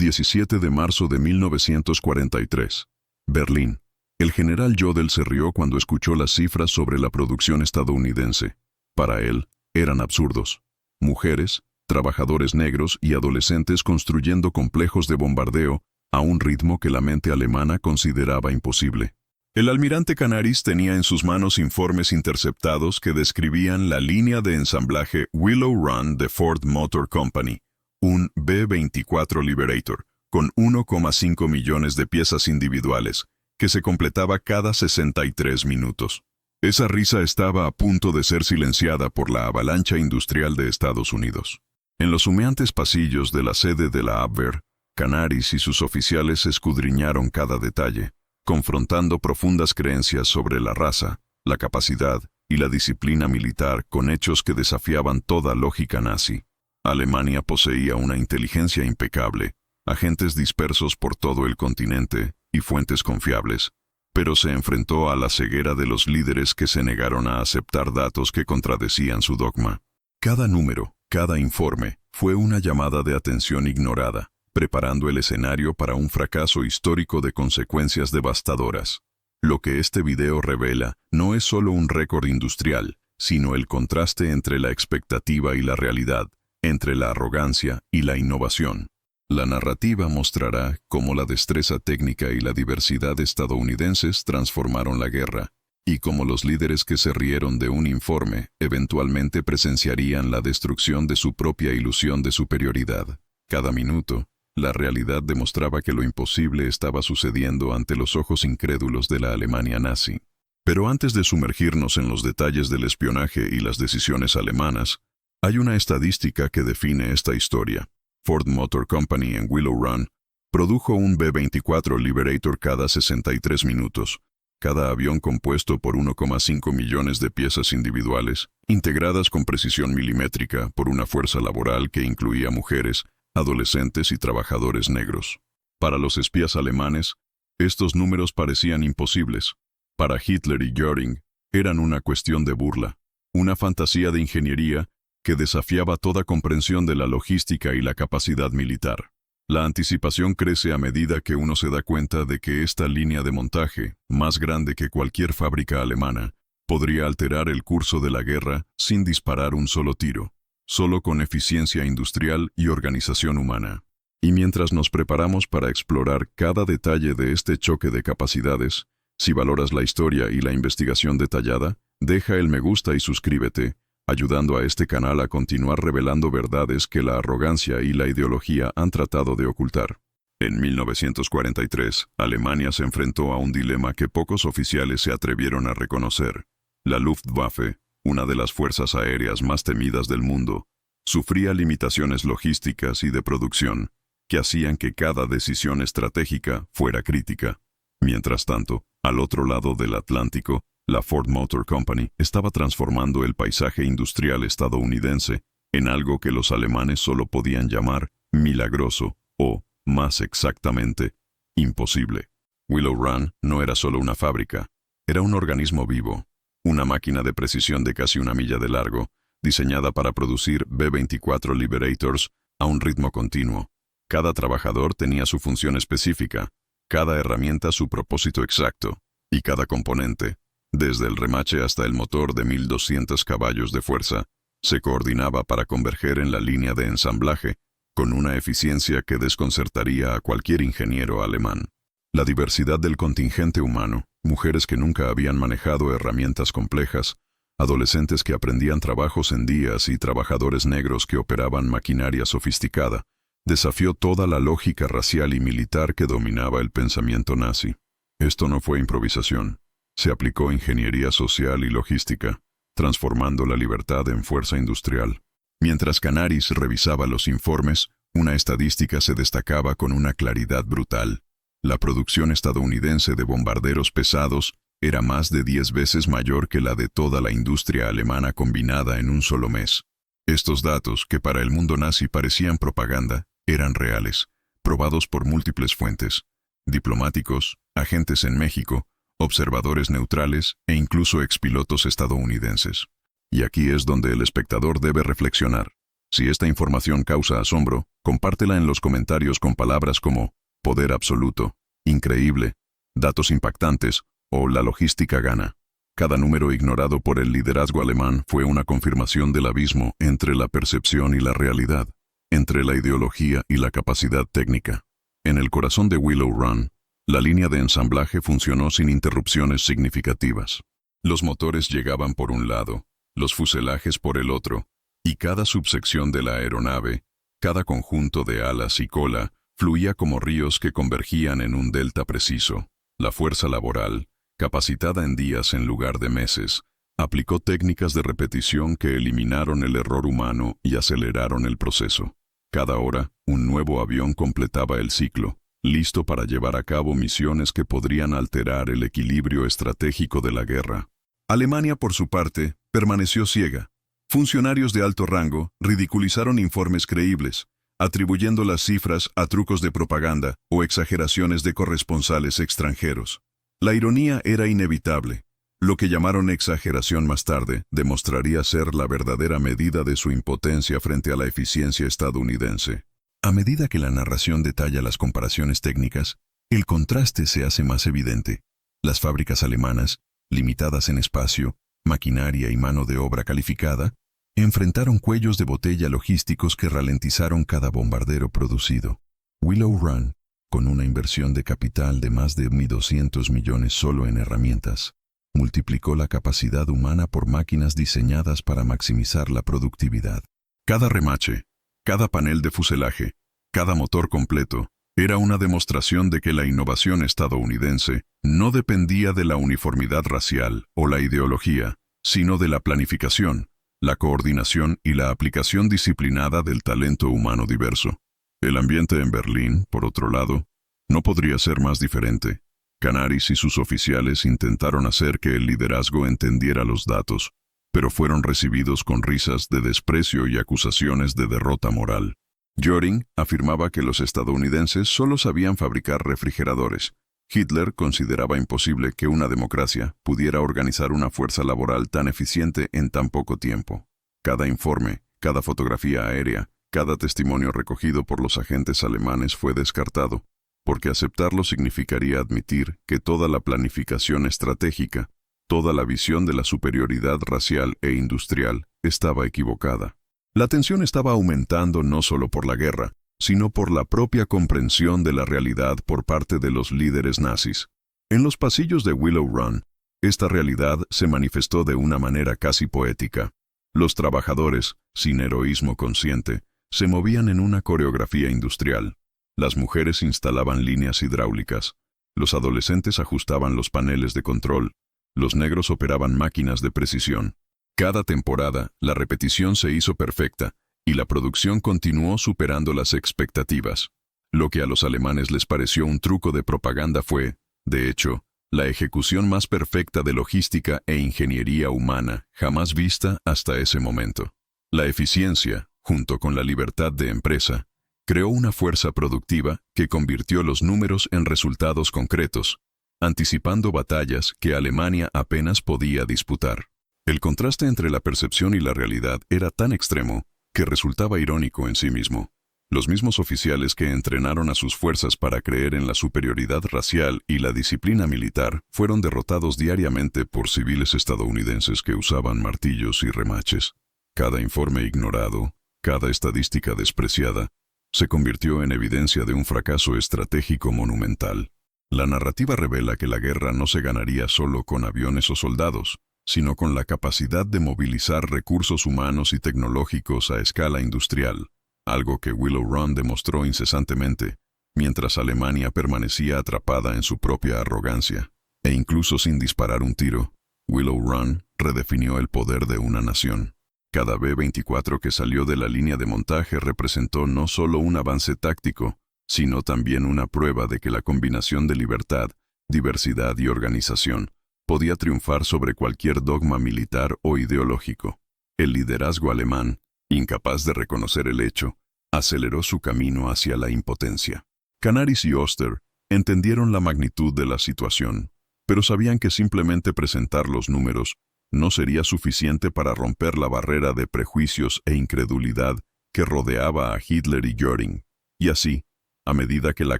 17 de marzo de 1943. Berlín. El general Jodl se rió cuando escuchó las cifras sobre la producción estadounidense. Para él, eran absurdos. Mujeres, trabajadores negros y adolescentes construyendo complejos de bombardeo a un ritmo que la mente alemana consideraba imposible. El almirante Canaris tenía en sus manos informes interceptados que describían la línea de ensamblaje Willow Run de Ford Motor Company, un B-24 Liberator, con 1,5 millones de piezas individuales, que se completaba cada 63 minutos. Esa risa estaba a punto de ser silenciada por la avalancha industrial de Estados Unidos. En los humeantes pasillos de la sede de la Abwehr, Canaris y sus oficiales escudriñaron cada detalle, confrontando profundas creencias sobre la raza, la capacidad y la disciplina militar con hechos que desafiaban toda lógica nazi. Alemania poseía una inteligencia impecable, agentes dispersos por todo el continente y fuentes confiables, pero se enfrentó a la ceguera de los líderes que se negaron a aceptar datos que contradecían su dogma. Cada número, cada informe, fue una llamada de atención ignorada, preparando el escenario para un fracaso histórico de consecuencias devastadoras. Lo que este video revela no es solo un récord industrial, sino el contraste entre la expectativa y la realidad, entre la arrogancia y la innovación. La narrativa mostrará cómo la destreza técnica y la diversidad estadounidenses transformaron la guerra, y cómo los líderes que se rieron de un informe eventualmente presenciarían la destrucción de su propia ilusión de superioridad. Cada minuto, la realidad demostraba que lo imposible estaba sucediendo ante los ojos incrédulos de la Alemania nazi. Pero antes de sumergirnos en los detalles del espionaje y las decisiones alemanas, hay una estadística que define esta historia. Ford Motor Company en Willow Run produjo un B-24 Liberator cada 63 minutos, cada avión compuesto por 1,5 millones de piezas individuales, integradas con precisión milimétrica por una fuerza laboral que incluía mujeres, adolescentes y trabajadores negros. Para los espías alemanes, estos números parecían imposibles. Para Hitler y Göring, eran una cuestión de burla, una fantasía de ingeniería que desafiaba toda comprensión de la logística y la capacidad militar. La anticipación crece a medida que uno se da cuenta de que esta línea de montaje, más grande que cualquier fábrica alemana, podría alterar el curso de la guerra sin disparar un solo tiro, solo con eficiencia industrial y organización humana. Y mientras nos preparamos para explorar cada detalle de este choque de capacidades, si valoras la historia y la investigación detallada, deja el me gusta y suscríbete, ayudando a este canal a continuar revelando verdades que la arrogancia y la ideología han tratado de ocultar. En 1943, Alemania se enfrentó a un dilema que pocos oficiales se atrevieron a reconocer. La Luftwaffe, una de las fuerzas aéreas más temidas del mundo, sufría limitaciones logísticas y de producción que hacían que cada decisión estratégica fuera crítica. Mientras tanto, al otro lado del Atlántico, la Ford Motor Company estaba transformando el paisaje industrial estadounidense en algo que los alemanes solo podían llamar milagroso o, más exactamente, imposible. Willow Run no era solo una fábrica, era un organismo vivo, una máquina de precisión de casi 1 milla de largo, diseñada para producir B-24 Liberators a un ritmo continuo. Cada trabajador tenía su función específica, cada herramienta su propósito exacto, y cada componente, desde el remache hasta el motor de 1200 caballos de fuerza, se coordinaba para converger en la línea de ensamblaje, con una eficiencia que desconcertaría a cualquier ingeniero alemán. La diversidad del contingente humano, mujeres que nunca habían manejado herramientas complejas, adolescentes que aprendían trabajos en días y trabajadores negros que operaban maquinaria sofisticada, desafió toda la lógica racial y militar que dominaba el pensamiento nazi. Esto no fue improvisación. Se aplicó ingeniería social y logística, transformando la libertad en fuerza industrial. Mientras Canaris revisaba los informes, una estadística se destacaba con una claridad brutal. La producción estadounidense de bombarderos pesados era más de 10 veces mayor que la de toda la industria alemana combinada en un solo mes. Estos datos, que para el mundo nazi parecían propaganda, eran reales, probados por múltiples fuentes: diplomáticos, agentes en México, observadores neutrales e incluso expilotos estadounidenses. Y aquí es donde el espectador debe reflexionar. Si esta información causa asombro, compártela en los comentarios con palabras como poder absoluto, increíble, datos impactantes o la logística gana. Cada número ignorado por el liderazgo alemán fue una confirmación del abismo entre la percepción y la realidad, entre la ideología y la capacidad técnica. En el corazón de Willow Run, la línea de ensamblaje funcionó sin interrupciones significativas. Los motores llegaban por un lado, los fuselajes por el otro, y cada subsección de la aeronave, cada conjunto de alas y cola, fluía como ríos que convergían en un delta preciso. La fuerza laboral, capacitada en días en lugar de meses, aplicó técnicas de repetición que eliminaron el error humano y aceleraron el proceso. Cada hora, un nuevo avión completaba el ciclo, listo para llevar a cabo misiones que podrían alterar el equilibrio estratégico de la guerra. Alemania, por su parte, permaneció ciega. Funcionarios de alto rango ridiculizaron informes creíbles, atribuyendo las cifras a trucos de propaganda o exageraciones de corresponsales extranjeros. La ironía era inevitable. Lo que llamaron exageración más tarde demostraría ser la verdadera medida de su impotencia frente a la eficiencia estadounidense. A medida que la narración detalla las comparaciones técnicas, el contraste se hace más evidente. Las fábricas alemanas, limitadas en espacio, maquinaria y mano de obra calificada, enfrentaron cuellos de botella logísticos que ralentizaron cada bombardero producido. Willow Run, con una inversión de capital de más de 1.200 millones solo en herramientas, multiplicó la capacidad humana por máquinas diseñadas para maximizar la productividad. Cada remache, cada panel de fuselaje, cada motor completo, era una demostración de que la innovación estadounidense no dependía de la uniformidad racial o la ideología, sino de la planificación, la coordinación y la aplicación disciplinada del talento humano diverso. El ambiente en Berlín, por otro lado, no podría ser más diferente. Canaris y sus oficiales intentaron hacer que el liderazgo entendiera los datos, pero fueron recibidos con risas de desprecio y acusaciones de derrota moral. Göring afirmaba que los estadounidenses solo sabían fabricar refrigeradores. Hitler consideraba imposible que una democracia pudiera organizar una fuerza laboral tan eficiente en tan poco tiempo. Cada informe, cada fotografía aérea, cada testimonio recogido por los agentes alemanes fue descartado, porque aceptarlo significaría admitir que toda la planificación estratégica, toda la visión de la superioridad racial e industrial estaba equivocada. La tensión estaba aumentando no solo por la guerra, sino por la propia comprensión de la realidad por parte de los líderes nazis. En los pasillos de Willow Run, esta realidad se manifestó de una manera casi poética. Los trabajadores, sin heroísmo consciente, se movían en una coreografía industrial. Las mujeres instalaban líneas hidráulicas, los adolescentes ajustaban los paneles de control, los negros operaban máquinas de precisión. Cada temporada, la repetición se hizo perfecta, y la producción continuó superando las expectativas. Lo que a los alemanes les pareció un truco de propaganda fue, de hecho, la ejecución más perfecta de logística e ingeniería humana jamás vista hasta ese momento. La eficiencia, junto con la libertad de empresa, creó una fuerza productiva que convirtió los números en resultados concretos, anticipando batallas que Alemania apenas podía disputar. El contraste entre la percepción y la realidad era tan extremo que resultaba irónico en sí mismo. Los mismos oficiales que entrenaron a sus fuerzas para creer en la superioridad racial y la disciplina militar fueron derrotados diariamente por civiles estadounidenses que usaban martillos y remaches. Cada informe ignorado, cada estadística despreciada, se convirtió en evidencia de un fracaso estratégico monumental. La narrativa revela que la guerra no se ganaría solo con aviones o soldados, sino con la capacidad de movilizar recursos humanos y tecnológicos a escala industrial, algo que Willow Run demostró incesantemente, mientras Alemania permanecía atrapada en su propia arrogancia. E incluso sin disparar un tiro, Willow Run redefinió el poder de una nación. Cada B-24 que salió de la línea de montaje representó no solo un avance táctico, sino también una prueba de que la combinación de libertad, diversidad y organización podía triunfar sobre cualquier dogma militar o ideológico. El liderazgo alemán, incapaz de reconocer el hecho, aceleró su camino hacia la impotencia. Canaris y Oster entendieron la magnitud de la situación, pero sabían que simplemente presentar los números no sería suficiente para romper la barrera de prejuicios e incredulidad que rodeaba a Hitler y Göring. Y así, a medida que la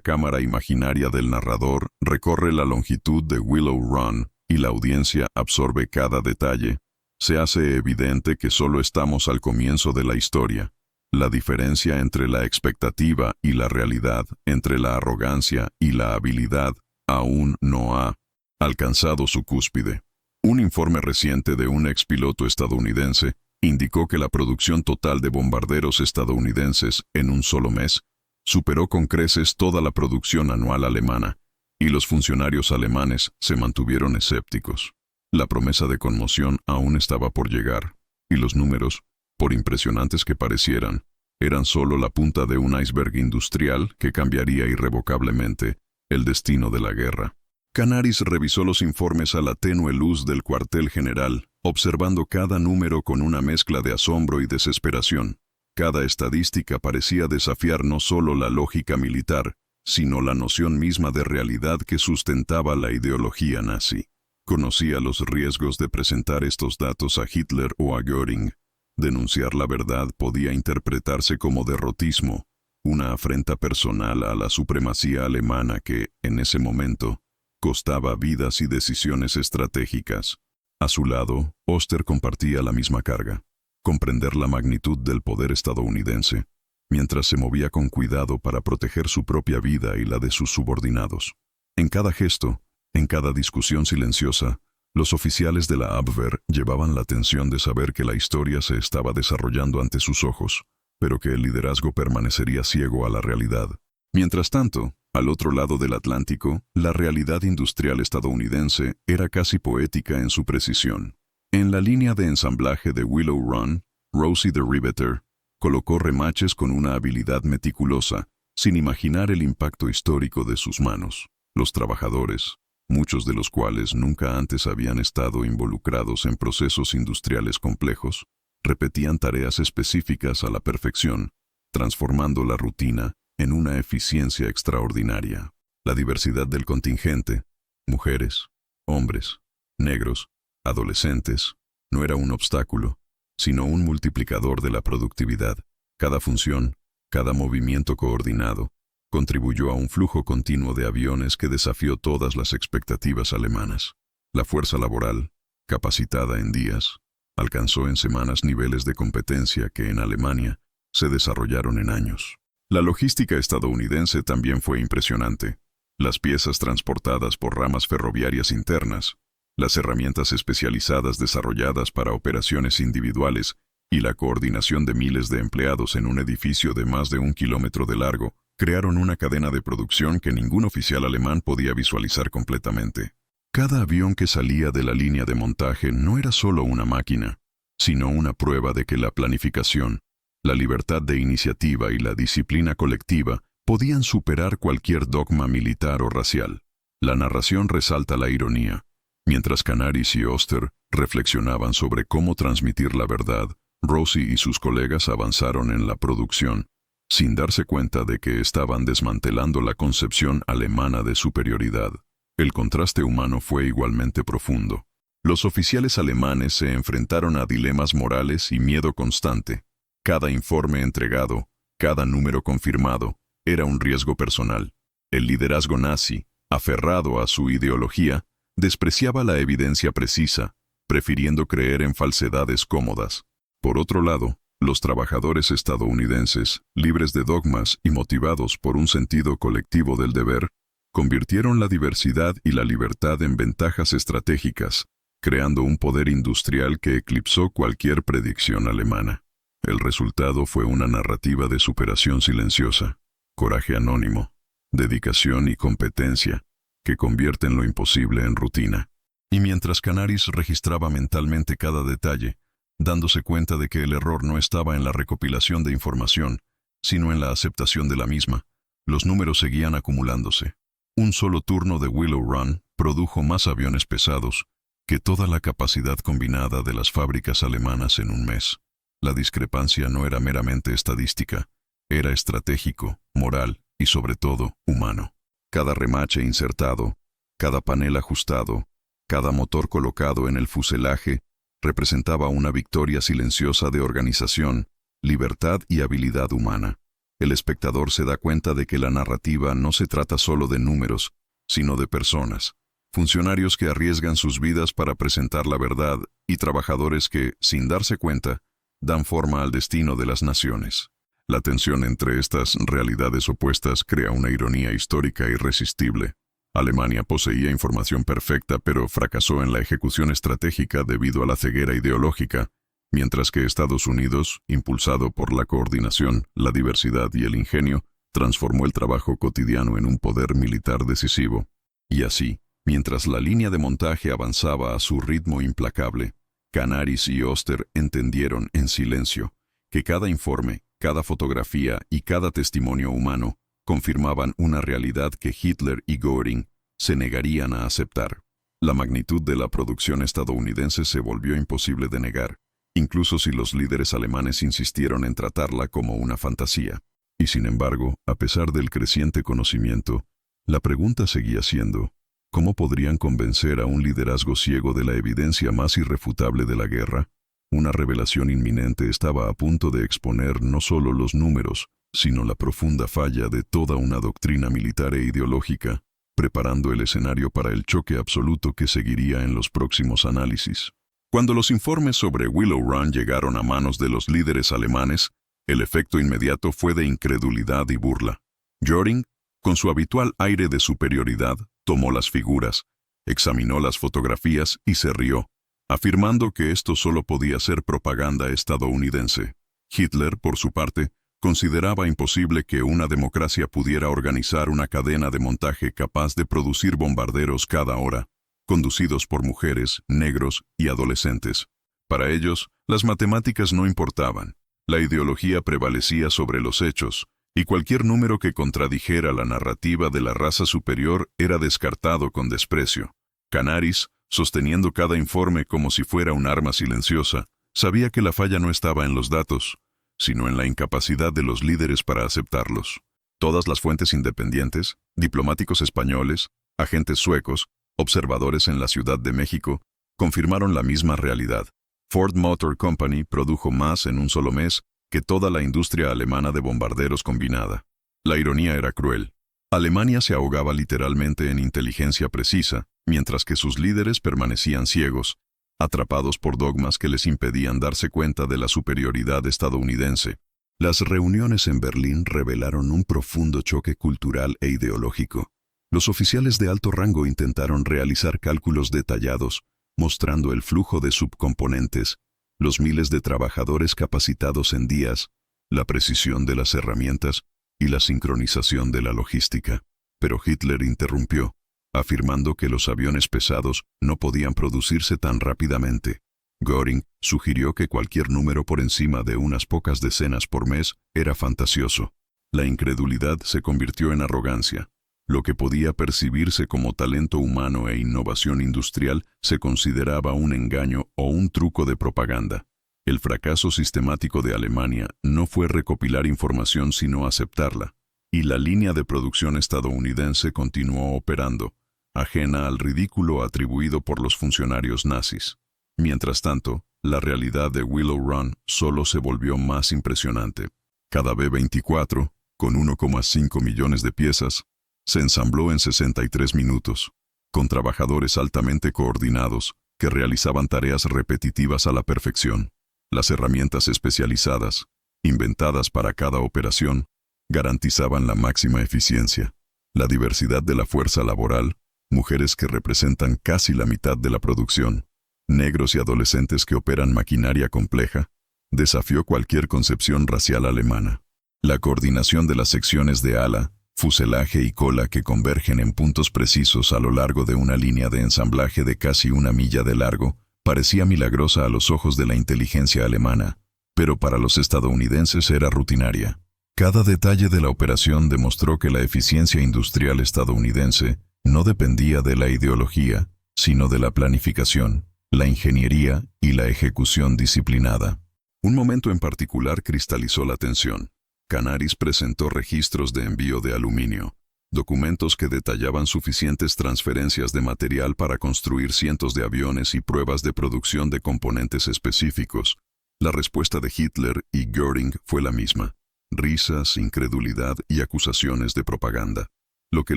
cámara imaginaria del narrador recorre la longitud de Willow Run y la audiencia absorbe cada detalle, se hace evidente que solo estamos al comienzo de la historia. La diferencia entre la expectativa y la realidad, entre la arrogancia y la habilidad, aún no ha alcanzado su cúspide. Un informe reciente de un expiloto estadounidense indicó que la producción total de bombarderos estadounidenses en un solo mes superó con creces toda la producción anual alemana, y los funcionarios alemanes se mantuvieron escépticos. La promesa de conmoción aún estaba por llegar, y los números, por impresionantes que parecieran, eran solo la punta de un iceberg industrial que cambiaría irrevocablemente el destino de la guerra. Canaris revisó los informes a la tenue luz del cuartel general, observando cada número con una mezcla de asombro y desesperación. Cada estadística parecía desafiar no solo la lógica militar, sino la noción misma de realidad que sustentaba la ideología nazi. Conocía los riesgos de presentar estos datos a Hitler o a Göring. Denunciar la verdad podía interpretarse como derrotismo, una afrenta personal a la supremacía alemana que, en ese momento, costaba vidas y decisiones estratégicas. A su lado, Oster compartía la misma carga: comprender la magnitud del poder estadounidense, mientras se movía con cuidado para proteger su propia vida y la de sus subordinados. En cada gesto, en cada discusión silenciosa, los oficiales de la Abwehr llevaban la tensión de saber que la historia se estaba desarrollando ante sus ojos, pero que el liderazgo permanecería ciego a la realidad. Mientras tanto, al otro lado del Atlántico, la realidad industrial estadounidense era casi poética en su precisión. En la línea de ensamblaje de Willow Run, Rosie the Riveter colocó remaches con una habilidad meticulosa, sin imaginar el impacto histórico de sus manos. Los trabajadores, muchos de los cuales nunca antes habían estado involucrados en procesos industriales complejos, repetían tareas específicas a la perfección, transformando la rutina en una eficiencia extraordinaria. La diversidad del contingente, mujeres, hombres, negros, adolescentes, no era un obstáculo, sino un multiplicador de la productividad. Cada función, cada movimiento coordinado, contribuyó a un flujo continuo de aviones que desafió todas las expectativas alemanas. La fuerza laboral, capacitada en días, alcanzó en semanas niveles de competencia que en Alemania se desarrollaron en años. La logística estadounidense también fue impresionante. Las piezas transportadas por ramas ferroviarias internas, las herramientas especializadas desarrolladas para operaciones individuales y la coordinación de miles de empleados en un edificio de más de 1 kilómetro de largo, crearon una cadena de producción que ningún oficial alemán podía visualizar completamente. Cada avión que salía de la línea de montaje no era solo una máquina, sino una prueba de que la planificación, la libertad de iniciativa y la disciplina colectiva podían superar cualquier dogma militar o racial. La narración resalta la ironía. Mientras Canaris y Oster reflexionaban sobre cómo transmitir la verdad, Rosie y sus colegas avanzaron en la producción, sin darse cuenta de que estaban desmantelando la concepción alemana de superioridad. El contraste humano fue igualmente profundo. Los oficiales alemanes se enfrentaron a dilemas morales y miedo constante. Cada informe entregado, cada número confirmado, era un riesgo personal. El liderazgo nazi, aferrado a su ideología, despreciaba la evidencia precisa, prefiriendo creer en falsedades cómodas. Por otro lado, los trabajadores estadounidenses, libres de dogmas y motivados por un sentido colectivo del deber, convirtieron la diversidad y la libertad en ventajas estratégicas, creando un poder industrial que eclipsó cualquier predicción alemana. El resultado fue una narrativa de superación silenciosa, coraje anónimo, dedicación y competencia, que convierten lo imposible en rutina. Y mientras Canaris registraba mentalmente cada detalle, dándose cuenta de que el error no estaba en la recopilación de información, sino en la aceptación de la misma, los números seguían acumulándose. Un solo turno de Willow Run produjo más aviones pesados que toda la capacidad combinada de las fábricas alemanas en un mes. La discrepancia no era meramente estadística, era estratégico, moral y sobre todo humano. Cada remache insertado, cada panel ajustado, cada motor colocado en el fuselaje representaba una victoria silenciosa de organización libertad y habilidad humana. El espectador se da cuenta de que la narrativa no se trata solo de números, sino de personas. Funcionarios que arriesgan sus vidas para presentar la verdad y trabajadores que, sin darse cuenta, dan forma al destino de las naciones. La tensión entre estas realidades opuestas crea una ironía histórica irresistible. Alemania poseía información perfecta, pero fracasó en la ejecución estratégica debido a la ceguera ideológica, mientras que Estados Unidos, impulsado por la coordinación, la diversidad y el ingenio, transformó el trabajo cotidiano en un poder militar decisivo. Y así, mientras la línea de montaje avanzaba a su ritmo implacable, Canaris y Oster entendieron en silencio que cada informe, cada fotografía y cada testimonio humano confirmaban una realidad que Hitler y Göring se negarían a aceptar. La magnitud de la producción estadounidense se volvió imposible de negar, incluso si los líderes alemanes insistieron en tratarla como una fantasía. Y sin embargo, a pesar del creciente conocimiento, la pregunta seguía siendo: ¿cómo podrían convencer a un liderazgo ciego de la evidencia más irrefutable de la guerra? Una revelación inminente estaba a punto de exponer no solo los números, sino la profunda falla de toda una doctrina militar e ideológica, preparando el escenario para el choque absoluto que seguiría en los próximos análisis. Cuando los informes sobre Willow Run llegaron a manos de los líderes alemanes, el efecto inmediato fue de incredulidad y burla. Göring, con su habitual aire de superioridad, tomó las figuras, examinó las fotografías y se rió, afirmando que esto solo podía ser propaganda estadounidense. Hitler, por su parte, consideraba imposible que una democracia pudiera organizar una cadena de montaje capaz de producir bombarderos cada hora, conducidos por mujeres, negros y adolescentes. Para ellos, las matemáticas no importaban. La ideología prevalecía sobre los hechos, y cualquier número que contradijera la narrativa de la raza superior era descartado con desprecio. Canaris, sosteniendo cada informe como si fuera un arma silenciosa, sabía que la falla no estaba en los datos, sino en la incapacidad de los líderes para aceptarlos. Todas las fuentes independientes, diplomáticos españoles, agentes suecos, observadores en la Ciudad de México, confirmaron la misma realidad. Ford Motor Company produjo más en un solo mes que toda la industria alemana de bombarderos combinada. La ironía era cruel. Alemania se ahogaba literalmente en inteligencia precisa, mientras que sus líderes permanecían ciegos, atrapados por dogmas que les impedían darse cuenta de la superioridad estadounidense. Las reuniones en Berlín revelaron un profundo choque cultural e ideológico. Los oficiales de alto rango intentaron realizar cálculos detallados, mostrando el flujo de subcomponentes, los miles de trabajadores capacitados en días, la precisión de las herramientas y la sincronización de la logística. Pero Hitler interrumpió, afirmando que los aviones pesados no podían producirse tan rápidamente. Göring sugirió que cualquier número por encima de unas pocas decenas por mes era fantasioso. La incredulidad se convirtió en arrogancia. Lo que podía percibirse como talento humano e innovación industrial se consideraba un engaño o un truco de propaganda. El fracaso sistemático de Alemania no fue recopilar información sino aceptarla, y la línea de producción estadounidense continuó operando, ajena al ridículo atribuido por los funcionarios nazis. Mientras tanto, la realidad de Willow Run solo se volvió más impresionante. Cada B-24, con 1,5 millones de piezas, se ensambló en 63 minutos, con trabajadores altamente coordinados que realizaban tareas repetitivas a la perfección. Las herramientas especializadas, inventadas para cada operación, garantizaban la máxima eficiencia. La diversidad de la fuerza laboral, mujeres que representan casi la mitad de la producción, negros y adolescentes que operan maquinaria compleja, desafió cualquier concepción racial alemana. La coordinación de las secciones de ala, fuselaje y cola que convergen en puntos precisos a lo largo de una línea de ensamblaje de casi 1 milla de largo, parecía milagrosa a los ojos de la inteligencia alemana, pero para los estadounidenses era rutinaria. Cada detalle de la operación demostró que la eficiencia industrial estadounidense no dependía de la ideología, sino de la planificación, la ingeniería y la ejecución disciplinada. Un momento en particular cristalizó la tensión. Canaris presentó registros de envío de aluminio, documentos que detallaban suficientes transferencias de material para construir cientos de aviones y pruebas de producción de componentes específicos, La respuesta de Hitler y Göring fue la misma: risas, incredulidad y acusaciones de propaganda. Lo que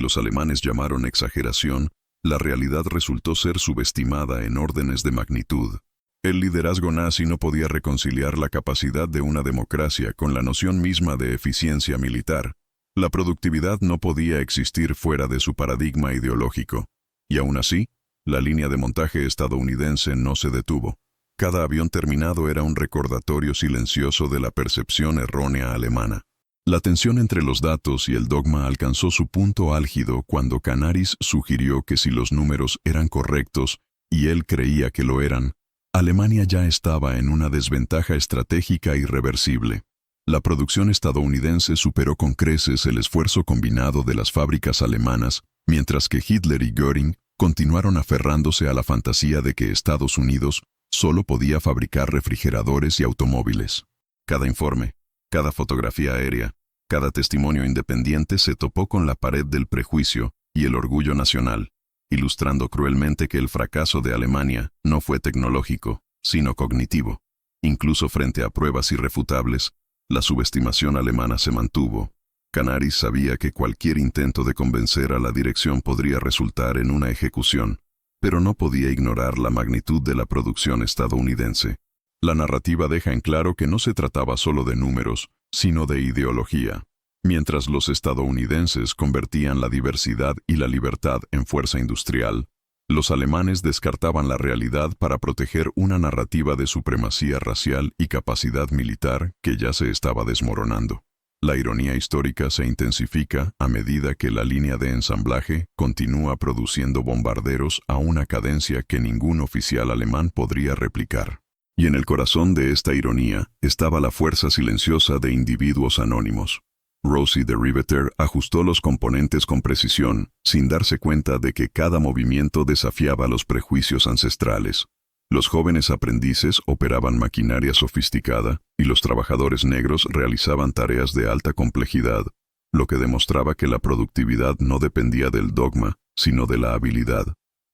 los alemanes llamaron exageración, la realidad resultó ser subestimada en órdenes de magnitud. El liderazgo nazi no podía reconciliar la capacidad de una democracia con la noción misma de eficiencia militar. La productividad no podía existir fuera de su paradigma ideológico. Y aún así, la línea de montaje estadounidense no se detuvo. Cada avión terminado era un recordatorio silencioso de la percepción errónea alemana. La tensión entre los datos y el dogma alcanzó su punto álgido cuando Canaris sugirió que si los números eran correctos, y él creía que lo eran, Alemania ya estaba en una desventaja estratégica irreversible. La producción estadounidense superó con creces el esfuerzo combinado de las fábricas alemanas, mientras que Hitler y Göring continuaron aferrándose a la fantasía de que Estados Unidos solo podía fabricar refrigeradores y automóviles. Cada informe, cada fotografía aérea, cada testimonio independiente se topó con la pared del prejuicio y el orgullo nacional, ilustrando cruelmente que el fracaso de Alemania no fue tecnológico, sino cognitivo. Incluso frente a pruebas irrefutables, la subestimación alemana se mantuvo. Canaris sabía que cualquier intento de convencer a la dirección podría resultar en una ejecución, pero no podía ignorar la magnitud de la producción estadounidense. La narrativa deja en claro que no se trataba solo de números, sino de ideología. Mientras los estadounidenses convertían la diversidad y la libertad en fuerza industrial, los alemanes descartaban la realidad para proteger una narrativa de supremacía racial y capacidad militar que ya se estaba desmoronando. La ironía histórica se intensifica a medida que la línea de ensamblaje continúa produciendo bombarderos a una cadencia que ningún oficial alemán podría replicar. Y en el corazón de esta ironía estaba la fuerza silenciosa de individuos anónimos. Rosie de Riveter ajustó los componentes con precisión, sin darse cuenta de que cada movimiento desafiaba los prejuicios ancestrales. Los jóvenes aprendices operaban maquinaria sofisticada y los trabajadores negros realizaban tareas de alta complejidad, lo que demostraba que la productividad no dependía del dogma, sino de la habilidad,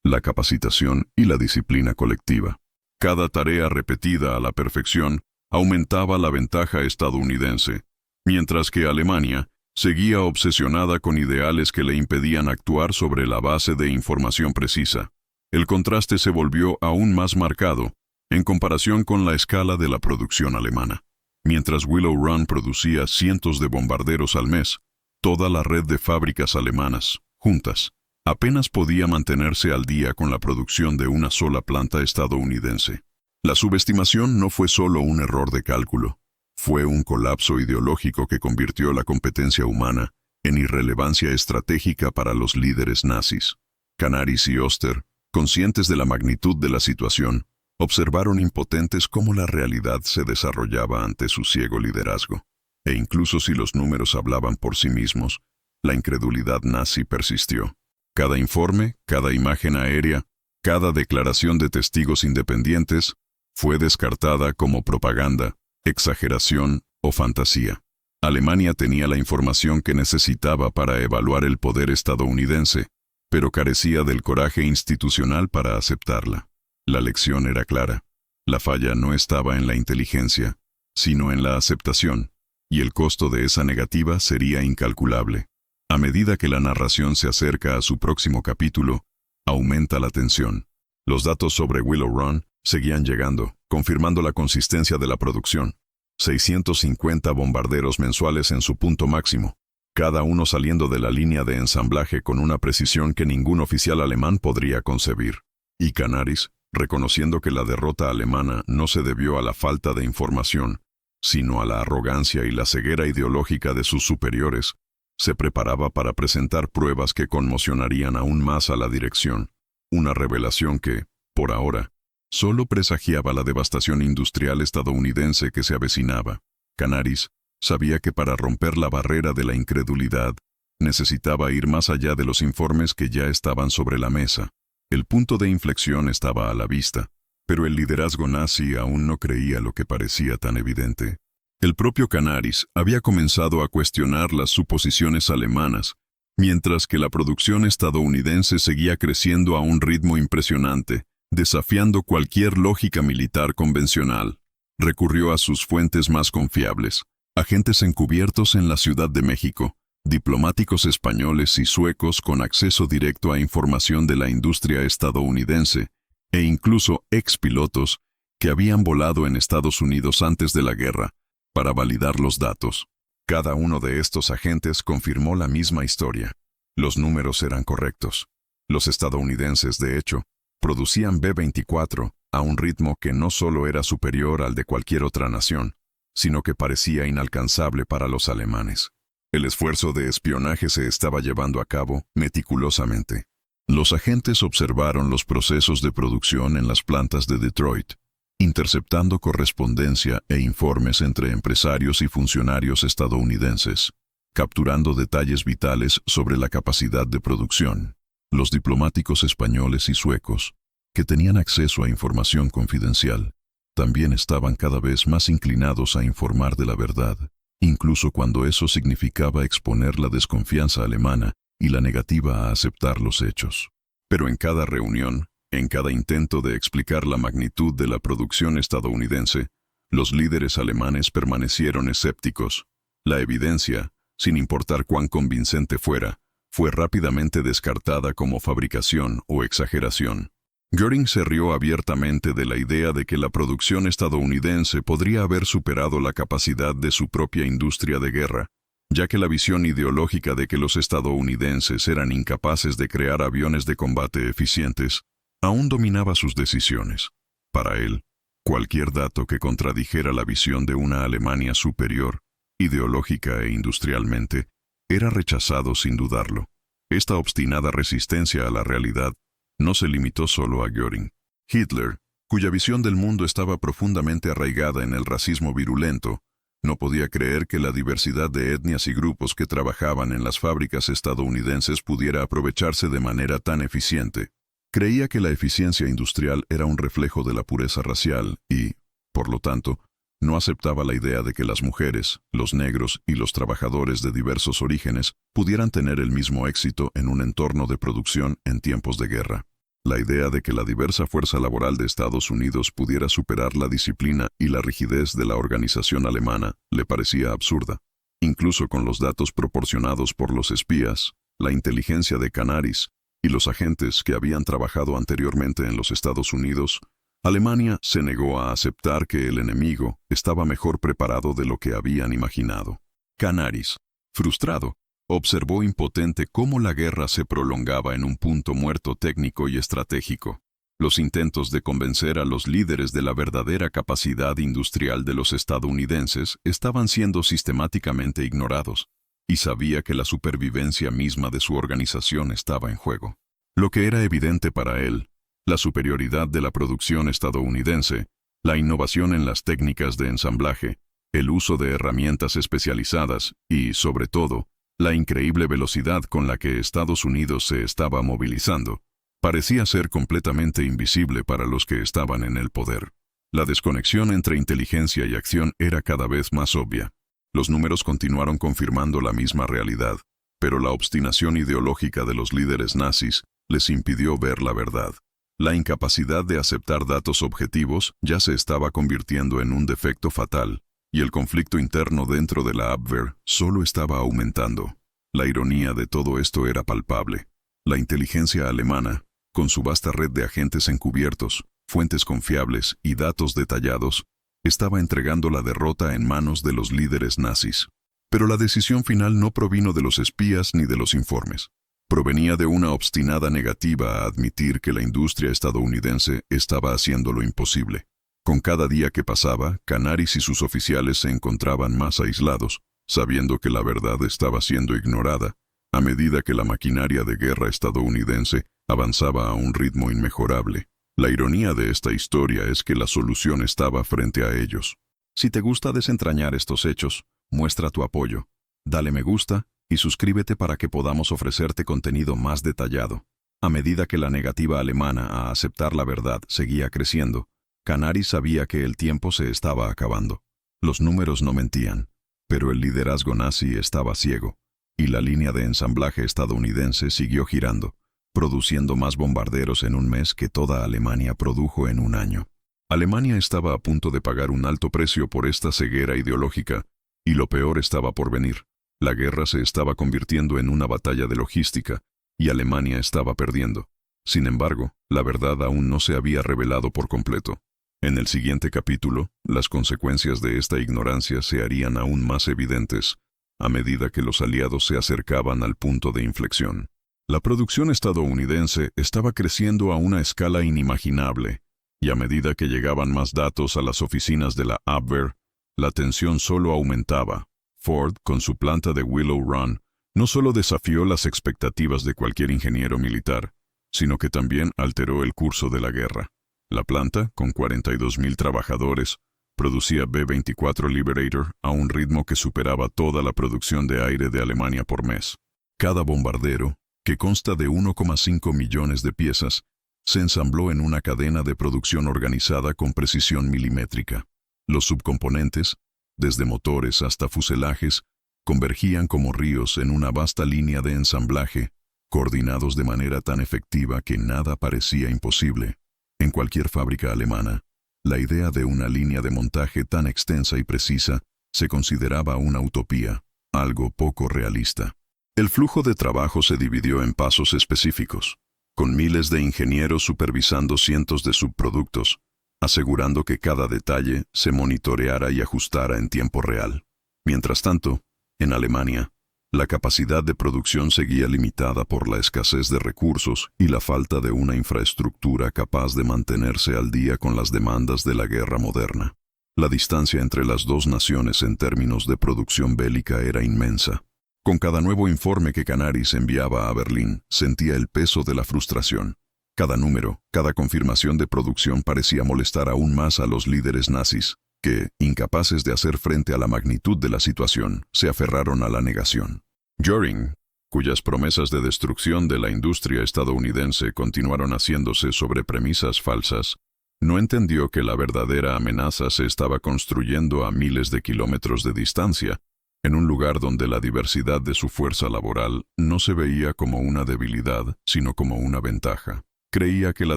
la capacitación y la disciplina colectiva. Cada tarea repetida a la perfección aumentaba la ventaja estadounidense, mientras que Alemania seguía obsesionada con ideales que le impedían actuar sobre la base de información precisa. El contraste se volvió aún más marcado en comparación con la escala de la producción alemana. Mientras Willow Run producía cientos de bombarderos al mes, toda la red de fábricas alemanas, juntas, apenas podía mantenerse al día con la producción de una sola planta estadounidense. La subestimación no fue solo un error de cálculo, fue un colapso ideológico que convirtió la competencia humana en irrelevancia estratégica para los líderes nazis. Canaris y Oster, conscientes de la magnitud de la situación, observaron impotentes cómo la realidad se desarrollaba ante su ciego liderazgo. E incluso si los números hablaban por sí mismos, la incredulidad nazi persistió. Cada informe, cada imagen aérea, cada declaración de testigos independientes fue descartada como propaganda, exageración o fantasía. Alemania tenía la información que necesitaba para evaluar el poder estadounidense, pero carecía del coraje institucional para aceptarla. La lección era clara. La falla no estaba en la inteligencia, sino en la aceptación, y el costo de esa negativa sería incalculable. A medida que la narración se acerca a su próximo capítulo, aumenta la tensión. Los datos sobre Willow Run seguían llegando, confirmando la consistencia de la producción. 650 bombarderos mensuales en su punto máximo, cada uno saliendo de la línea de ensamblaje con una precisión que ningún oficial alemán podría concebir. Y Canaris, reconociendo que la derrota alemana no se debió a la falta de información, sino a la arrogancia y la ceguera ideológica de sus superiores, se preparaba para presentar pruebas que conmocionarían aún más a la dirección. Una revelación que, por ahora, solo presagiaba la devastación industrial estadounidense que se avecinaba. Canaris sabía que para romper la barrera de la incredulidad, necesitaba ir más allá de los informes que ya estaban sobre la mesa. El punto de inflexión estaba a la vista, pero el liderazgo nazi aún no creía lo que parecía tan evidente. El propio Canaris había comenzado a cuestionar las suposiciones alemanas, mientras que la producción estadounidense seguía creciendo a un ritmo impresionante, desafiando cualquier lógica militar convencional. Recurrió a sus fuentes más confiables, agentes encubiertos en la Ciudad de México, diplomáticos españoles y suecos con acceso directo a información de la industria estadounidense, e incluso expilotos que habían volado en Estados Unidos antes de la guerra, para validar los datos. Cada uno de estos agentes confirmó la misma historia. Los números eran correctos. Los estadounidenses, de hecho, producían B-24 a un ritmo que no solo era superior al de cualquier otra nación, sino que parecía inalcanzable para los alemanes. El esfuerzo de espionaje se estaba llevando a cabo meticulosamente. Los agentes observaron los procesos de producción en las plantas de Detroit, interceptando correspondencia e informes entre empresarios y funcionarios estadounidenses, capturando detalles vitales sobre la capacidad de producción. Los diplomáticos españoles y suecos, que tenían acceso a información confidencial, también estaban cada vez más inclinados a informar de la verdad, incluso cuando eso significaba exponer la desconfianza alemana y la negativa a aceptar los hechos. Pero en cada reunión, en cada intento de explicar la magnitud de la producción estadounidense, los líderes alemanes permanecieron escépticos. La evidencia, sin importar cuán convincente fuera, fue rápidamente descartada como fabricación o exageración. Göring se rió abiertamente de la idea de que la producción estadounidense podría haber superado la capacidad de su propia industria de guerra, ya que la visión ideológica de que los estadounidenses eran incapaces de crear aviones de combate eficientes aún dominaba sus decisiones. Para él, cualquier dato que contradijera la visión de una Alemania superior, ideológica e industrialmente, era rechazado sin dudarlo. Esta obstinada resistencia a la realidad no se limitó solo a Göring. Hitler, cuya visión del mundo estaba profundamente arraigada en el racismo virulento, no podía creer que la diversidad de etnias y grupos que trabajaban en las fábricas estadounidenses pudiera aprovecharse de manera tan eficiente. Creía que la eficiencia industrial era un reflejo de la pureza racial y, por lo tanto, no aceptaba la idea de que las mujeres, los negros y los trabajadores de diversos orígenes pudieran tener el mismo éxito en un entorno de producción en tiempos de guerra. La idea de que la diversa fuerza laboral de Estados Unidos pudiera superar la disciplina y la rigidez de la organización alemana le parecía absurda. Incluso con los datos proporcionados por los espías, la inteligencia de Canaris y los agentes que habían trabajado anteriormente en los Estados Unidos, Alemania se negó a aceptar que el enemigo estaba mejor preparado de lo que habían imaginado. Canaris, frustrado, observó impotente cómo la guerra se prolongaba en un punto muerto técnico y estratégico. Los intentos de convencer a los líderes de la verdadera capacidad industrial de los estadounidenses estaban siendo sistemáticamente ignorados, y sabía que la supervivencia misma de su organización estaba en juego. Lo que era evidente para él, la superioridad de la producción estadounidense, la innovación en las técnicas de ensamblaje, el uso de herramientas especializadas y, sobre todo, la increíble velocidad con la que Estados Unidos se estaba movilizando, parecía ser completamente invisible para los que estaban en el poder. La desconexión entre inteligencia y acción era cada vez más obvia. Los números continuaron confirmando la misma realidad, pero la obstinación ideológica de los líderes nazis les impidió ver la verdad. La incapacidad de aceptar datos objetivos ya se estaba convirtiendo en un defecto fatal, y el conflicto interno dentro de la Abwehr solo estaba aumentando. La ironía de todo esto era palpable. La inteligencia alemana, con su vasta red de agentes encubiertos, fuentes confiables y datos detallados, estaba entregando la derrota en manos de los líderes nazis. Pero la decisión final no provino de los espías ni de los informes. Provenía de una obstinada negativa a admitir que la industria estadounidense estaba haciendo lo imposible. Con cada día que pasaba, Canaris y sus oficiales se encontraban más aislados, sabiendo que la verdad estaba siendo ignorada, a medida que la maquinaria de guerra estadounidense avanzaba a un ritmo inmejorable. La ironía de esta historia es que la solución estaba frente a ellos. Si te gusta desentrañar estos hechos, muestra tu apoyo. Dale me gusta y suscríbete para que podamos ofrecerte contenido más detallado. A medida que la negativa alemana a aceptar la verdad seguía creciendo, Canaris sabía que el tiempo se estaba acabando. Los números no mentían, pero el liderazgo nazi estaba ciego, y la línea de ensamblaje estadounidense siguió girando, produciendo más bombarderos en un mes que toda Alemania produjo en un año. Alemania estaba a punto de pagar un alto precio por esta ceguera ideológica, y lo peor estaba por venir. La guerra se estaba convirtiendo en una batalla de logística, y Alemania estaba perdiendo. Sin embargo, la verdad aún no se había revelado por completo. En el siguiente capítulo, las consecuencias de esta ignorancia se harían aún más evidentes, a medida que los aliados se acercaban al punto de inflexión. La producción estadounidense estaba creciendo a una escala inimaginable, y a medida que llegaban más datos a las oficinas de la Abwehr, la tensión solo aumentaba. Ford, con su planta de Willow Run, no solo desafió las expectativas de cualquier ingeniero militar, sino que también alteró el curso de la guerra. La planta, con 42.000 trabajadores, producía B-24 Liberator a un ritmo que superaba toda la producción de aire de Alemania por mes. Cada bombardero, que consta de 1,5 millones de piezas, se ensambló en una cadena de producción organizada con precisión milimétrica. Los subcomponentes, desde motores hasta fuselajes, convergían como ríos en una vasta línea de ensamblaje, coordinados de manera tan efectiva que nada parecía imposible. En cualquier fábrica alemana, la idea de una línea de montaje tan extensa y precisa se consideraba una utopía, algo poco realista. El flujo de trabajo se dividió en pasos específicos, con miles de ingenieros supervisando cientos de subproductos, asegurando que cada detalle se monitoreara y ajustara en tiempo real. Mientras tanto, en Alemania, la capacidad de producción seguía limitada por la escasez de recursos y la falta de una infraestructura capaz de mantenerse al día con las demandas de la guerra moderna. La distancia entre las dos naciones en términos de producción bélica era inmensa. Con cada nuevo informe que Canaris enviaba a Berlín, sentía el peso de la frustración. Cada número, cada confirmación de producción parecía molestar aún más a los líderes nazis, que, incapaces de hacer frente a la magnitud de la situación, se aferraron a la negación. Göring, cuyas promesas de destrucción de la industria estadounidense continuaron haciéndose sobre premisas falsas, no entendió que la verdadera amenaza se estaba construyendo a miles de kilómetros de distancia, en un lugar donde la diversidad de su fuerza laboral no se veía como una debilidad, sino como una ventaja. Creía que la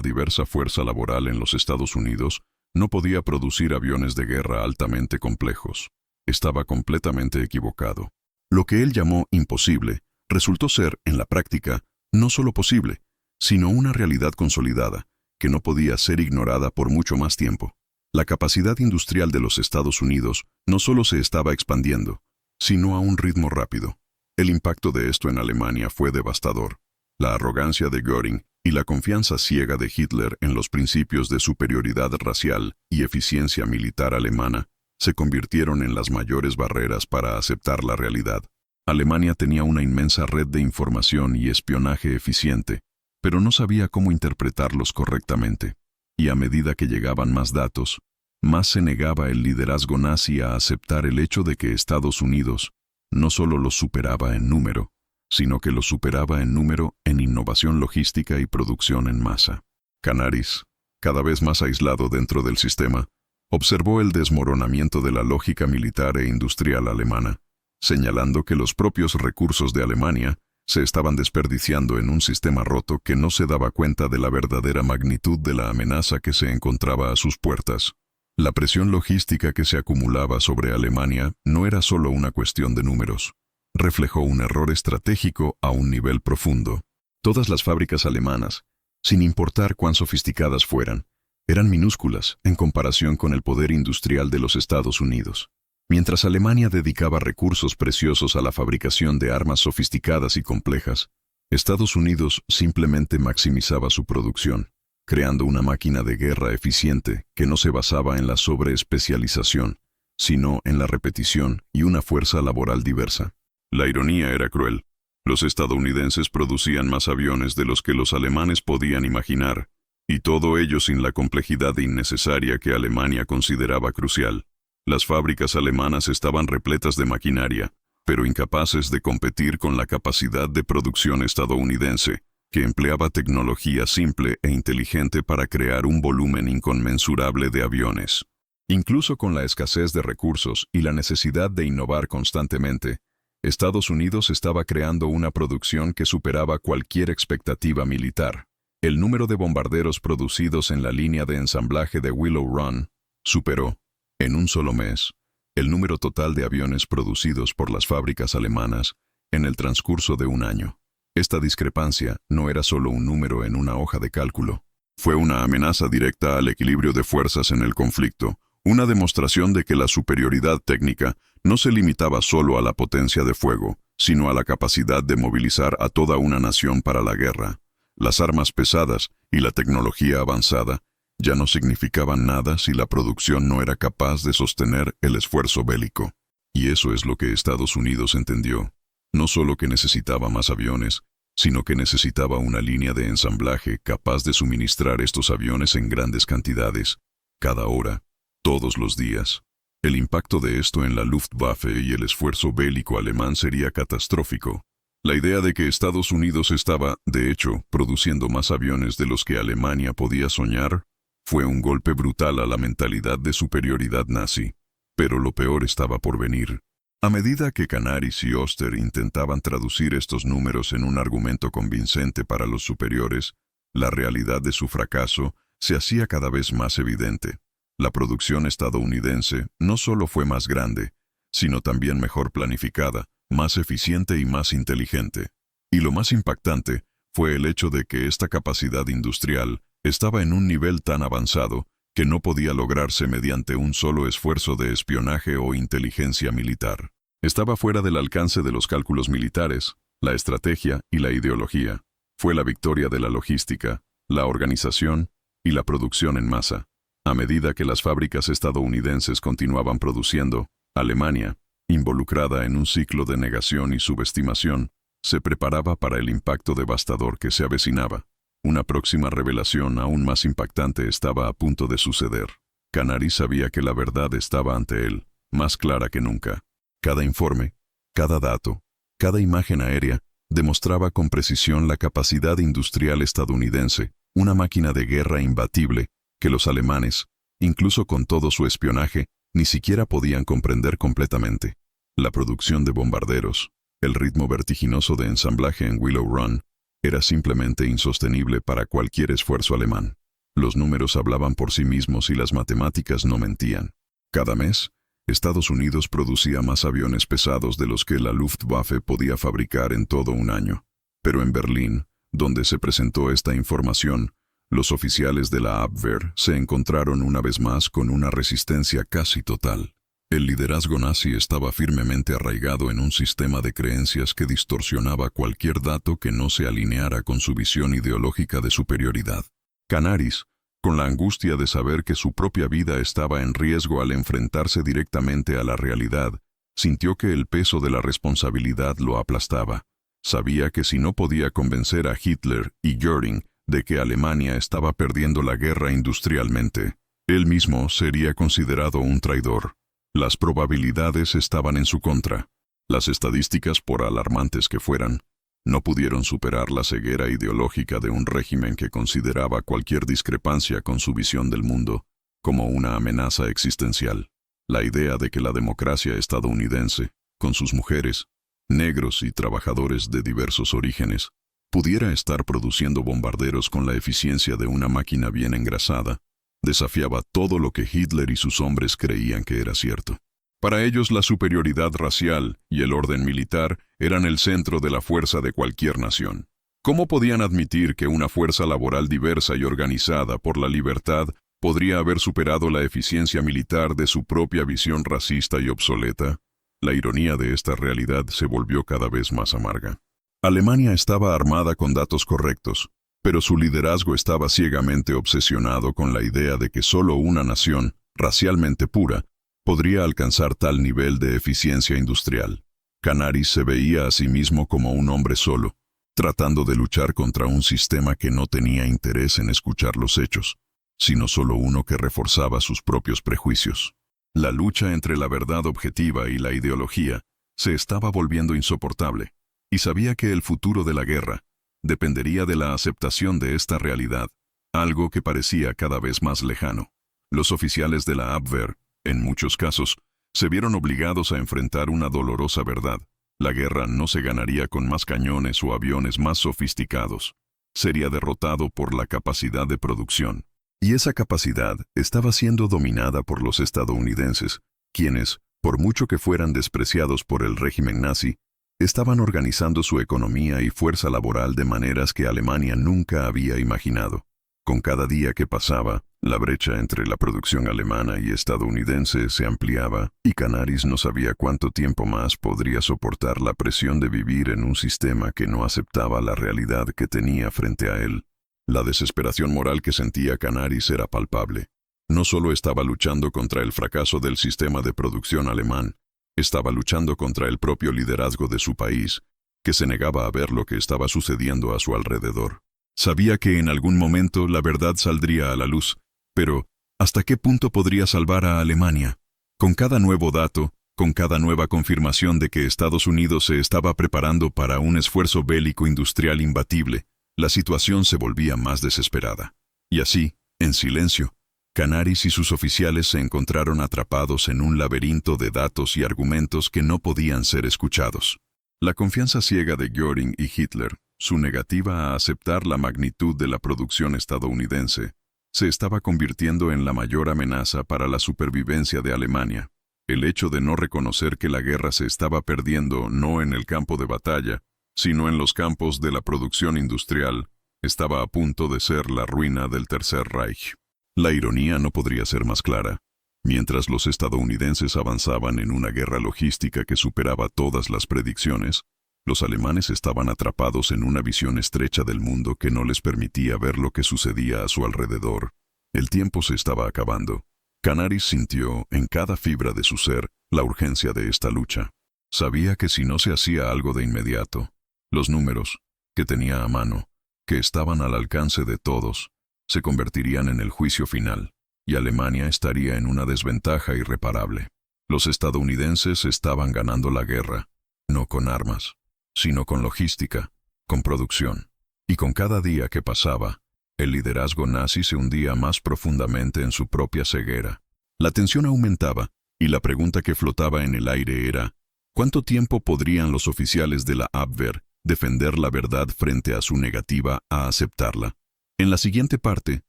diversa fuerza laboral en los Estados Unidos no podía producir aviones de guerra altamente complejos. Estaba completamente equivocado. Lo que él llamó imposible resultó ser, en la práctica, no solo posible, sino una realidad consolidada, que no podía ser ignorada por mucho más tiempo. La capacidad industrial de los Estados Unidos no solo se estaba expandiendo, sino a un ritmo rápido. El impacto de esto en Alemania fue devastador. La arrogancia de Göring y la confianza ciega de Hitler en los principios de superioridad racial y eficiencia militar alemana se convirtieron en las mayores barreras para aceptar la realidad. Alemania tenía una inmensa red de información y espionaje eficiente, pero no sabía cómo interpretarlos correctamente. Y a medida que llegaban más datos, más se negaba el liderazgo nazi a aceptar el hecho de que Estados Unidos no solo los superaba en número, sino que los superaba en número en innovación logística y producción en masa. Canaris, cada vez más aislado dentro del sistema, observó el desmoronamiento de la lógica militar e industrial alemana, señalando que los propios recursos de Alemania se estaban desperdiciando en un sistema roto que no se daba cuenta de la verdadera magnitud de la amenaza que se encontraba a sus puertas. La presión logística que se acumulaba sobre Alemania no era solo una cuestión de números. Reflejó un error estratégico a un nivel profundo. Todas las fábricas alemanas, sin importar cuán sofisticadas fueran, eran minúsculas en comparación con el poder industrial de los Estados Unidos. Mientras Alemania dedicaba recursos preciosos a la fabricación de armas sofisticadas y complejas, Estados Unidos simplemente maximizaba su producción, creando una máquina de guerra eficiente que no se basaba en la sobreespecialización, sino en la repetición y una fuerza laboral diversa. La ironía era cruel. Los estadounidenses producían más aviones de los que los alemanes podían imaginar, y todo ello sin la complejidad innecesaria que Alemania consideraba crucial. Las fábricas alemanas estaban repletas de maquinaria, pero incapaces de competir con la capacidad de producción estadounidense, que empleaba tecnología simple e inteligente para crear un volumen inconmensurable de aviones. Incluso con la escasez de recursos y la necesidad de innovar constantemente, Estados Unidos estaba creando una producción que superaba cualquier expectativa militar. El número de bombarderos producidos en la línea de ensamblaje de Willow Run superó, en un solo mes, el número total de aviones producidos por las fábricas alemanas en el transcurso de un año. Esta discrepancia no era solo un número en una hoja de cálculo. Fue una amenaza directa al equilibrio de fuerzas en el conflicto, una demostración de que la superioridad técnica no se limitaba solo a la potencia de fuego, sino a la capacidad de movilizar a toda una nación para la guerra. Las armas pesadas y la tecnología avanzada ya no significaban nada si la producción no era capaz de sostener el esfuerzo bélico. Y eso es lo que Estados Unidos entendió. No solo que necesitaba más aviones, sino que necesitaba una línea de ensamblaje capaz de suministrar estos aviones en grandes cantidades, cada hora, todos los días. El impacto de esto en la Luftwaffe y el esfuerzo bélico alemán sería catastrófico. La idea de que Estados Unidos estaba, de hecho, produciendo más aviones de los que Alemania podía soñar, fue un golpe brutal a la mentalidad de superioridad nazi. Pero lo peor estaba por venir. A medida que Canaris y Oster intentaban traducir estos números en un argumento convincente para los superiores, la realidad de su fracaso se hacía cada vez más evidente. La producción estadounidense no solo fue más grande, sino también mejor planificada, más eficiente y más inteligente. Y lo más impactante fue el hecho de que esta capacidad industrial estaba en un nivel tan avanzado que no podía lograrse mediante un solo esfuerzo de espionaje o inteligencia militar. Estaba fuera del alcance de los cálculos militares, la estrategia y la ideología. Fue la victoria de la logística, la organización y la producción en masa. A medida que las fábricas estadounidenses continuaban produciendo, Alemania, involucrada en un ciclo de negación y subestimación, se preparaba para el impacto devastador que se avecinaba. Una próxima revelación aún más impactante estaba a punto de suceder. Canaris sabía que la verdad estaba ante él, más clara que nunca. Cada informe, cada dato, cada imagen aérea demostraba con precisión la capacidad industrial estadounidense, una máquina de guerra imbatible que los alemanes, incluso con todo su espionaje, ni siquiera podían comprender completamente. La producción de bombarderos, el ritmo vertiginoso de ensamblaje en Willow Run, era simplemente insostenible para cualquier esfuerzo alemán. Los números hablaban por sí mismos y las matemáticas no mentían. Cada mes, Estados Unidos producía más aviones pesados de los que la Luftwaffe podía fabricar en todo un año. Pero en Berlín, donde se presentó esta información, los oficiales de la Abwehr se encontraron una vez más con una resistencia casi total. El liderazgo nazi estaba firmemente arraigado en un sistema de creencias que distorsionaba cualquier dato que no se alineara con su visión ideológica de superioridad. Canaris, con la angustia de saber que su propia vida estaba en riesgo al enfrentarse directamente a la realidad, sintió que el peso de la responsabilidad lo aplastaba. Sabía que si no podía convencer a Hitler y Göring de que Alemania estaba perdiendo la guerra industrialmente, él mismo sería considerado un traidor. Las probabilidades estaban en su contra. Las estadísticas, por alarmantes que fueran, no pudieron superar la ceguera ideológica de un régimen que consideraba cualquier discrepancia con su visión del mundo como una amenaza existencial. La idea de que la democracia estadounidense, con sus mujeres, negros y trabajadores de diversos orígenes, pudiera estar produciendo bombarderos con la eficiencia de una máquina bien engrasada, desafiaba todo lo que Hitler y sus hombres creían que era cierto. Para ellos la superioridad racial y el orden militar eran el centro de la fuerza de cualquier nación. ¿Cómo podían admitir que una fuerza laboral diversa y organizada por la libertad podría haber superado la eficiencia militar de su propia visión racista y obsoleta? La ironía de esta realidad se volvió cada vez más amarga. Alemania estaba armada con datos correctos, pero su liderazgo estaba ciegamente obsesionado con la idea de que solo una nación, racialmente pura, podría alcanzar tal nivel de eficiencia industrial. Canaris se veía a sí mismo como un hombre solo, tratando de luchar contra un sistema que no tenía interés en escuchar los hechos, sino solo uno que reforzaba sus propios prejuicios. La lucha entre la verdad objetiva y la ideología se estaba volviendo insoportable, y sabía que el futuro de la guerra dependería de la aceptación de esta realidad, algo que parecía cada vez más lejano. Los oficiales de la Abwehr, en muchos casos, se vieron obligados a enfrentar una dolorosa verdad. La guerra no se ganaría con más cañones o aviones más sofisticados, sería derrotado por la capacidad de producción. Y esa capacidad estaba siendo dominada por los estadounidenses, quienes, por mucho que fueran despreciados por el régimen nazi, estaban organizando su economía y fuerza laboral de maneras que Alemania nunca había imaginado. Con cada día que pasaba, la brecha entre la producción alemana y estadounidense se ampliaba, y Canaris no sabía cuánto tiempo más podría soportar la presión de vivir en un sistema que no aceptaba la realidad que tenía frente a él. La desesperación moral que sentía Canaris era palpable. No solo estaba luchando contra el fracaso del sistema de producción alemán, estaba luchando contra el propio liderazgo de su país, que se negaba a ver lo que estaba sucediendo a su alrededor. Sabía que en algún momento la verdad saldría a la luz, pero ¿hasta qué punto podría salvar a Alemania? Con cada nuevo dato, con cada nueva confirmación de que Estados Unidos se estaba preparando para un esfuerzo bélico industrial imbatible, la situación se volvía más desesperada. Y así, en silencio, Canaris y sus oficiales se encontraron atrapados en un laberinto de datos y argumentos que no podían ser escuchados. La confianza ciega de Göring y Hitler, su negativa a aceptar la magnitud de la producción estadounidense, se estaba convirtiendo en la mayor amenaza para la supervivencia de Alemania. El hecho de no reconocer que la guerra se estaba perdiendo no en el campo de batalla, sino en los campos de la producción industrial, estaba a punto de ser la ruina del Tercer Reich. La ironía no podría ser más clara. Mientras los estadounidenses avanzaban en una guerra logística que superaba todas las predicciones, los alemanes estaban atrapados en una visión estrecha del mundo que no les permitía ver lo que sucedía a su alrededor. El tiempo se estaba acabando. Canaris sintió, en cada fibra de su ser, la urgencia de esta lucha. Sabía que si no se hacía algo de inmediato, los números, que tenía a mano, que estaban al alcance de todos, se convertirían en el juicio final, y Alemania estaría en una desventaja irreparable. Los estadounidenses estaban ganando la guerra, no con armas, sino con logística, con producción. Y con cada día que pasaba, el liderazgo nazi se hundía más profundamente en su propia ceguera. La tensión aumentaba, y la pregunta que flotaba en el aire era, ¿cuánto tiempo podrían los oficiales de la Abwehr defender la verdad frente a su negativa a aceptarla? En la siguiente parte,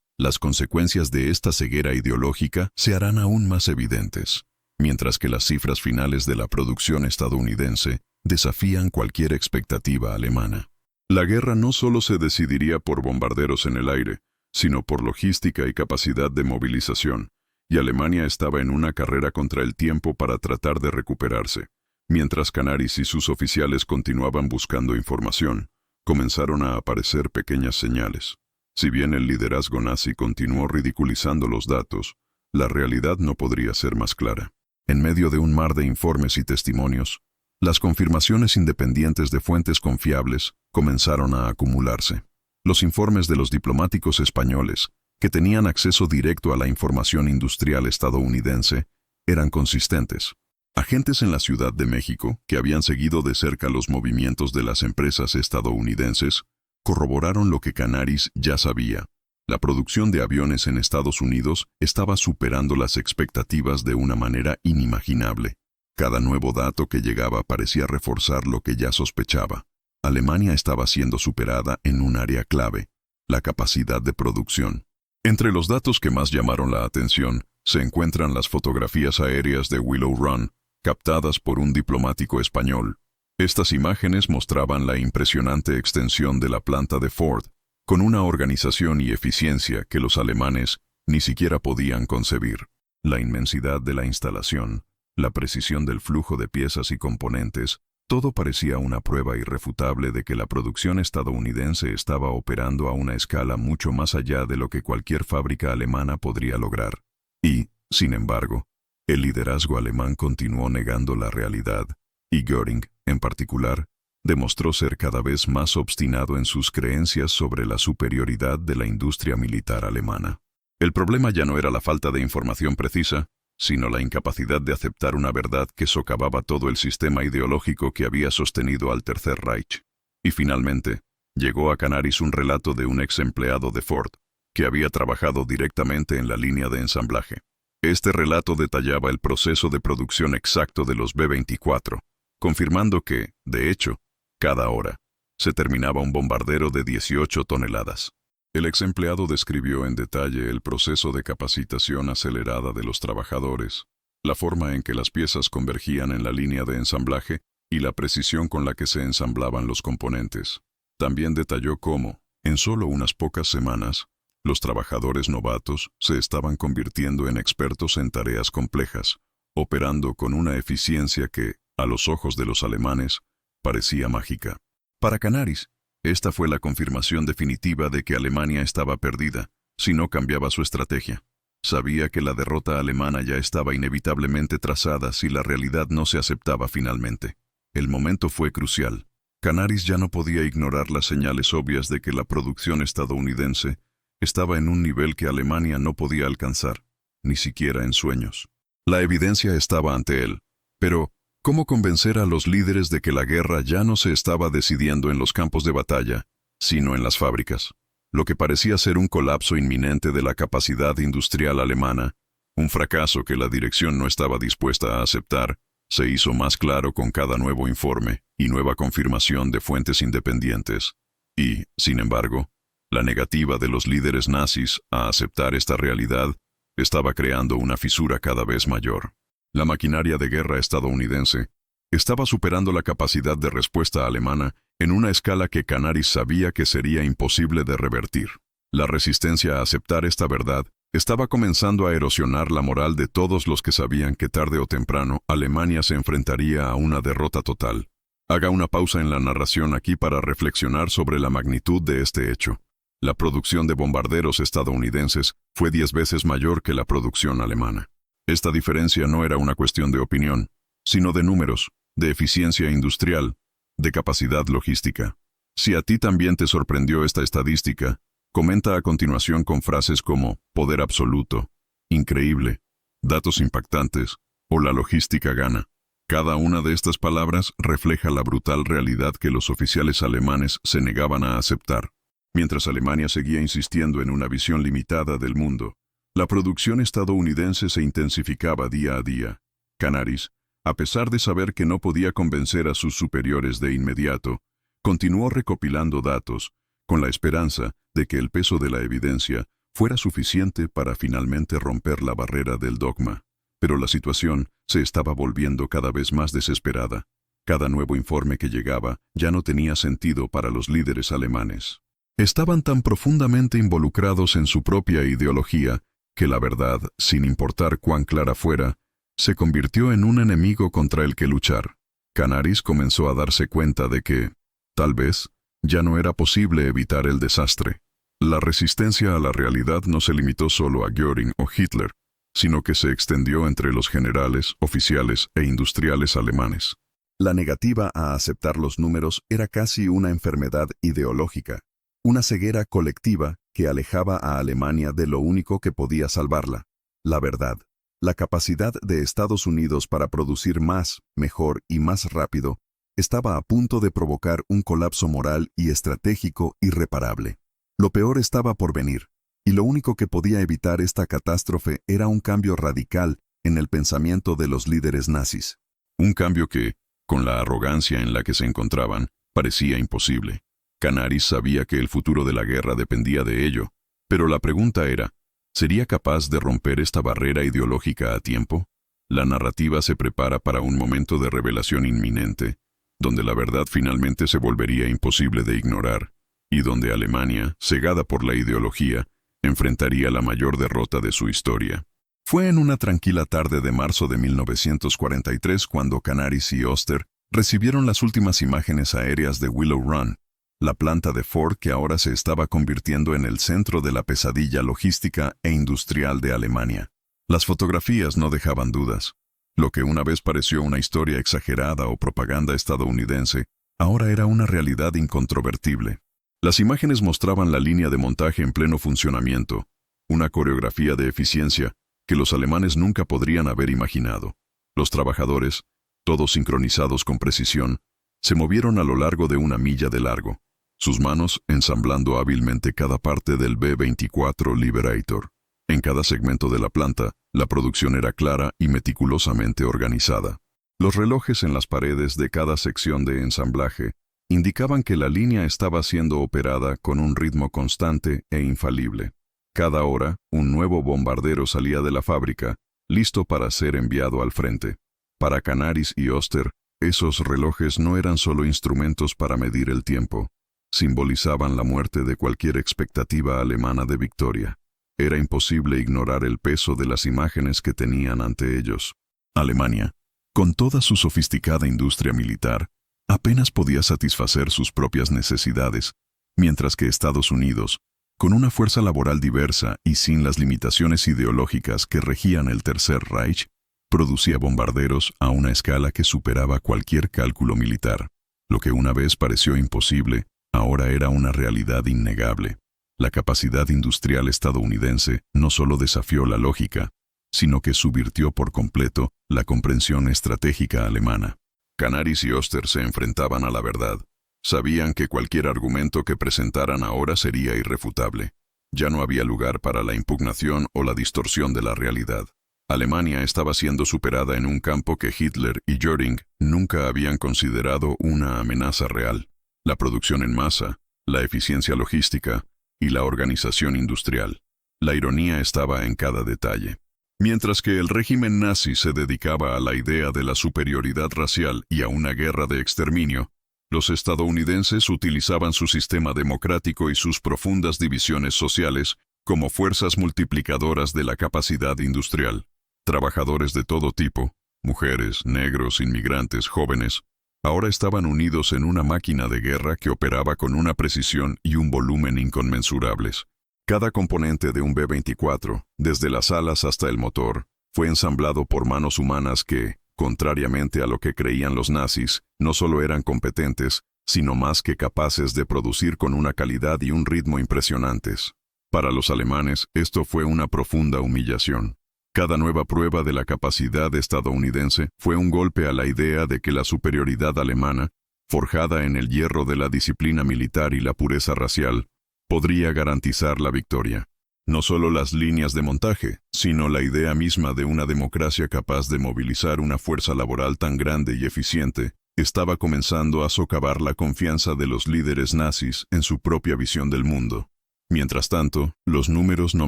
las consecuencias de esta ceguera ideológica se harán aún más evidentes, mientras que las cifras finales de la producción estadounidense desafían cualquier expectativa alemana. La guerra no solo se decidiría por bombarderos en el aire, sino por logística y capacidad de movilización, y Alemania estaba en una carrera contra el tiempo para tratar de recuperarse. Mientras Canaris y sus oficiales continuaban buscando información, comenzaron a aparecer pequeñas señales. Si bien el liderazgo nazi continuó ridiculizando los datos, la realidad no podría ser más clara. En medio de un mar de informes y testimonios, las confirmaciones independientes de fuentes confiables comenzaron a acumularse. Los informes de los diplomáticos españoles, que tenían acceso directo a la información industrial estadounidense, eran consistentes. Agentes en la Ciudad de México, que habían seguido de cerca los movimientos de las empresas estadounidenses, corroboraron lo que Canaris ya sabía. La producción de aviones en Estados Unidos estaba superando las expectativas de una manera inimaginable. Cada nuevo dato que llegaba parecía reforzar lo que ya sospechaba. Alemania estaba siendo superada en un área clave, la capacidad de producción. Entre los datos que más llamaron la atención, se encuentran las fotografías aéreas de Willow Run, captadas por un diplomático español. Estas imágenes mostraban la impresionante extensión de la planta de Ford, con una organización y eficiencia que los alemanes ni siquiera podían concebir. La inmensidad de la instalación, la precisión del flujo de piezas y componentes, todo parecía una prueba irrefutable de que la producción estadounidense estaba operando a una escala mucho más allá de lo que cualquier fábrica alemana podría lograr. Y, sin embargo, el liderazgo alemán continuó negando la realidad, y Göring, en particular, demostró ser cada vez más obstinado en sus creencias sobre la superioridad de la industria militar alemana. El problema ya no era la falta de información precisa, sino la incapacidad de aceptar una verdad que socavaba todo el sistema ideológico que había sostenido al Tercer Reich. Y finalmente, llegó a Canaris un relato de un ex empleado de Ford, que había trabajado directamente en la línea de ensamblaje. Este relato detallaba el proceso de producción exacto de los B-24, confirmando que, de hecho, cada hora, se terminaba un bombardero de 18 toneladas. El ex empleado describió en detalle el proceso de capacitación acelerada de los trabajadores, la forma en que las piezas convergían en la línea de ensamblaje y la precisión con la que se ensamblaban los componentes. También detalló cómo, en solo unas pocas semanas, los trabajadores novatos se estaban convirtiendo en expertos en tareas complejas, operando con una eficiencia que, a los ojos de los alemanes, parecía mágica. Para Canaris, esta fue la confirmación definitiva de que Alemania estaba perdida, si no cambiaba su estrategia. Sabía que la derrota alemana ya estaba inevitablemente trazada si la realidad no se aceptaba finalmente. El momento fue crucial. Canaris ya no podía ignorar las señales obvias de que la producción estadounidense estaba en un nivel que Alemania no podía alcanzar, ni siquiera en sueños. La evidencia estaba ante él, pero ¿cómo convencer a los líderes de que la guerra ya no se estaba decidiendo en los campos de batalla, sino en las fábricas? Lo que parecía ser un colapso inminente de la capacidad industrial alemana, un fracaso que la dirección no estaba dispuesta a aceptar, se hizo más claro con cada nuevo informe y nueva confirmación de fuentes independientes. Y, sin embargo, la negativa de los líderes nazis a aceptar esta realidad estaba creando una fisura cada vez mayor. La maquinaria de guerra estadounidense estaba superando la capacidad de respuesta alemana en una escala que Canaris sabía que sería imposible de revertir. La resistencia a aceptar esta verdad estaba comenzando a erosionar la moral de todos los que sabían que tarde o temprano Alemania se enfrentaría a una derrota total. Haga una pausa en la narración aquí para reflexionar sobre la magnitud de este hecho. La producción de bombarderos estadounidenses fue 10 veces mayor que la producción alemana. Esta diferencia no era una cuestión de opinión, sino de números, de eficiencia industrial, de capacidad logística. Si a ti también te sorprendió esta estadística, comenta a continuación con frases como poder absoluto, increíble, datos impactantes o la logística gana. Cada una de estas palabras refleja la brutal realidad que los oficiales alemanes se negaban a aceptar. Mientras Alemania seguía insistiendo en una visión limitada del mundo, la producción estadounidense se intensificaba día a día. Canaris, a pesar de saber que no podía convencer a sus superiores de inmediato, continuó recopilando datos, con la esperanza de que el peso de la evidencia fuera suficiente para finalmente romper la barrera del dogma. Pero la situación se estaba volviendo cada vez más desesperada. Cada nuevo informe que llegaba ya no tenía sentido para los líderes alemanes. Estaban tan profundamente involucrados en su propia ideología que la verdad, sin importar cuán clara fuera, se convirtió en un enemigo contra el que luchar. Canaris comenzó a darse cuenta de que, tal vez, ya no era posible evitar el desastre. La resistencia a la realidad no se limitó solo a Göring o Hitler, sino que se extendió entre los generales, oficiales e industriales alemanes. La negativa a aceptar los números era casi una enfermedad ideológica, una ceguera colectiva que alejaba a Alemania de lo único que podía salvarla, la verdad. La capacidad de Estados Unidos para producir más, mejor y más rápido estaba a punto de provocar un colapso moral y estratégico irreparable. Lo peor estaba por venir, y lo único que podía evitar esta catástrofe era un cambio radical en el pensamiento de los líderes nazis. Un cambio que, con la arrogancia en la que se encontraban, parecía imposible. Canaris sabía que el futuro de la guerra dependía de ello, pero la pregunta era, ¿sería capaz de romper esta barrera ideológica a tiempo? La narrativa se prepara para un momento de revelación inminente, donde la verdad finalmente se volvería imposible de ignorar, y donde Alemania, cegada por la ideología, enfrentaría la mayor derrota de su historia. Fue en una tranquila tarde de marzo de 1943 cuando Canaris y Oster recibieron las últimas imágenes aéreas de Willow Run, la planta de Ford que ahora se estaba convirtiendo en el centro de la pesadilla logística e industrial de Alemania. Las fotografías no dejaban dudas. Lo que una vez pareció una historia exagerada o propaganda estadounidense, ahora era una realidad incontrovertible. Las imágenes mostraban la línea de montaje en pleno funcionamiento, una coreografía de eficiencia que los alemanes nunca podrían haber imaginado. Los trabajadores, todos sincronizados con precisión, se movieron a lo largo de 1 milla de largo, sus manos ensamblando hábilmente cada parte del B-24 Liberator. En cada segmento de la planta, la producción era clara y meticulosamente organizada. Los relojes en las paredes de cada sección de ensamblaje indicaban que la línea estaba siendo operada con un ritmo constante e infalible. Cada hora, un nuevo bombardero salía de la fábrica, listo para ser enviado al frente. Para Canaris y Oster, esos relojes no eran solo instrumentos para medir el tiempo. Simbolizaban la muerte de cualquier expectativa alemana de victoria. Era imposible ignorar el peso de las imágenes que tenían ante ellos. Alemania, con toda su sofisticada industria militar, apenas podía satisfacer sus propias necesidades, mientras que Estados Unidos, con una fuerza laboral diversa y sin las limitaciones ideológicas que regían el Tercer Reich, producía bombarderos a una escala que superaba cualquier cálculo militar. Lo que una vez pareció imposible, ahora era una realidad innegable. La capacidad industrial estadounidense no solo desafió la lógica, sino que subvirtió por completo la comprensión estratégica alemana. Canaris y Oster se enfrentaban a la verdad. Sabían que cualquier argumento que presentaran ahora sería irrefutable. Ya no había lugar para la impugnación o la distorsión de la realidad. Alemania estaba siendo superada en un campo que Hitler y Göring nunca habían considerado una amenaza real: la producción en masa, la eficiencia logística y la organización industrial. La ironía estaba en cada detalle. Mientras que el régimen nazi se dedicaba a la idea de la superioridad racial y a una guerra de exterminio, los estadounidenses utilizaban su sistema democrático y sus profundas divisiones sociales como fuerzas multiplicadoras de la capacidad industrial. Trabajadores de todo tipo, mujeres, negros, inmigrantes, jóvenes, ahora estaban unidos en una máquina de guerra que operaba con una precisión y un volumen inconmensurables. Cada componente de un B-24, desde las alas hasta el motor, fue ensamblado por manos humanas que, contrariamente a lo que creían los nazis, no solo eran competentes, sino más que capaces de producir con una calidad y un ritmo impresionantes. Para los alemanes, esto fue una profunda humillación. Cada nueva prueba de la capacidad estadounidense fue un golpe a la idea de que la superioridad alemana, forjada en el hierro de la disciplina militar y la pureza racial, podría garantizar la victoria. No solo las líneas de montaje, sino la idea misma de una democracia capaz de movilizar una fuerza laboral tan grande y eficiente, estaba comenzando a socavar la confianza de los líderes nazis en su propia visión del mundo. Mientras tanto, los números no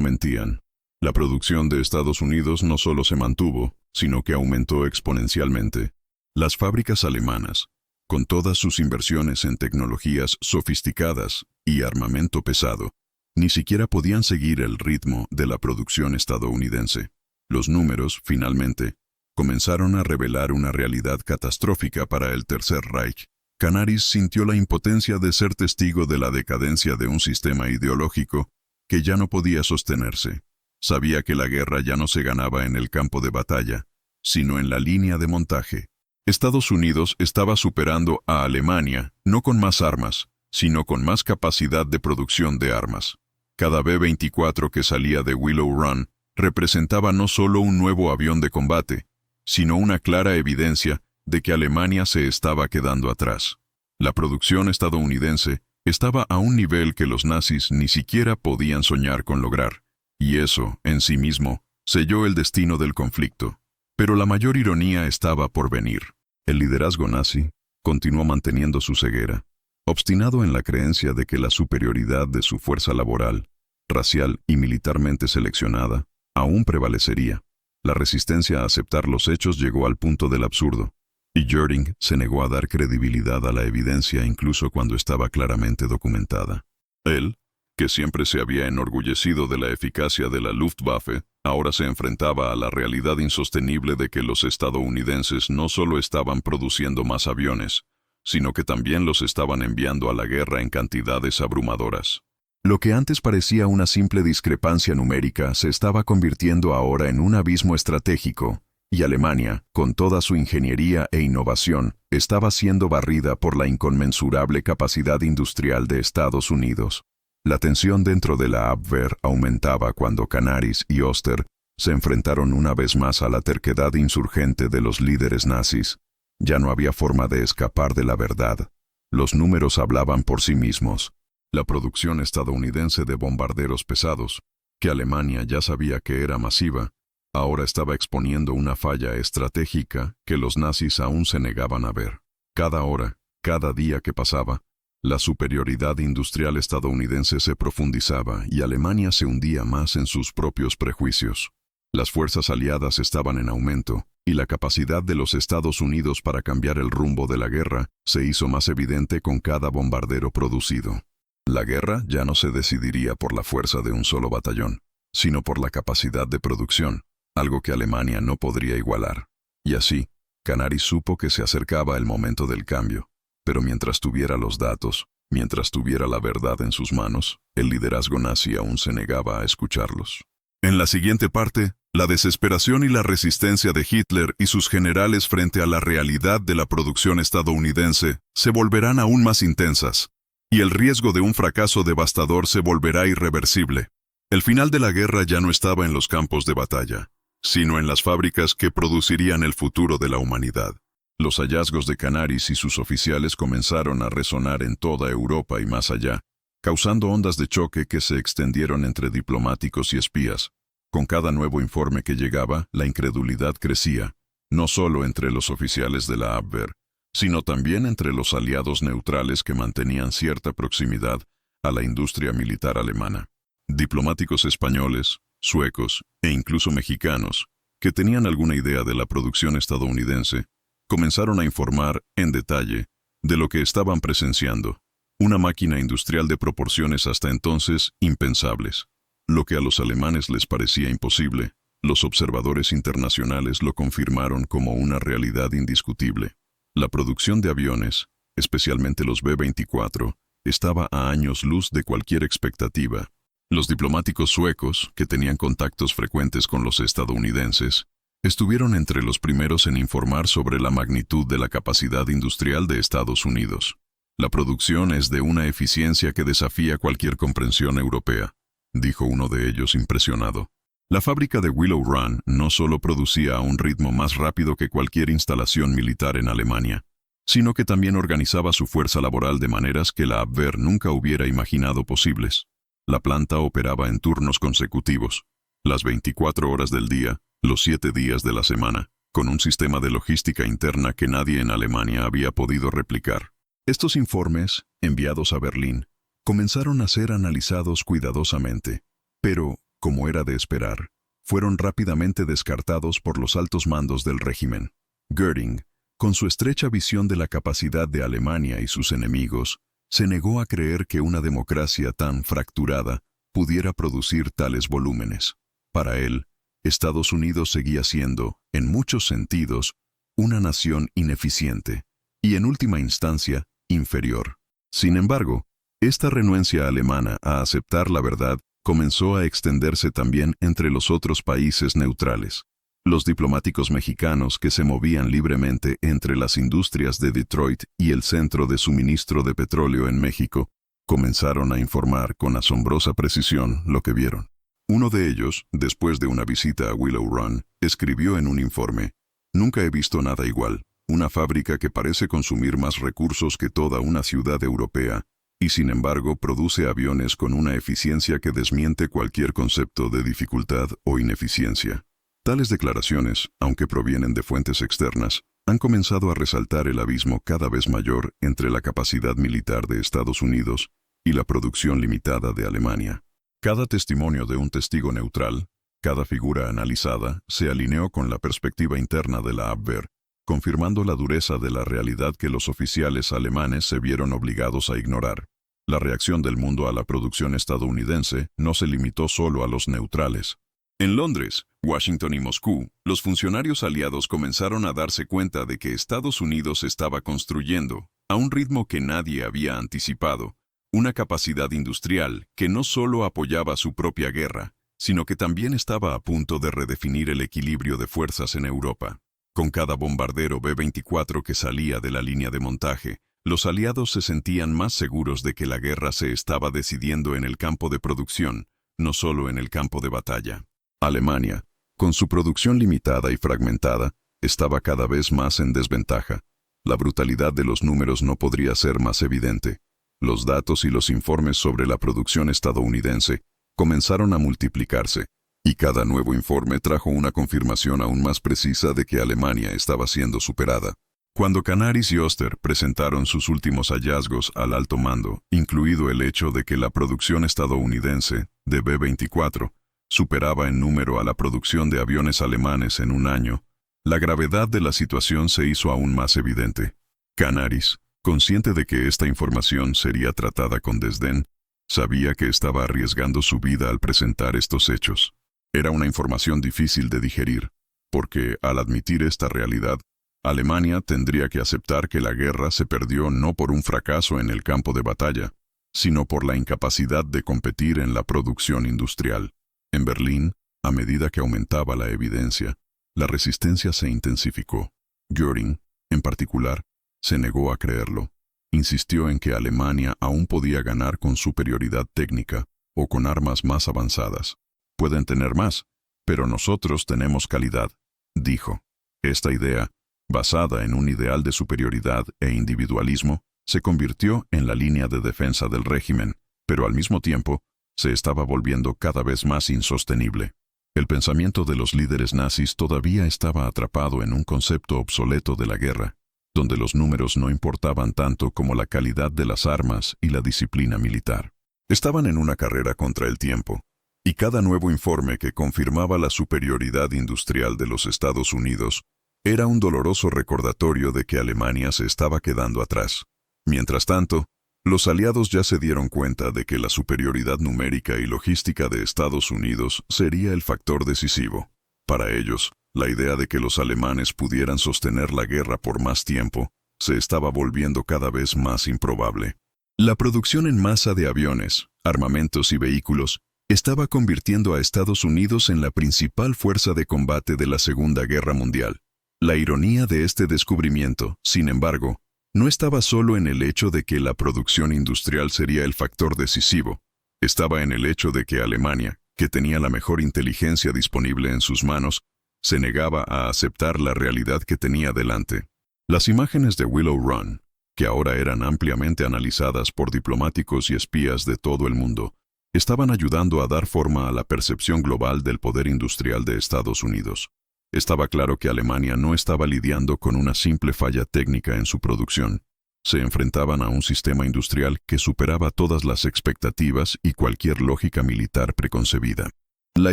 mentían. La producción de Estados Unidos no solo se mantuvo, sino que aumentó exponencialmente. Las fábricas alemanas, con todas sus inversiones en tecnologías sofisticadas y armamento pesado, ni siquiera podían seguir el ritmo de la producción estadounidense. Los números, finalmente, comenzaron a revelar una realidad catastrófica para el Tercer Reich. Canaris sintió la impotencia de ser testigo de la decadencia de un sistema ideológico que ya no podía sostenerse. Sabía que la guerra ya no se ganaba en el campo de batalla, sino en la línea de montaje. Estados Unidos estaba superando a Alemania no con más armas, sino con más capacidad de producción de armas. Cada B-24 que salía de Willow Run representaba no solo un nuevo avión de combate, sino una clara evidencia de que Alemania se estaba quedando atrás. La producción estadounidense estaba a un nivel que los nazis ni siquiera podían soñar con lograr, y eso, en sí mismo, selló el destino del conflicto. Pero la mayor ironía estaba por venir. El liderazgo nazi continuó manteniendo su ceguera, obstinado en la creencia de que la superioridad de su fuerza laboral, racial y militarmente seleccionada, aún prevalecería. La resistencia a aceptar los hechos llegó al punto del absurdo, y Göring se negó a dar credibilidad a la evidencia incluso cuando estaba claramente documentada. Él, que siempre se había enorgullecido de la eficacia de la Luftwaffe, ahora se enfrentaba a la realidad insostenible de que los estadounidenses no solo estaban produciendo más aviones, sino que también los estaban enviando a la guerra en cantidades abrumadoras. Lo que antes parecía una simple discrepancia numérica se estaba convirtiendo ahora en un abismo estratégico, y Alemania, con toda su ingeniería e innovación, estaba siendo barrida por la inconmensurable capacidad industrial de Estados Unidos. La tensión dentro de la Abwehr aumentaba cuando Canaris y Oster se enfrentaron una vez más a la terquedad insurgente de los líderes nazis. Ya no había forma de escapar de la verdad. Los números hablaban por sí mismos. La producción estadounidense de bombarderos pesados, que Alemania ya sabía que era masiva, ahora estaba exponiendo una falla estratégica que los nazis aún se negaban a ver. Cada hora, Cada día que pasaba, la superioridad industrial estadounidense se profundizaba y Alemania se hundía más en sus propios prejuicios. Las fuerzas aliadas estaban en aumento, y la capacidad de los Estados Unidos para cambiar el rumbo de la guerra se hizo más evidente con cada bombardero producido. La guerra ya no se decidiría por la fuerza de un solo batallón, sino por la capacidad de producción, algo que Alemania no podría igualar. Y así, Canaris supo que se acercaba el momento del cambio. Pero mientras tuviera los datos, mientras tuviera la verdad en sus manos, el liderazgo nazi aún se negaba a escucharlos. En la siguiente parte, la desesperación y la resistencia de Hitler y sus generales frente a la realidad de la producción estadounidense se volverán aún más intensas, y el riesgo de un fracaso devastador se volverá irreversible. El final de la guerra ya no estaba en los campos de batalla, sino en las fábricas que producirían el futuro de la humanidad. Los hallazgos de Canaris y sus oficiales comenzaron a resonar en toda Europa y más allá, causando ondas de choque que se extendieron entre diplomáticos y espías. Con cada nuevo informe que llegaba, la incredulidad crecía, no solo entre los oficiales de la Abwehr, sino también entre los aliados neutrales que mantenían cierta proximidad a la industria militar alemana. Diplomáticos españoles, suecos e incluso mexicanos, que tenían alguna idea de la producción estadounidense, comenzaron a informar en detalle de lo que estaban presenciando, una máquina industrial de proporciones hasta entonces impensables. Lo que a los alemanes les parecía imposible, los observadores internacionales lo confirmaron como una realidad indiscutible. La producción de aviones, especialmente los B-24, estaba a años luz de cualquier expectativa. Los diplomáticos suecos, que tenían contactos frecuentes con los estadounidenses, estuvieron entre los primeros en informar sobre la magnitud de la capacidad industrial de Estados Unidos. La producción es de una eficiencia que desafía cualquier comprensión europea, dijo uno de ellos impresionado. La fábrica de Willow Run no solo producía a un ritmo más rápido que cualquier instalación militar en Alemania, sino que también organizaba su fuerza laboral de maneras que la Abwehr nunca hubiera imaginado posibles. La planta operaba en turnos consecutivos, las 24 horas del día, los 7 días de la semana, con un sistema de logística interna que nadie en Alemania había podido replicar. Estos informes, enviados a Berlín, comenzaron a ser analizados cuidadosamente, pero, como era de esperar, fueron rápidamente descartados por los altos mandos del régimen. Göring, con su estrecha visión de la capacidad de Alemania y sus enemigos, se negó a creer que una democracia tan fracturada pudiera producir tales volúmenes. Para él, Estados Unidos seguía siendo, en muchos sentidos, una nación ineficiente y, en última instancia, inferior. Sin embargo, esta renuencia alemana a aceptar la verdad comenzó a extenderse también entre los otros países neutrales. Los diplomáticos mexicanos que se movían libremente entre las industrias de Detroit y el centro de suministro de petróleo en México comenzaron a informar con asombrosa precisión lo que vieron. Uno de ellos, después de una visita a Willow Run, escribió en un informe: «Nunca he visto nada igual, una fábrica que parece consumir más recursos que toda una ciudad europea, y sin embargo produce aviones con una eficiencia que desmiente cualquier concepto de dificultad o ineficiencia». Tales declaraciones, aunque provienen de fuentes externas, han comenzado a resaltar el abismo cada vez mayor entre la capacidad militar de Estados Unidos y la producción limitada de Alemania. Cada testimonio de un testigo neutral, cada figura analizada, se alineó con la perspectiva interna de la Abwehr, confirmando la dureza de la realidad que los oficiales alemanes se vieron obligados a ignorar. La reacción del mundo a la producción estadounidense no se limitó solo a los neutrales. En Londres, Washington y Moscú, los funcionarios aliados comenzaron a darse cuenta de que Estados Unidos estaba construyendo, a un ritmo que nadie había anticipado, una capacidad industrial que no solo apoyaba su propia guerra, sino que también estaba a punto de redefinir el equilibrio de fuerzas en Europa. Con cada bombardero B-24 que salía de la línea de montaje, los aliados se sentían más seguros de que la guerra se estaba decidiendo en el campo de producción, no solo en el campo de batalla. Alemania, con su producción limitada y fragmentada, estaba cada vez más en desventaja. La brutalidad de los números no podría ser más evidente. Los datos y los informes sobre la producción estadounidense comenzaron a multiplicarse, y cada nuevo informe trajo una confirmación aún más precisa de que Alemania estaba siendo superada. Cuando Canaris y Oster presentaron sus últimos hallazgos al alto mando, incluido el hecho de que la producción estadounidense de B-24 superaba en número a la producción de aviones alemanes en un año, la gravedad de la situación se hizo aún más evidente. Canaris, consciente de que esta información sería tratada con desdén, sabía que estaba arriesgando su vida al presentar estos hechos. Era una información difícil de digerir, porque, al admitir esta realidad, Alemania tendría que aceptar que la guerra se perdió no por un fracaso en el campo de batalla, sino por la incapacidad de competir en la producción industrial. En Berlín, a medida que aumentaba la evidencia, la resistencia se intensificó. Göring, en particular, se negó a creerlo. Insistió en que Alemania aún podía ganar con superioridad técnica o con armas más avanzadas. Pueden tener más, pero nosotros tenemos calidad, dijo. Esta idea, basada en un ideal de superioridad e individualismo, se convirtió en la línea de defensa del régimen, pero al mismo tiempo se estaba volviendo cada vez más insostenible. El pensamiento de los líderes nazis todavía estaba atrapado en un concepto obsoleto de la guerra, donde los números no importaban tanto como la calidad de las armas y la disciplina militar. Estaban en una carrera contra el tiempo, y cada nuevo informe que confirmaba la superioridad industrial de los Estados Unidos era un doloroso recordatorio de que Alemania se estaba quedando atrás. Mientras tanto, los aliados ya se dieron cuenta de que la superioridad numérica y logística de Estados Unidos sería el factor decisivo. Para ellos, la idea de que los alemanes pudieran sostener la guerra por más tiempo se estaba volviendo cada vez más improbable. La producción en masa de aviones, armamentos y vehículos estaba convirtiendo a Estados Unidos en la principal fuerza de combate de la Segunda Guerra Mundial. La ironía de este descubrimiento, sin embargo, no estaba solo en el hecho de que la producción industrial sería el factor decisivo. Estaba en el hecho de que Alemania, que tenía la mejor inteligencia disponible en sus manos, se negaba a aceptar la realidad que tenía delante. Las imágenes de Willow Run, que ahora eran ampliamente analizadas por diplomáticos y espías de todo el mundo, estaban ayudando a dar forma a la percepción global del poder industrial de Estados Unidos. Estaba claro que Alemania no estaba lidiando con una simple falla técnica en su producción. Se enfrentaban a un sistema industrial que superaba todas las expectativas y cualquier lógica militar preconcebida. La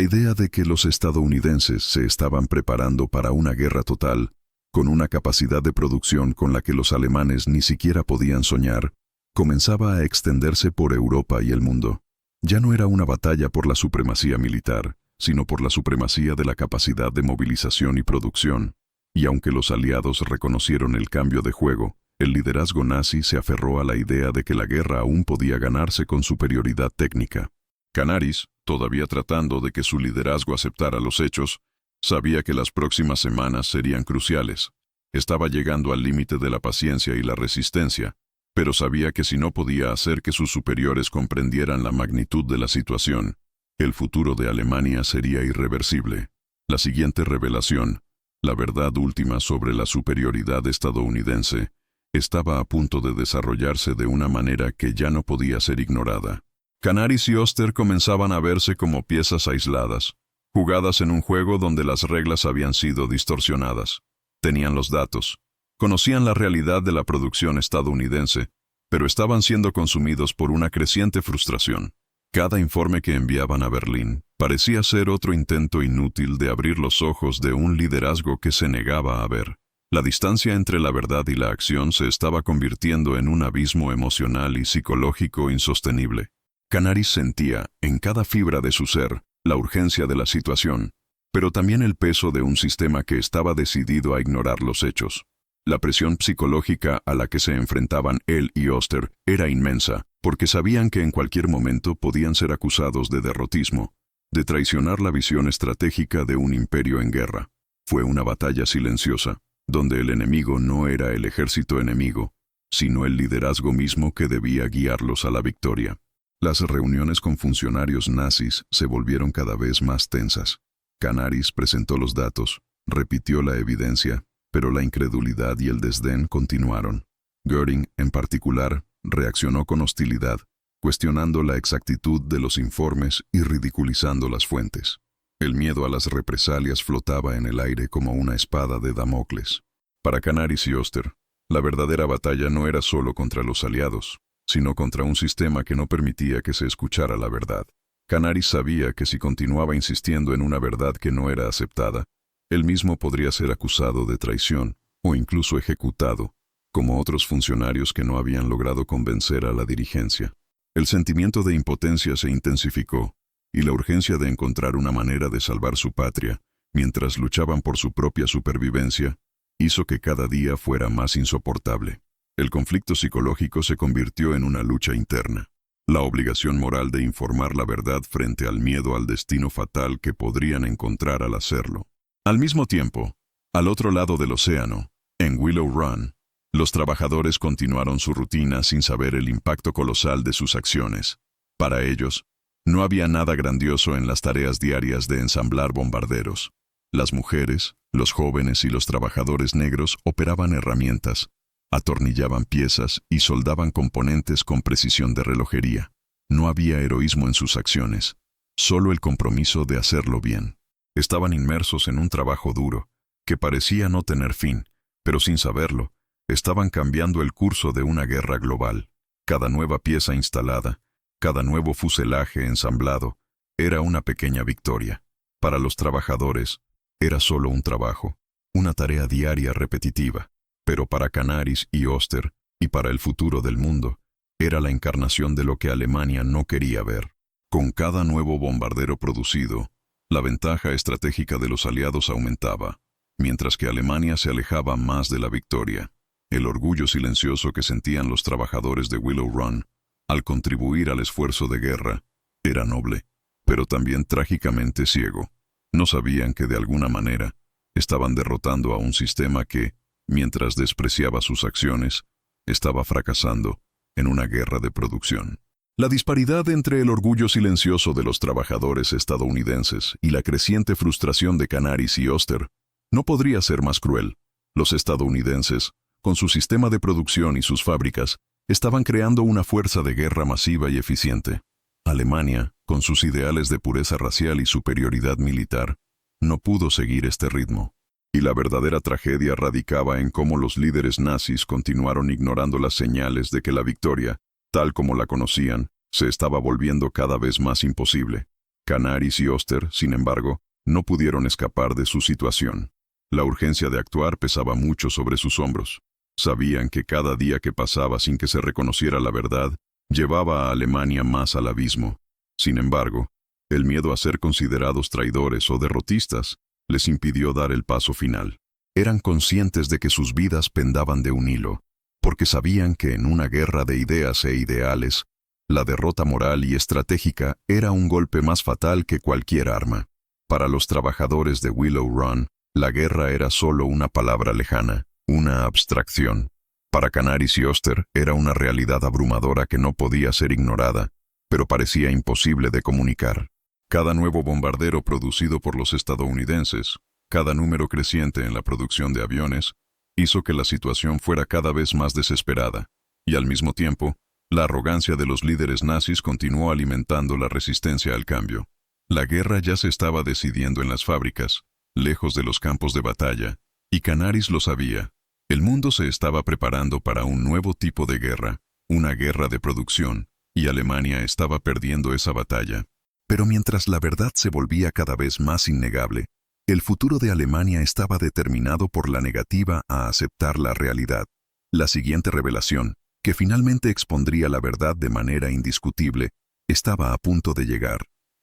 idea de que los estadounidenses se estaban preparando para una guerra total, con una capacidad de producción con la que los alemanes ni siquiera podían soñar, comenzaba a extenderse por Europa y el mundo. Ya no era una batalla por la supremacía militar, sino por la supremacía de la capacidad de movilización y producción. Y aunque los aliados reconocieron el cambio de juego, el liderazgo nazi se aferró a la idea de que la guerra aún podía ganarse con superioridad técnica. Canaris, todavía tratando de que su liderazgo aceptara los hechos, sabía que las próximas semanas serían cruciales. Estaba llegando al límite de la paciencia y la resistencia, pero sabía que si no podía hacer que sus superiores comprendieran la magnitud de la situación, el futuro de Alemania sería irreversible. La siguiente revelación, la verdad última sobre la superioridad estadounidense, estaba a punto de desarrollarse de una manera que ya no podía ser ignorada. Canaris y Oster comenzaban a verse como piezas aisladas, jugadas en un juego donde las reglas habían sido distorsionadas. Tenían los datos, conocían la realidad de la producción estadounidense, pero estaban siendo consumidos por una creciente frustración. Cada informe que enviaban a Berlín parecía ser otro intento inútil de abrir los ojos de un liderazgo que se negaba a ver. La distancia entre la verdad y la acción se estaba convirtiendo en un abismo emocional y psicológico insostenible. Canaris sentía, en cada fibra de su ser, la urgencia de la situación, pero también el peso de un sistema que estaba decidido a ignorar los hechos. La presión psicológica a la que se enfrentaban él y Oster era inmensa, porque sabían que en cualquier momento podían ser acusados de derrotismo, de traicionar la visión estratégica de un imperio en guerra. Fue una batalla silenciosa, donde el enemigo no era el ejército enemigo, sino el liderazgo mismo que debía guiarlos a la victoria. Las reuniones con funcionarios nazis se volvieron cada vez más tensas. Canaris presentó los datos, repitió la evidencia, pero la incredulidad y el desdén continuaron. Göring, en particular, reaccionó con hostilidad, cuestionando la exactitud de los informes y ridiculizando las fuentes. El miedo a las represalias flotaba en el aire como una espada de Damocles. Para Canaris y Oster, la verdadera batalla no era solo contra los aliados, sino contra un sistema que no permitía que se escuchara la verdad. Canaris sabía que si continuaba insistiendo en una verdad que no era aceptada, él mismo podría ser acusado de traición o incluso ejecutado, como otros funcionarios que no habían logrado convencer a la dirigencia. El sentimiento de impotencia se intensificó, y la urgencia de encontrar una manera de salvar su patria, mientras luchaban por su propia supervivencia, hizo que cada día fuera más insoportable. El conflicto psicológico se convirtió en una lucha interna. La obligación moral de informar la verdad frente al miedo al destino fatal que podrían encontrar al hacerlo. Al mismo tiempo, al otro lado del océano, en Willow Run, los trabajadores continuaron su rutina sin saber el impacto colosal de sus acciones. Para ellos, no había nada grandioso en las tareas diarias de ensamblar bombarderos. Las mujeres, los jóvenes y los trabajadores negros operaban herramientas, atornillaban piezas y soldaban componentes con precisión de relojería. No había heroísmo en sus acciones, solo el compromiso de hacerlo bien. Estaban inmersos en un trabajo duro, que parecía no tener fin, pero sin saberlo, estaban cambiando el curso de una guerra global. Cada nueva pieza instalada, cada nuevo fuselaje ensamblado, era una pequeña victoria. Para los trabajadores, era solo un trabajo, una tarea diaria repetitiva, pero para Canaris y Oster, y para el futuro del mundo, era la encarnación de lo que Alemania no quería ver. Con cada nuevo bombardero producido, la ventaja estratégica de los aliados aumentaba, mientras que Alemania se alejaba más de la victoria. El orgullo silencioso que sentían los trabajadores de Willow Run, al contribuir al esfuerzo de guerra, era noble, pero también trágicamente ciego. No sabían que de alguna manera estaban derrotando a un sistema que, mientras despreciaba sus acciones, estaba fracasando en una guerra de producción. La disparidad entre el orgullo silencioso de los trabajadores estadounidenses y la creciente frustración de Canaris y Oster no podría ser más cruel. Los estadounidenses, con su sistema de producción y sus fábricas, estaban creando una fuerza de guerra masiva y eficiente. Alemania, con sus ideales de pureza racial y superioridad militar, no pudo seguir este ritmo. Y la verdadera tragedia radicaba en cómo los líderes nazis continuaron ignorando las señales de que la victoria, tal como la conocían, se estaba volviendo cada vez más imposible. Canaris y Oster, sin embargo, no pudieron escapar de su situación. La urgencia de actuar pesaba mucho sobre sus hombros. Sabían que cada día que pasaba sin que se reconociera la verdad, llevaba a Alemania más al abismo. Sin embargo, el miedo a ser considerados traidores o derrotistas les impidió dar el paso final. Eran conscientes de que sus vidas pendaban de un hilo, porque sabían que en una guerra de ideas e ideales, la derrota moral y estratégica era un golpe más fatal que cualquier arma. Para los trabajadores de Willow Run, la guerra era solo una palabra lejana, una abstracción. Para Canaris y Oster era una realidad abrumadora que no podía ser ignorada, pero parecía imposible de comunicar. Cada nuevo bombardero producido por los estadounidenses, cada número creciente en la producción de aviones, hizo que la situación fuera cada vez más desesperada, y al mismo tiempo, la arrogancia de los líderes nazis continuó alimentando la resistencia al cambio. La guerra ya se estaba decidiendo en las fábricas, lejos de los campos de batalla, y Canaris lo sabía. El mundo se estaba preparando para un nuevo tipo de guerra, una guerra de producción, y Alemania estaba perdiendo esa batalla. Pero mientras la verdad se volvía cada vez más innegable, el futuro de Alemania estaba determinado por la negativa a aceptar la realidad. La siguiente revelación, que finalmente expondría la verdad de manera indiscutible, estaba a punto de llegar.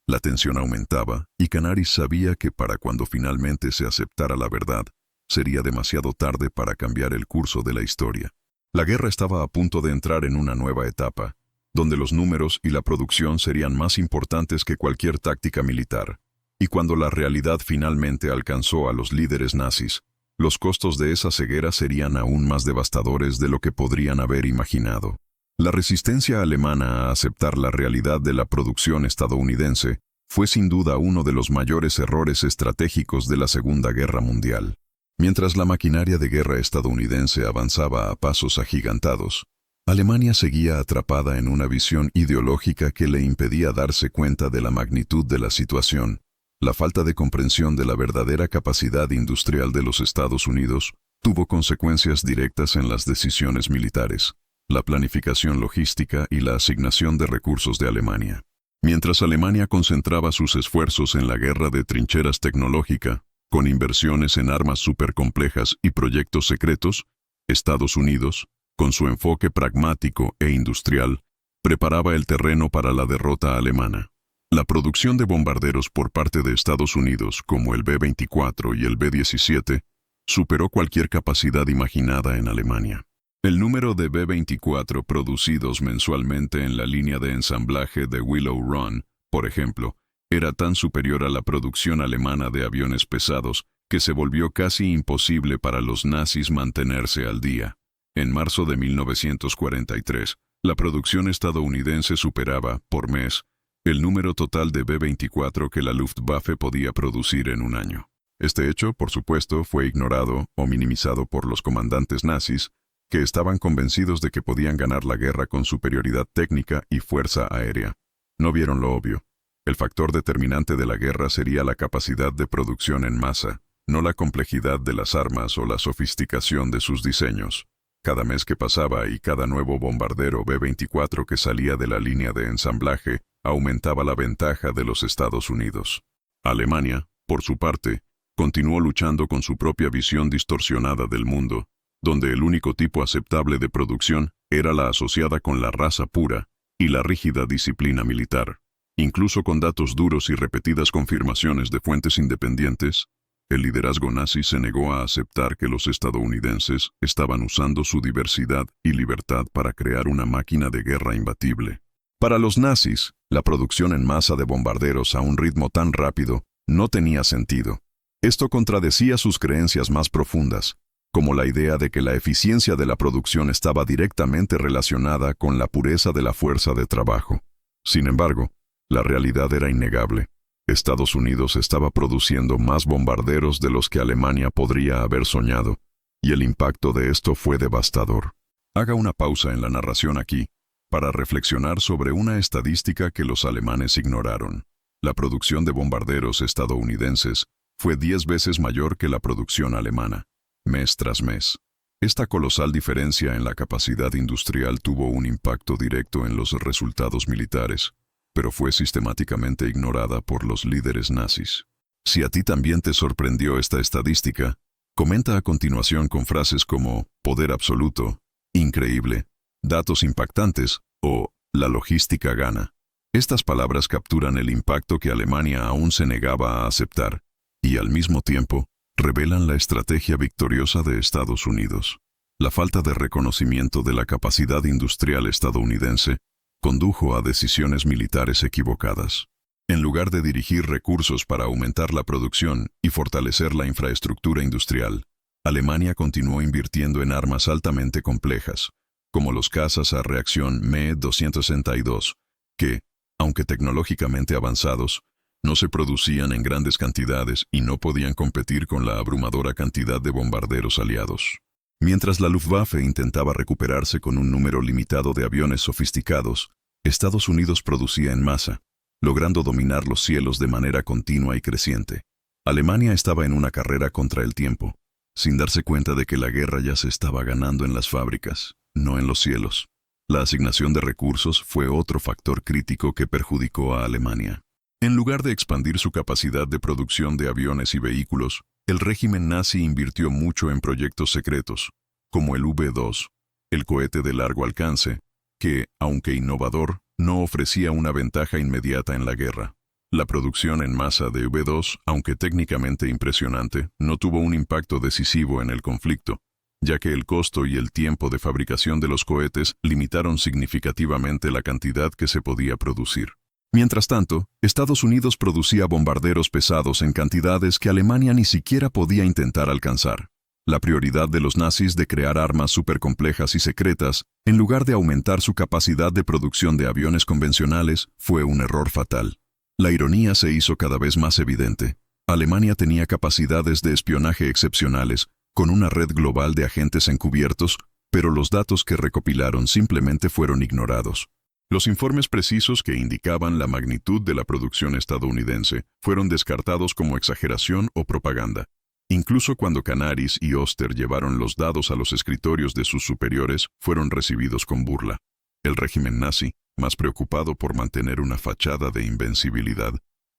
La tensión aumentaba, y Canaris sabía que para cuando finalmente se aceptara la verdad, sería demasiado tarde para cambiar el curso de la historia. La guerra estaba a punto de entrar en una nueva etapa, donde los números y la producción serían más importantes que cualquier táctica militar. Y cuando la realidad finalmente alcanzó a los líderes nazis, los costos de esa ceguera serían aún más devastadores de lo que podrían haber imaginado. La resistencia alemana a aceptar la realidad de la producción estadounidense fue sin duda uno de los mayores errores estratégicos de la Segunda Guerra Mundial. Mientras la maquinaria de guerra estadounidense avanzaba a pasos agigantados, Alemania seguía atrapada en una visión ideológica que le impedía darse cuenta de la magnitud de la situación. La falta de comprensión de la verdadera capacidad industrial de los Estados Unidos tuvo consecuencias directas en las decisiones militares, la planificación logística y la asignación de recursos de Alemania. Mientras Alemania concentraba sus esfuerzos en la guerra de trincheras tecnológica, con inversiones en armas supercomplejas y proyectos secretos, Estados Unidos, con su enfoque pragmático e industrial, preparaba el terreno para la derrota alemana. La producción de bombarderos por parte de Estados Unidos, como el B-24 y el B-17, superó cualquier capacidad imaginada en Alemania. El número de B-24 producidos mensualmente en la línea de ensamblaje de Willow Run, por ejemplo, era tan superior a la producción alemana de aviones pesados que se volvió casi imposible para los nazis mantenerse al día. En marzo de 1943, la producción estadounidense superaba, por mes, el número total de B-24 que la Luftwaffe podía producir en un año. Este hecho, por supuesto, fue ignorado o minimizado por los comandantes nazis, que estaban convencidos de que podían ganar la guerra con superioridad técnica y fuerza aérea. No vieron lo obvio. El factor determinante de la guerra sería la capacidad de producción en masa, no la complejidad de las armas o la sofisticación de sus diseños. Cada mes que pasaba y cada nuevo bombardero B-24 que salía de la línea de ensamblaje aumentaba la ventaja de los Estados Unidos. Alemania, por su parte, continuó luchando con su propia visión distorsionada del mundo, donde el único tipo aceptable de producción era la asociada con la raza pura y la rígida disciplina militar. Incluso con datos duros y repetidas confirmaciones de fuentes independientes, el liderazgo nazi se negó a aceptar que los estadounidenses estaban usando su diversidad y libertad para crear una máquina de guerra imbatible. Para los nazis, la producción en masa de bombarderos a un ritmo tan rápido no tenía sentido. Esto contradecía sus creencias más profundas, como la idea de que la eficiencia de la producción estaba directamente relacionada con la pureza de la fuerza de trabajo. Sin embargo, la realidad era innegable. Estados Unidos estaba produciendo más bombarderos de los que Alemania podría haber soñado, y el impacto de esto fue devastador. Haga una pausa en la narración aquí, para reflexionar sobre una estadística que los alemanes ignoraron. La producción de bombarderos estadounidenses fue 10 veces mayor que la producción alemana, mes tras mes. Esta colosal diferencia en la capacidad industrial tuvo un impacto directo en los resultados militares, pero fue sistemáticamente ignorada por los líderes nazis. Si a ti también te sorprendió esta estadística, comenta a continuación con frases como poder absoluto, increíble, datos impactantes o la logística gana. Estas palabras capturan el impacto que Alemania aún se negaba a aceptar y al mismo tiempo revelan la estrategia victoriosa de Estados Unidos. La falta de reconocimiento de la capacidad industrial estadounidense condujo a decisiones militares equivocadas. En lugar de dirigir recursos para aumentar la producción y fortalecer la infraestructura industrial, Alemania continuó invirtiendo en armas altamente complejas, como los cazas a reacción Me-262, que, aunque tecnológicamente avanzados, no se producían en grandes cantidades y no podían competir con la abrumadora cantidad de bombarderos aliados. Mientras la Luftwaffe intentaba recuperarse con un número limitado de aviones sofisticados, Estados Unidos producía en masa, logrando dominar los cielos de manera continua y creciente. Alemania estaba en una carrera contra el tiempo, sin darse cuenta de que la guerra ya se estaba ganando en las fábricas, no en los cielos. La asignación de recursos fue otro factor crítico que perjudicó a Alemania. En lugar de expandir su capacidad de producción de aviones y vehículos, el régimen nazi invirtió mucho en proyectos secretos, como el V-2, el cohete de largo alcance, que, aunque innovador, no ofrecía una ventaja inmediata en la guerra. La producción en masa de V-2, aunque técnicamente impresionante, no tuvo un impacto decisivo en el conflicto, ya que el costo y el tiempo de fabricación de los cohetes limitaron significativamente la cantidad que se podía producir. Mientras tanto, Estados Unidos producía bombarderos pesados en cantidades que Alemania ni siquiera podía intentar alcanzar. La prioridad de los nazis de crear armas supercomplejas y secretas, en lugar de aumentar su capacidad de producción de aviones convencionales, fue un error fatal. La ironía se hizo cada vez más evidente. Alemania tenía capacidades de espionaje excepcionales, con una red global de agentes encubiertos, pero los datos que recopilaron simplemente fueron ignorados. Los informes precisos que indicaban la magnitud de la producción estadounidense fueron descartados como exageración o propaganda. Incluso cuando Canaris y Oster llevaron los dados a los escritorios de sus superiores, fueron recibidos con burla. El régimen nazi, más preocupado por mantener una fachada de invencibilidad,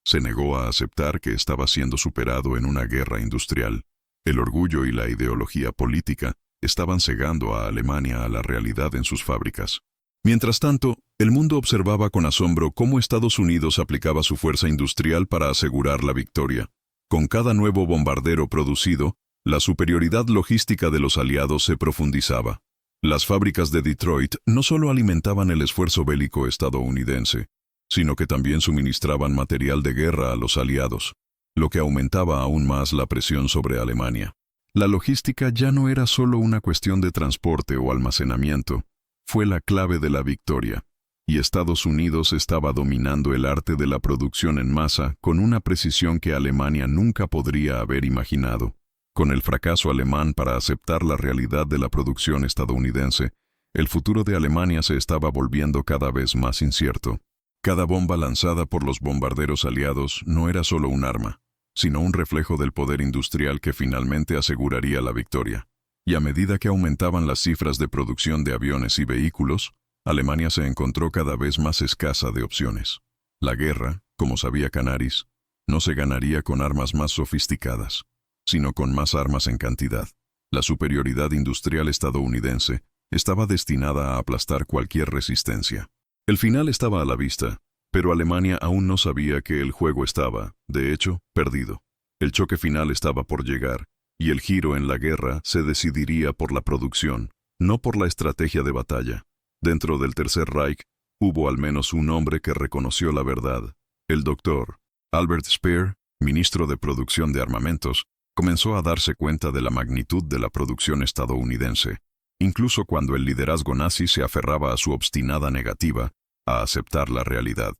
se negó a aceptar que estaba siendo superado en una guerra industrial. El orgullo y la ideología política estaban cegando a Alemania a la realidad en sus fábricas. Mientras tanto, el mundo observaba con asombro cómo Estados Unidos aplicaba su fuerza industrial para asegurar la victoria. Con cada nuevo bombardero producido, la superioridad logística de los aliados se profundizaba. Las fábricas de Detroit no solo alimentaban el esfuerzo bélico estadounidense, sino que también suministraban material de guerra a los aliados, lo que aumentaba aún más la presión sobre Alemania. La logística ya no era solo una cuestión de transporte o almacenamiento, fue la clave de la victoria, y Estados Unidos estaba dominando el arte de la producción en masa con una precisión que Alemania nunca podría haber imaginado. Con el fracaso alemán para aceptar la realidad de la producción estadounidense, el futuro de Alemania se estaba volviendo cada vez más incierto. Cada bomba lanzada por los bombarderos aliados no era solo un arma, sino un reflejo del poder industrial que finalmente aseguraría la victoria. Y a medida que aumentaban las cifras de producción de aviones y vehículos, Alemania se encontró cada vez más escasa de opciones. La guerra, como sabía Canaris, no se ganaría con armas más sofisticadas, sino con más armas en cantidad. La superioridad industrial estadounidense estaba destinada a aplastar cualquier resistencia. El final estaba a la vista, pero Alemania aún no sabía que el juego estaba, de hecho, perdido. El choque final estaba por llegar, y el giro en la guerra se decidiría por la producción, no por la estrategia de batalla. Dentro del Tercer Reich, hubo al menos un hombre que reconoció la verdad. El doctor Albert Speer, ministro de Producción de Armamentos, comenzó a darse cuenta de la magnitud de la producción estadounidense, incluso cuando el liderazgo nazi se aferraba a su obstinada negativa a aceptar la realidad.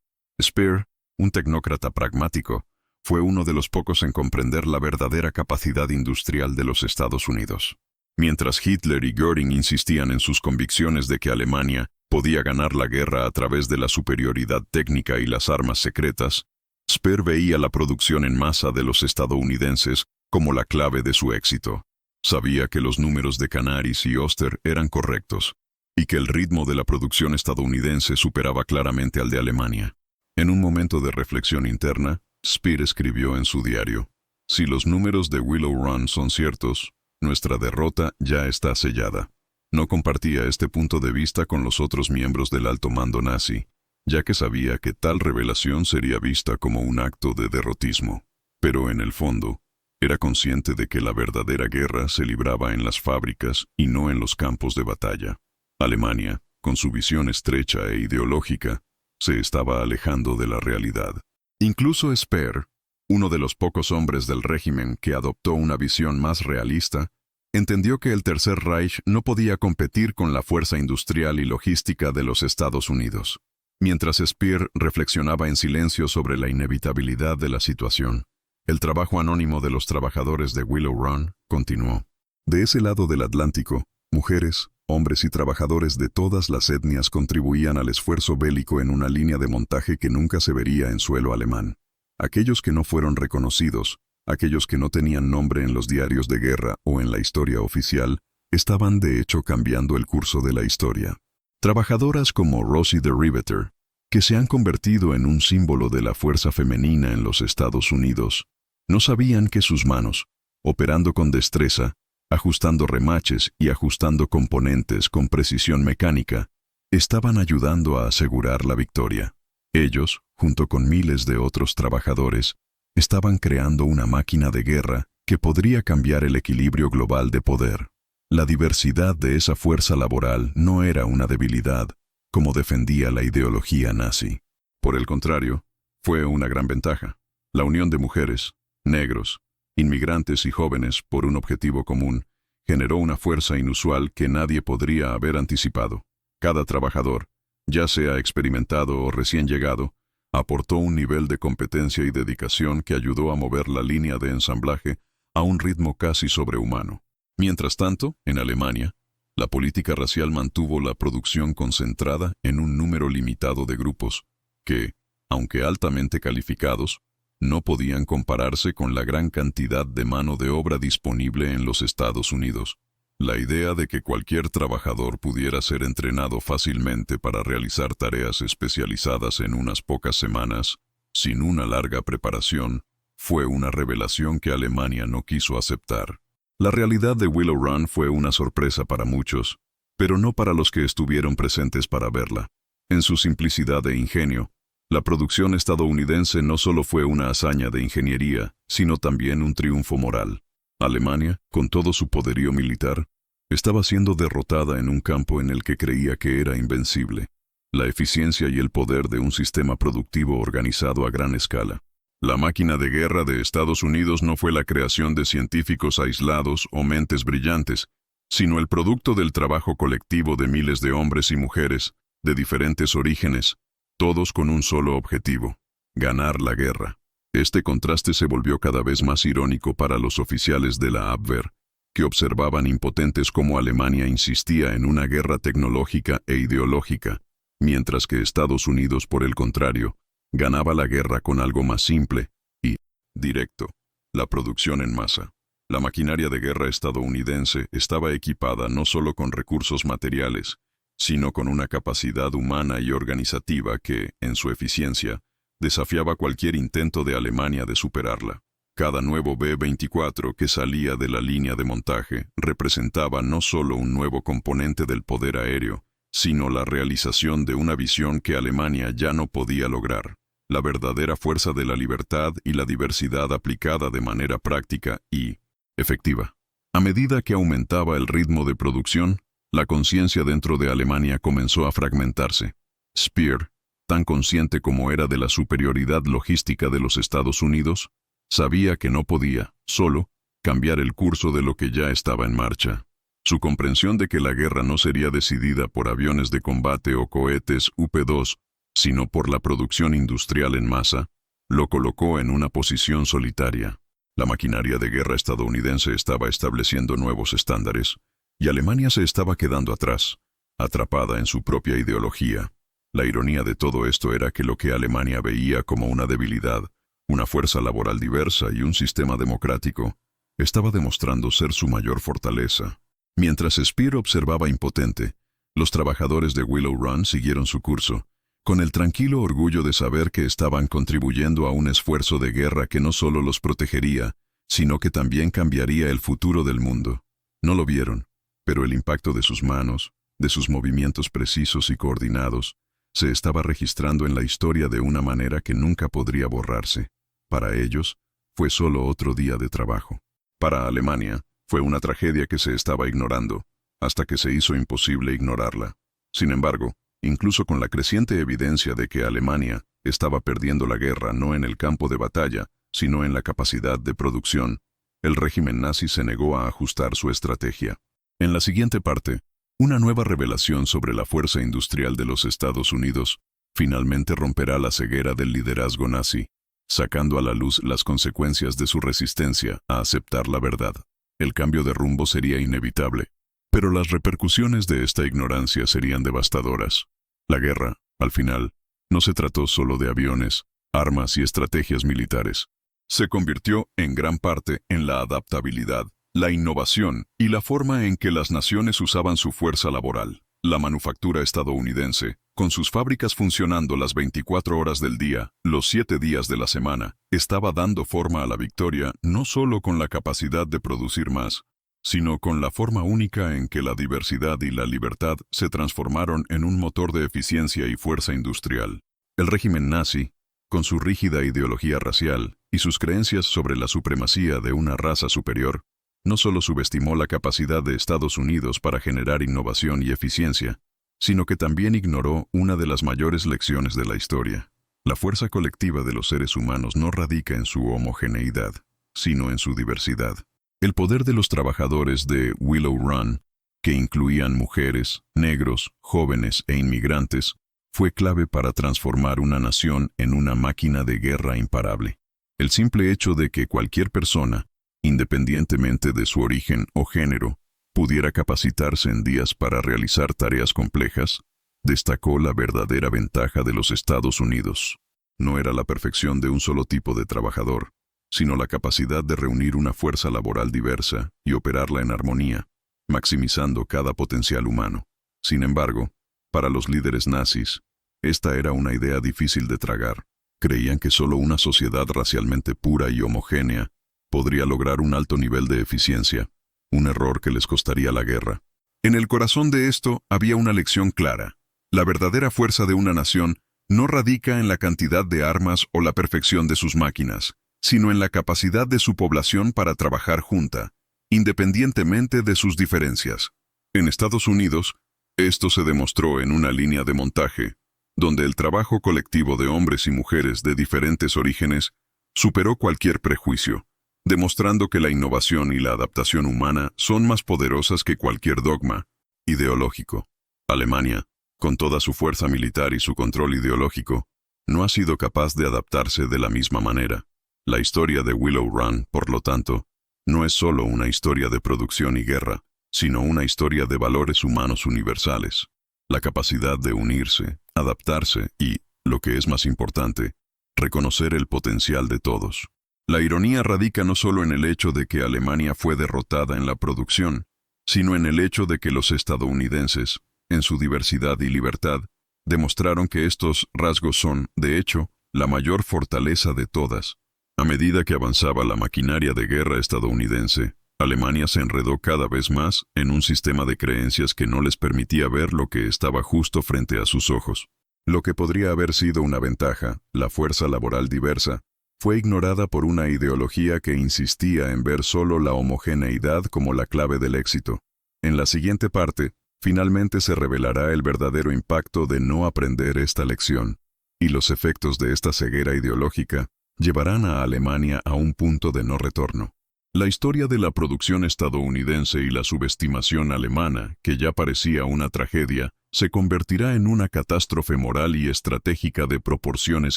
Speer, un tecnócrata pragmático, fue uno de los pocos en comprender la verdadera capacidad industrial de los Estados Unidos. Mientras Hitler y Göring insistían en sus convicciones de que Alemania podía ganar la guerra a través de la superioridad técnica y las armas secretas, Speer veía la producción en masa de los estadounidenses como la clave de su éxito. Sabía que los números de Canaris y Oster eran correctos, y que el ritmo de la producción estadounidense superaba claramente al de Alemania. En un momento de reflexión interna, Speer escribió en su diario: «Si los números de Willow Run son ciertos, nuestra derrota ya está sellada». No compartía este punto de vista con los otros miembros del alto mando nazi, ya que sabía que tal revelación sería vista como un acto de derrotismo. Pero en el fondo, era consciente de que la verdadera guerra se libraba en las fábricas y no en los campos de batalla. Alemania, con su visión estrecha e ideológica, se estaba alejando de la realidad. Incluso Speer, uno de los pocos hombres del régimen que adoptó una visión más realista, entendió que el Tercer Reich no podía competir con la fuerza industrial y logística de los Estados Unidos. Mientras Speer reflexionaba en silencio sobre la inevitabilidad de la situación, el trabajo anónimo de los trabajadores de Willow Run continuó. De ese lado del Atlántico, mujeres, hombres y trabajadores de todas las etnias contribuían al esfuerzo bélico en una línea de montaje que nunca se vería en suelo alemán. Aquellos que no fueron reconocidos, aquellos que no tenían nombre en los diarios de guerra o en la historia oficial, estaban de hecho cambiando el curso de la historia. Trabajadoras como Rosie the Riveter, que se han convertido en un símbolo de la fuerza femenina en los Estados Unidos, no sabían que sus manos, operando con destreza, ajustando remaches y ajustando componentes con precisión mecánica, estaban ayudando a asegurar la victoria. Ellos, junto con miles de otros trabajadores, estaban creando una máquina de guerra que podría cambiar el equilibrio global de poder. La diversidad de esa fuerza laboral no era una debilidad, como defendía la ideología nazi. Por el contrario, fue una gran ventaja. La unión de mujeres, negros, inmigrantes y jóvenes por un objetivo común generó una fuerza inusual que nadie podría haber anticipado. Cada trabajador, ya sea experimentado o recién llegado, aportó un nivel de competencia y dedicación que ayudó a mover la línea de ensamblaje a un ritmo casi sobrehumano. Mientras tanto, en Alemania, la política racial mantuvo la producción concentrada en un número limitado de grupos que, aunque altamente calificados, no podían compararse con la gran cantidad de mano de obra disponible en los Estados Unidos. La idea de que cualquier trabajador pudiera ser entrenado fácilmente para realizar tareas especializadas en unas pocas semanas, sin una larga preparación, fue una revelación que Alemania no quiso aceptar. La realidad de Willow Run fue una sorpresa para muchos, pero no para los que estuvieron presentes para verla. En su simplicidad e ingenio, la producción estadounidense no solo fue una hazaña de ingeniería, sino también un triunfo moral. Alemania, con todo su poderío militar, estaba siendo derrotada en un campo en el que creía que era invencible: la eficiencia y el poder de un sistema productivo organizado a gran escala. La máquina de guerra de Estados Unidos no fue la creación de científicos aislados o mentes brillantes, sino el producto del trabajo colectivo de miles de hombres y mujeres, de diferentes orígenes, todos con un solo objetivo: ganar la guerra. Este contraste se volvió cada vez más irónico para los oficiales de la Abwehr, que observaban impotentes cómo Alemania insistía en una guerra tecnológica e ideológica, mientras que Estados Unidos, por el contrario, ganaba la guerra con algo más simple y directo: la producción en masa. La maquinaria de guerra estadounidense estaba equipada no solo con recursos materiales, sino con una capacidad humana y organizativa que, en su eficiencia, desafiaba cualquier intento de Alemania de superarla. Cada nuevo B-24 que salía de la línea de montaje representaba no solo un nuevo componente del poder aéreo, sino la realización de una visión que Alemania ya no podía lograr: la verdadera fuerza de la libertad y la diversidad aplicada de manera práctica y efectiva. A medida que aumentaba el ritmo de producción, la conciencia dentro de Alemania comenzó a fragmentarse. Speer, tan consciente como era de la superioridad logística de los Estados Unidos, sabía que no podía, solo, cambiar el curso de lo que ya estaba en marcha. Su comprensión de que la guerra no sería decidida por aviones de combate o cohetes UP-2, sino por la producción industrial en masa, lo colocó en una posición solitaria. La maquinaria de guerra estadounidense estaba estableciendo nuevos estándares, y Alemania se estaba quedando atrás, atrapada en su propia ideología. La ironía de todo esto era que lo que Alemania veía como una debilidad, una fuerza laboral diversa y un sistema democrático, estaba demostrando ser su mayor fortaleza. Mientras Speer observaba impotente, los trabajadores de Willow Run siguieron su curso, con el tranquilo orgullo de saber que estaban contribuyendo a un esfuerzo de guerra que no solo los protegería, sino que también cambiaría el futuro del mundo. No lo vieron, pero el impacto de sus manos, de sus movimientos precisos y coordinados, se estaba registrando en la historia de una manera que nunca podría borrarse. Para ellos, fue solo otro día de trabajo. Para Alemania, fue una tragedia que se estaba ignorando, hasta que se hizo imposible ignorarla. Sin embargo, incluso con la creciente evidencia de que Alemania estaba perdiendo la guerra no en el campo de batalla, sino en la capacidad de producción, el régimen nazi se negó a ajustar su estrategia. En la siguiente parte, una nueva revelación sobre la fuerza industrial de los Estados Unidos finalmente romperá la ceguera del liderazgo nazi, sacando a la luz las consecuencias de su resistencia a aceptar la verdad. El cambio de rumbo sería inevitable, pero las repercusiones de esta ignorancia serían devastadoras. La guerra, al final, no se trató solo de aviones, armas y estrategias militares. Se convirtió en gran parte en la adaptabilidad, la innovación y la forma en que las naciones usaban su fuerza laboral. La manufactura estadounidense, con sus fábricas funcionando las 24 horas del día, los 7 días de la semana, estaba dando forma a la victoria no solo con la capacidad de producir más, sino con la forma única en que la diversidad y la libertad se transformaron en un motor de eficiencia y fuerza industrial. El régimen nazi, con su rígida ideología racial y sus creencias sobre la supremacía de una raza superior, no solo subestimó la capacidad de Estados Unidos para generar innovación y eficiencia, sino que también ignoró una de las mayores lecciones de la historia. La fuerza colectiva de los seres humanos no radica en su homogeneidad, sino en su diversidad. El poder de los trabajadores de Willow Run, que incluían mujeres, negros, jóvenes e inmigrantes, fue clave para transformar una nación en una máquina de guerra imparable. El simple hecho de que cualquier persona, independientemente de su origen o género, pudiera capacitarse en días para realizar tareas complejas, destacó la verdadera ventaja de los Estados Unidos. no era la perfección de un solo tipo de trabajador, sino la capacidad de reunir una fuerza laboral diversa y operarla en armonía, maximizando cada potencial humano. Sin embargo, para los líderes nazis, esta era una idea difícil de tragar. Creían que solo una sociedad racialmente pura y homogénea podría lograr un alto nivel de eficiencia, un error que les costaría la guerra. En el corazón de esto había una lección clara. La verdadera fuerza de una nación no radica en la cantidad de armas o la perfección de sus máquinas, sino en la capacidad de su población para trabajar junta, independientemente de sus diferencias. En Estados Unidos, esto se demostró en una línea de montaje, donde el trabajo colectivo de hombres y mujeres de diferentes orígenes superó cualquier prejuicio, demostrando que la innovación y la adaptación humana son más poderosas que cualquier dogma ideológico. Alemania, con toda su fuerza militar y su control ideológico, no ha sido capaz de adaptarse de la misma manera. La historia de Willow Run, por lo tanto, no es solo una historia de producción y guerra, sino una historia de valores humanos universales. La capacidad de unirse, adaptarse y, lo que es más importante, reconocer el potencial de todos. La ironía radica no solo en el hecho de que Alemania fue derrotada en la producción, sino en el hecho de que los estadounidenses, en su diversidad y libertad, demostraron que estos rasgos son, de hecho, la mayor fortaleza de todas. A medida que avanzaba la maquinaria de guerra estadounidense, Alemania se enredó cada vez más en un sistema de creencias que no les permitía ver lo que estaba justo frente a sus ojos. Lo que podría haber sido una ventaja, la fuerza laboral diversa, fue ignorada por una ideología que insistía en ver solo la homogeneidad como la clave del éxito. En la siguiente parte, finalmente se revelará el verdadero impacto de no aprender esta lección, y los efectos de esta ceguera ideológica llevarán a Alemania a un punto de no retorno. La historia de la producción estadounidense y la subestimación alemana, que ya parecía una tragedia, se convertirá en una catástrofe moral y estratégica de proporciones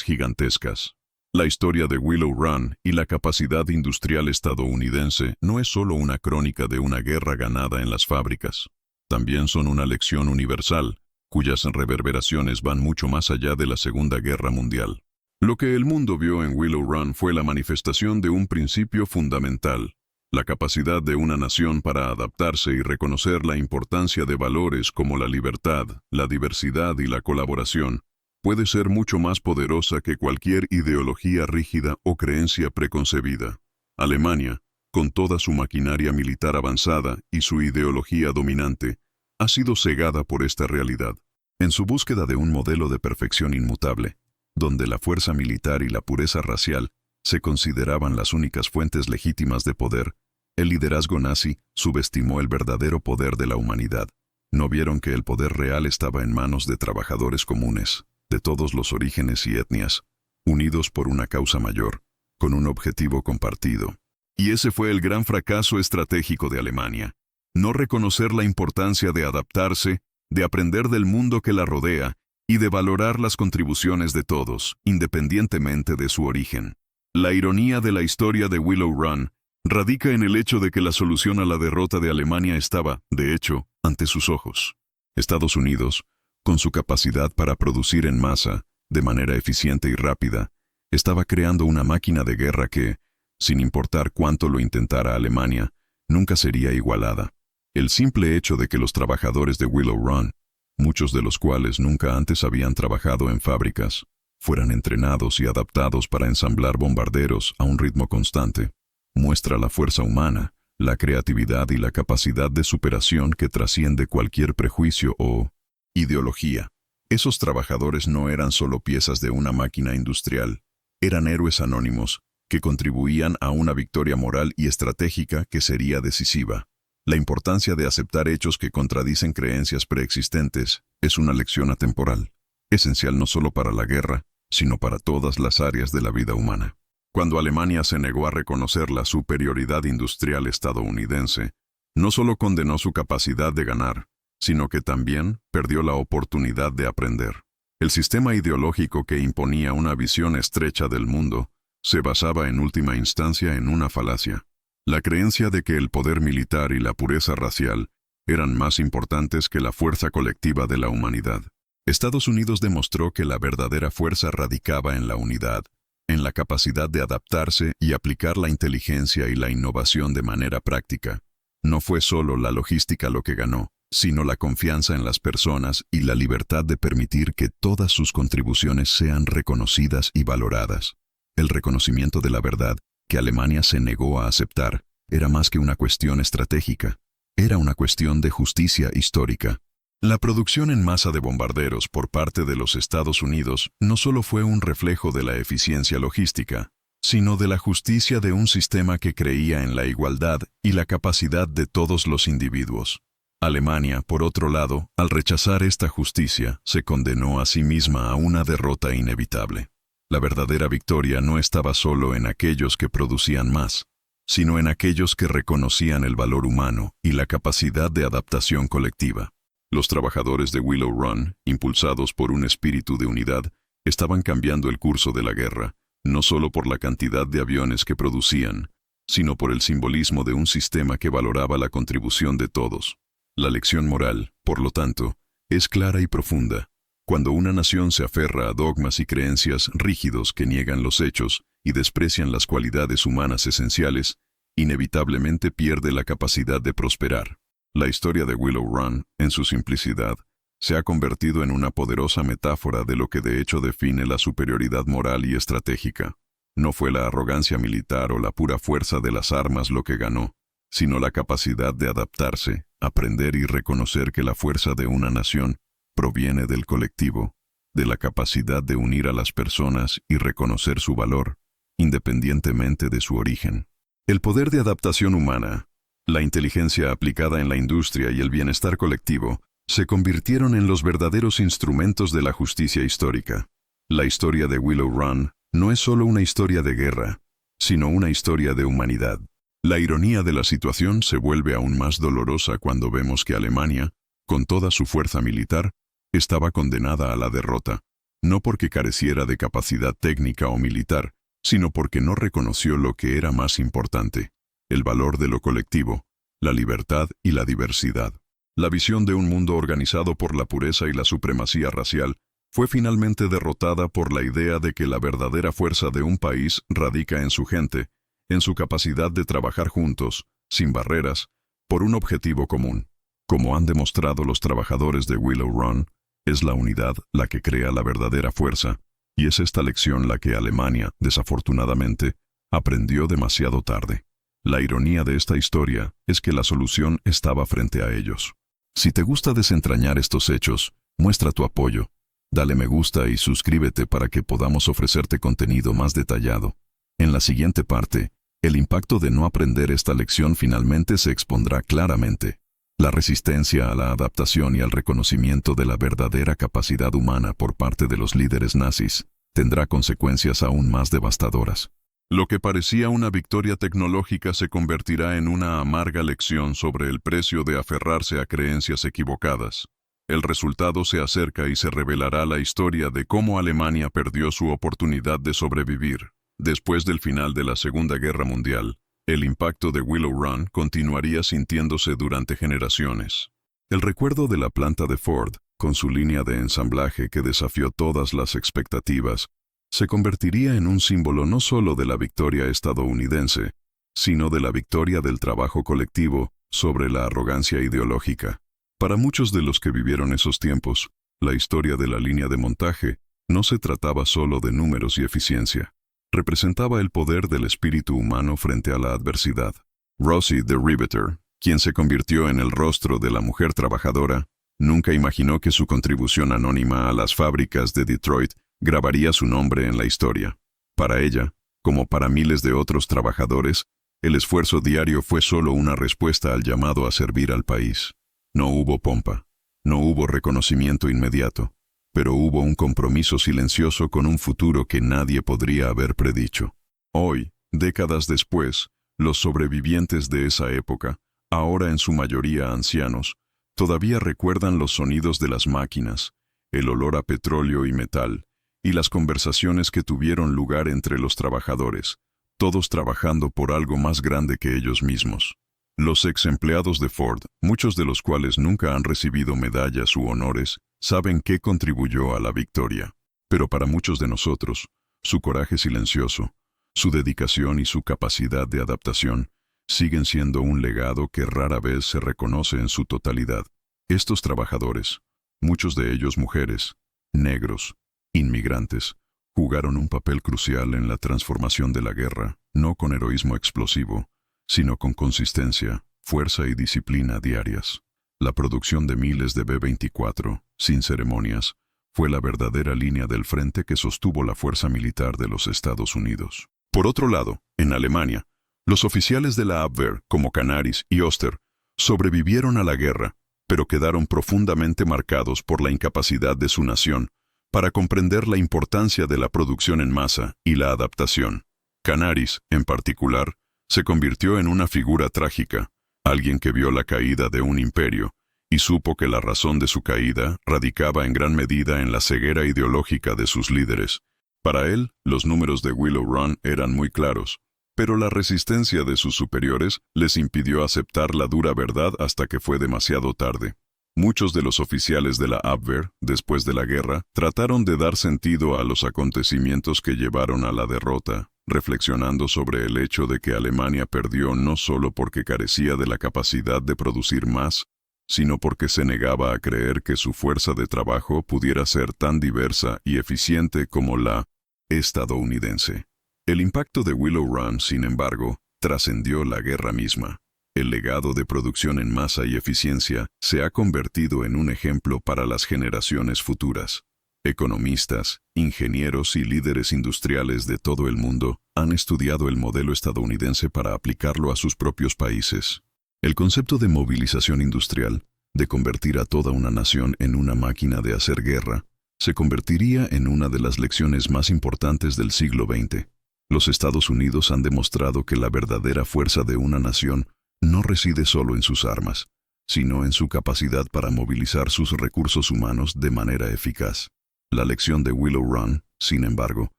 gigantescas. La historia de Willow Run y la capacidad industrial estadounidense no es solo una crónica de una guerra ganada en las fábricas. También son una lección universal, cuyas reverberaciones van mucho más allá de la Segunda Guerra Mundial. Lo que el mundo vio en Willow Run fue la manifestación de un principio fundamental, la capacidad de una nación para adaptarse y reconocer la importancia de valores como la libertad, la diversidad y la colaboración, puede ser mucho más poderosa que cualquier ideología rígida o creencia preconcebida. Alemania, con toda su maquinaria militar avanzada y su ideología dominante, ha sido cegada por esta realidad. En su búsqueda de un modelo de perfección inmutable, donde la fuerza militar y la pureza racial se consideraban las únicas fuentes legítimas de poder, el liderazgo nazi subestimó el verdadero poder de la humanidad. No vieron que el poder real estaba en manos de trabajadores comunes, de todos los orígenes y etnias, unidos por una causa mayor, con un objetivo compartido. Y ese fue el gran fracaso estratégico de Alemania. No reconocer la importancia de adaptarse, de aprender del mundo que la rodea y de valorar las contribuciones de todos, independientemente de su origen. La ironía de la historia de Willow Run radica en el hecho de que la solución a la derrota de Alemania estaba, de hecho, ante sus ojos. Estados Unidos, con su capacidad para producir en masa, de manera eficiente y rápida, estaba creando una máquina de guerra que, sin importar cuánto lo intentara Alemania, nunca sería igualada. El simple hecho de que los trabajadores de Willow Run, muchos de los cuales nunca antes habían trabajado en fábricas, fueran entrenados y adaptados para ensamblar bombarderos a un ritmo constante, muestra la fuerza humana, la creatividad y la capacidad de superación que trasciende cualquier prejuicio o ideología. Esos trabajadores no eran solo piezas de una máquina industrial, eran héroes anónimos que contribuían a una victoria moral y estratégica que sería decisiva. La importancia de aceptar hechos que contradicen creencias preexistentes es una lección atemporal, esencial no solo para la guerra, sino para todas las áreas de la vida humana. Cuando Alemania se negó a reconocer la superioridad industrial estadounidense, no solo condenó su capacidad de ganar, sino que también perdió la oportunidad de aprender. El sistema ideológico que imponía una visión estrecha del mundo se basaba en última instancia en una falacia. La creencia de que el poder militar y la pureza racial eran más importantes que la fuerza colectiva de la humanidad. Estados Unidos demostró que la verdadera fuerza radicaba en la unidad, en la capacidad de adaptarse y aplicar la inteligencia y la innovación de manera práctica. No fue solo la logística lo que ganó, sino la confianza en las personas y la libertad de permitir que todas sus contribuciones sean reconocidas y valoradas. El reconocimiento de la verdad, que Alemania se negó a aceptar, era más que una cuestión estratégica, era una cuestión de justicia histórica. La producción en masa de bombarderos por parte de los Estados Unidos no solo fue un reflejo de la eficiencia logística, sino de la justicia de un sistema que creía en la igualdad y la capacidad de todos los individuos. Alemania, por otro lado, al rechazar esta justicia, se condenó a sí misma a una derrota inevitable. La verdadera victoria no estaba solo en aquellos que producían más, sino en aquellos que reconocían el valor humano y la capacidad de adaptación colectiva. Los trabajadores de Willow Run, impulsados por un espíritu de unidad, estaban cambiando el curso de la guerra, no solo por la cantidad de aviones que producían, sino por el simbolismo de un sistema que valoraba la contribución de todos. La lección moral, por lo tanto, es clara y profunda. Cuando una nación se aferra a dogmas y creencias rígidos que niegan los hechos y desprecian las cualidades humanas esenciales, inevitablemente pierde la capacidad de prosperar. La historia de Willow Run, en su simplicidad, se ha convertido en una poderosa metáfora de lo que de hecho define la superioridad moral y estratégica. No fue la arrogancia militar o la pura fuerza de las armas lo que ganó, sino la capacidad de adaptarse, aprender y reconocer que la fuerza de una nación proviene del colectivo, de la capacidad de unir a las personas y reconocer su valor, independientemente de su origen. El poder de adaptación humana, la inteligencia aplicada en la industria y el bienestar colectivo se convirtieron en los verdaderos instrumentos de la justicia histórica. La historia de Willow Run no es solo una historia de guerra, sino una historia de humanidad. La ironía de la situación se vuelve aún más dolorosa cuando vemos que Alemania, con toda su fuerza militar, estaba condenada a la derrota, no porque careciera de capacidad técnica o militar, sino porque no reconoció lo que era más importante: el valor de lo colectivo, la libertad y la diversidad. La visión de un mundo organizado por la pureza y la supremacía racial fue finalmente derrotada por la idea de que la verdadera fuerza de un país radica en su gente, en su capacidad de trabajar juntos, sin barreras, por un objetivo común. Como han demostrado los trabajadores de Willow Run, es la unidad la que crea la verdadera fuerza, y es esta lección la que Alemania, desafortunadamente, aprendió demasiado tarde. La ironía de esta historia es que la solución estaba frente a ellos. Si te gusta desentrañar estos hechos, muestra tu apoyo. Dale me gusta y suscríbete para que podamos ofrecerte contenido más detallado. En la siguiente parte, el impacto de no aprender esta lección finalmente se expondrá claramente. La resistencia a la adaptación y al reconocimiento de la verdadera capacidad humana por parte de los líderes nazis tendrá consecuencias aún más devastadoras. Lo que parecía una victoria tecnológica se convertirá en una amarga lección sobre el precio de aferrarse a creencias equivocadas. El resultado se acerca y se revelará la historia de cómo Alemania perdió su oportunidad de sobrevivir. Después del final de la Segunda Guerra Mundial, el impacto de Willow Run continuaría sintiéndose durante generaciones. El recuerdo de la planta de Ford, con su línea de ensamblaje que desafió todas las expectativas, se convertiría en un símbolo no solo de la victoria estadounidense, sino de la victoria del trabajo colectivo sobre la arrogancia ideológica. Para muchos de los que vivieron esos tiempos, la historia de la línea de montaje no se trataba solo de números y eficiencia. Representaba el poder del espíritu humano frente a la adversidad. Rosie the Riveter, quien se convirtió en el rostro de la mujer trabajadora, nunca imaginó que su contribución anónima a las fábricas de Detroit grabaría su nombre en la historia. Para ella, como para miles de otros trabajadores, el esfuerzo diario fue solo una respuesta al llamado a servir al país. No hubo pompa, no hubo reconocimiento inmediato, pero hubo un compromiso silencioso con un futuro que nadie podría haber predicho. Hoy, décadas después, los sobrevivientes de esa época, ahora en su mayoría ancianos, todavía recuerdan los sonidos de las máquinas, el olor a petróleo y metal, y las conversaciones que tuvieron lugar entre los trabajadores, todos trabajando por algo más grande que ellos mismos. Los ex empleados de Ford, muchos de los cuales nunca han recibido medallas u honores, saben qué contribuyó a la victoria. Pero para muchos de nosotros, su coraje silencioso, su dedicación y su capacidad de adaptación siguen siendo un legado que rara vez se reconoce en su totalidad. Estos trabajadores, muchos de ellos mujeres, negros, inmigrantes, jugaron un papel crucial en la transformación de la guerra, no con heroísmo explosivo, sino con consistencia, fuerza y disciplina diarias. La producción de miles de B-24, sin ceremonias, fue la verdadera línea del frente que sostuvo la fuerza militar de los Estados Unidos. Por otro lado, en Alemania, los oficiales de la Abwehr, como Canaris y Oster, sobrevivieron a la guerra, pero quedaron profundamente marcados por la incapacidad de su nación para comprender la importancia de la producción en masa y la adaptación. Canaris, en particular, se convirtió en una figura trágica, alguien que vio la caída de un imperio y supo que la razón de su caída radicaba en gran medida en la ceguera ideológica de sus líderes. Para él, los números de Willow Run eran muy claros, pero la resistencia de sus superiores les impidió aceptar la dura verdad hasta que fue demasiado tarde. Muchos de los oficiales de la Abwehr, después de la guerra, trataron de dar sentido a los acontecimientos que llevaron a la derrota, reflexionando sobre el hecho de que Alemania perdió no solo porque carecía de la capacidad de producir más, sino porque se negaba a creer que su fuerza de trabajo pudiera ser tan diversa y eficiente como la estadounidense. El impacto de Willow Run, sin embargo, trascendió la guerra misma. El legado de producción en masa y eficiencia se ha convertido en un ejemplo para las generaciones futuras. Economistas, ingenieros y líderes industriales de todo el mundo han estudiado el modelo estadounidense para aplicarlo a sus propios países. El concepto de movilización industrial, de convertir a toda una nación en una máquina de hacer guerra, se convertiría en una de las lecciones más importantes del siglo XX. Los Estados Unidos han demostrado que la verdadera fuerza de una nación no reside solo en sus armas, sino en su capacidad para movilizar sus recursos humanos de manera eficaz. La lección de Willow Run, sin embargo,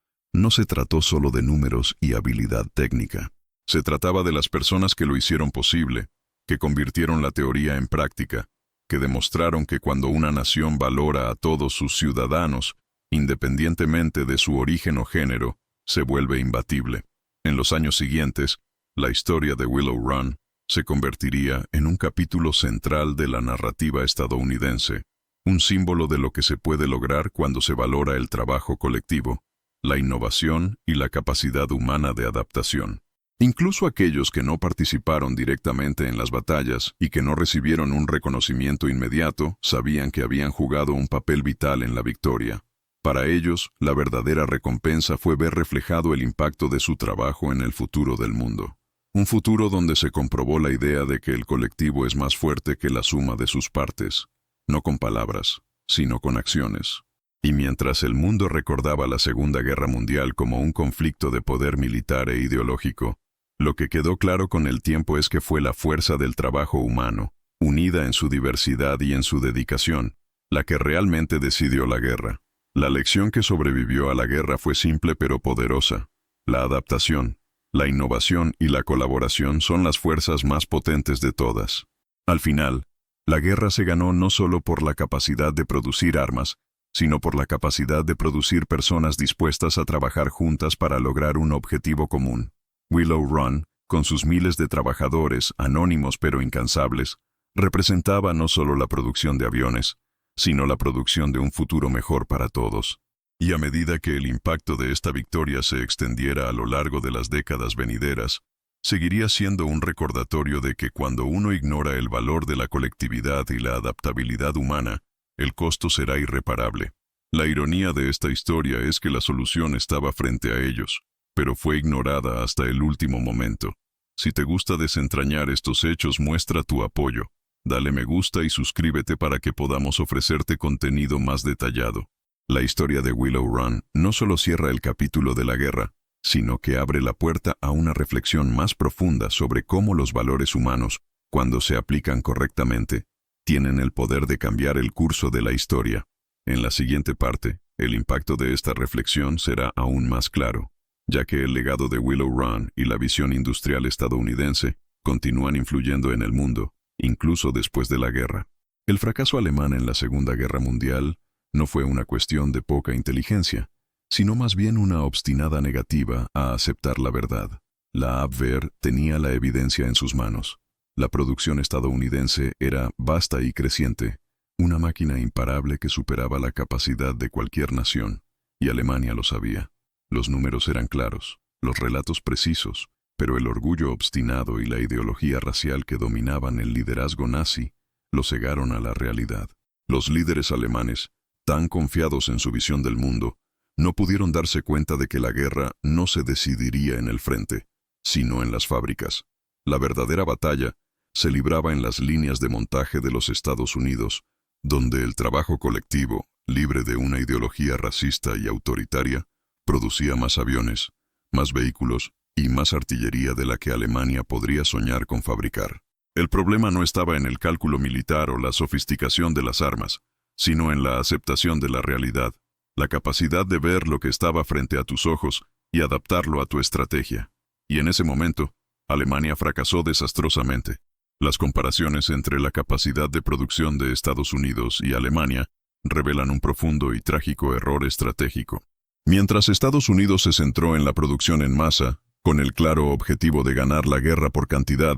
no se trató solo de números y habilidad técnica. Se trataba de las personas que lo hicieron posible, que convirtieron la teoría en práctica, que demostraron que cuando una nación valora a todos sus ciudadanos, independientemente de su origen o género, se vuelve imbatible. En los años siguientes, la historia de Willow Run se convertiría en un capítulo central de la narrativa estadounidense, un símbolo de lo que se puede lograr cuando se valora el trabajo colectivo, la innovación y la capacidad humana de adaptación. Incluso aquellos que no participaron directamente en las batallas y que no recibieron un reconocimiento inmediato sabían que habían jugado un papel vital en la victoria. Para ellos, la verdadera recompensa fue ver reflejado el impacto de su trabajo en el futuro del mundo. Un futuro donde se comprobó la idea de que el colectivo es más fuerte que la suma de sus partes, no con palabras, sino con acciones. Y mientras el mundo recordaba la Segunda Guerra Mundial como un conflicto de poder militar e ideológico, lo que quedó claro con el tiempo es que fue la fuerza del trabajo humano, unida en su diversidad y en su dedicación, la que realmente decidió la guerra. La lección que sobrevivió a la guerra fue simple pero poderosa. La adaptación, la innovación y la colaboración son las fuerzas más potentes de todas. Al final, la guerra se ganó no solo por la capacidad de producir armas, sino por la capacidad de producir personas dispuestas a trabajar juntas para lograr un objetivo común. Willow Run, con sus miles de trabajadores, anónimos pero incansables, representaba no solo la producción de aviones, sino la producción de un futuro mejor para todos. Y a medida que el impacto de esta victoria se extendiera a lo largo de las décadas venideras, seguiría siendo un recordatorio de que cuando uno ignora el valor de la colectividad y la adaptabilidad humana, el costo será irreparable. La ironía de esta historia es que la solución estaba frente a ellos, pero fue ignorada hasta el último momento. Si te gusta desentrañar estos hechos, muestra tu apoyo. Dale me gusta y suscríbete para que podamos ofrecerte contenido más detallado. La historia de Willow Run no solo cierra el capítulo de la guerra, sino que abre la puerta a una reflexión más profunda sobre cómo los valores humanos, cuando se aplican correctamente, tienen el poder de cambiar el curso de la historia. En la siguiente parte, el impacto de esta reflexión será aún más claro, ya que el legado de Willow Run y la visión industrial estadounidense continúan influyendo en el mundo, incluso después de la guerra. El fracaso alemán en la Segunda Guerra Mundial no fue una cuestión de poca inteligencia, sino más bien una obstinada negativa a aceptar la verdad. La Abwehr tenía la evidencia en sus manos. La producción estadounidense era vasta y creciente, una máquina imparable que superaba la capacidad de cualquier nación, y Alemania lo sabía. Los números eran claros, los relatos precisos, pero el orgullo obstinado y la ideología racial que dominaban el liderazgo nazi lo cegaron a la realidad. Los líderes alemanes, tan confiados en su visión del mundo, no pudieron darse cuenta de que la guerra no se decidiría en el frente, sino en las fábricas. La verdadera batalla se libraba en las líneas de montaje de los Estados Unidos, donde el trabajo colectivo, libre de una ideología racista y autoritaria, producía más aviones, más vehículos y más artillería de la que Alemania podría soñar con fabricar. El problema no estaba en el cálculo militar o la sofisticación de las armas, sino en la aceptación de la realidad, la capacidad de ver lo que estaba frente a tus ojos y adaptarlo a tu estrategia. Y en ese momento, Alemania fracasó desastrosamente. Las comparaciones entre la capacidad de producción de Estados Unidos y Alemania revelan un profundo y trágico error estratégico. Mientras Estados Unidos se centró en la producción en masa, con el claro objetivo de ganar la guerra por cantidad,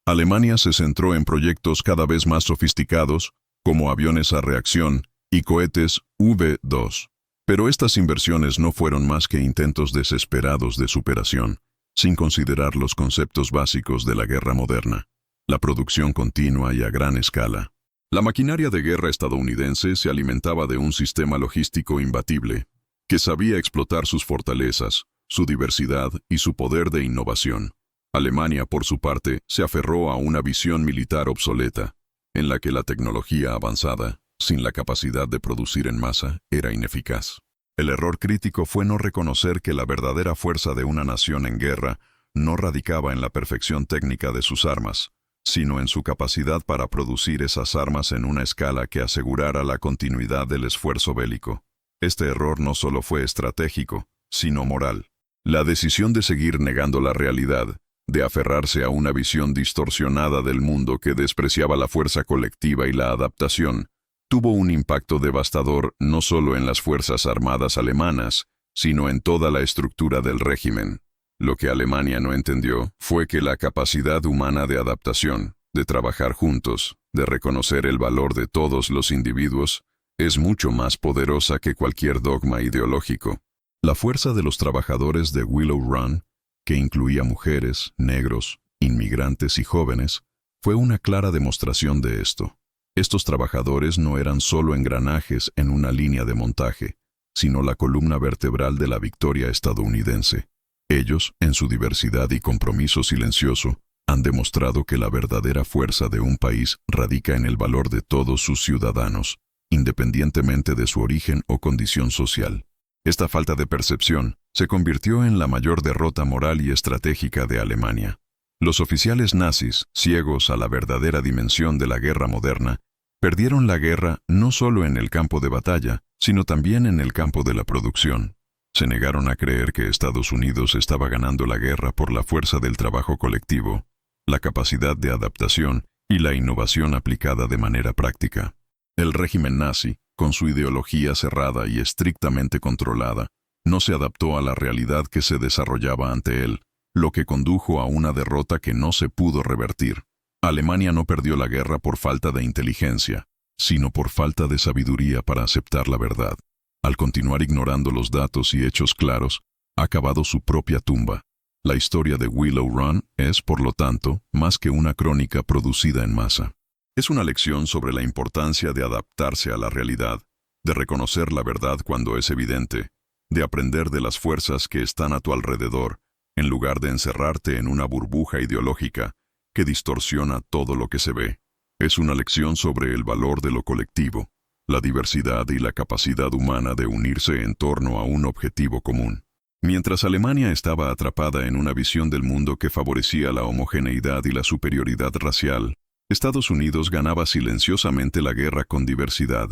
Alemania se centró en proyectos cada vez más sofisticados, como aviones a reacción y cohetes V-2. Pero estas inversiones no fueron más que intentos desesperados de superación, sin considerar los conceptos básicos de la guerra moderna, la producción continua y a gran escala. La maquinaria de guerra estadounidense se alimentaba de un sistema logístico imbatible, que sabía explotar sus fortalezas, su diversidad y su poder de innovación. Alemania, por su parte, se aferró a una visión militar obsoleta, en la que la tecnología avanzada, sin la capacidad de producir en masa, era ineficaz. El error crítico fue no reconocer que la verdadera fuerza de una nación en guerra no radicaba en la perfección técnica de sus armas, sino en su capacidad para producir esas armas en una escala que asegurara la continuidad del esfuerzo bélico. Este error no solo fue estratégico, sino moral. La decisión de seguir negando la realidad, de aferrarse a una visión distorsionada del mundo que despreciaba la fuerza colectiva y la adaptación, tuvo un impacto devastador no solo en las Fuerzas Armadas alemanas, sino en toda la estructura del régimen. Lo que Alemania no entendió fue que la capacidad humana de adaptación, de trabajar juntos, de reconocer el valor de todos los individuos, es mucho más poderosa que cualquier dogma ideológico. La fuerza de los trabajadores de Willow Run, que incluía mujeres, negros, inmigrantes y jóvenes, fue una clara demostración de esto. Estos trabajadores no eran solo engranajes en una línea de montaje, sino la columna vertebral de la victoria estadounidense. Ellos, en su diversidad y compromiso silencioso, han demostrado que la verdadera fuerza de un país radica en el valor de todos sus ciudadanos, independientemente de su origen o condición social. Esta falta de percepción se convirtió en la mayor derrota moral y estratégica de Alemania. Los oficiales nazis, ciegos a la verdadera dimensión de la guerra moderna, perdieron la guerra no solo en el campo de batalla, sino también en el campo de la producción. Se negaron a creer que Estados Unidos estaba ganando la guerra por la fuerza del trabajo colectivo, la capacidad de adaptación y la innovación aplicada de manera práctica. El régimen nazi, con su ideología cerrada y estrictamente controlada, no se adaptó a la realidad que se desarrollaba ante él, lo que condujo a una derrota que no se pudo revertir. Alemania no perdió la guerra por falta de inteligencia, sino por falta de sabiduría para aceptar la verdad. Al continuar ignorando los datos y hechos claros, ha cavado su propia tumba. La historia de Willow Run es, por lo tanto, más que una crónica producida en masa. Es una lección sobre la importancia de adaptarse a la realidad, de reconocer la verdad cuando es evidente, de aprender de las fuerzas que están a tu alrededor, en lugar de encerrarte en una burbuja ideológica que distorsiona todo lo que se ve. Es una lección sobre el valor de lo colectivo, la diversidad y la capacidad humana de unirse en torno a un objetivo común. Mientras Alemania estaba atrapada en una visión del mundo que favorecía la homogeneidad y la superioridad racial, Estados Unidos ganaba silenciosamente la guerra con diversidad,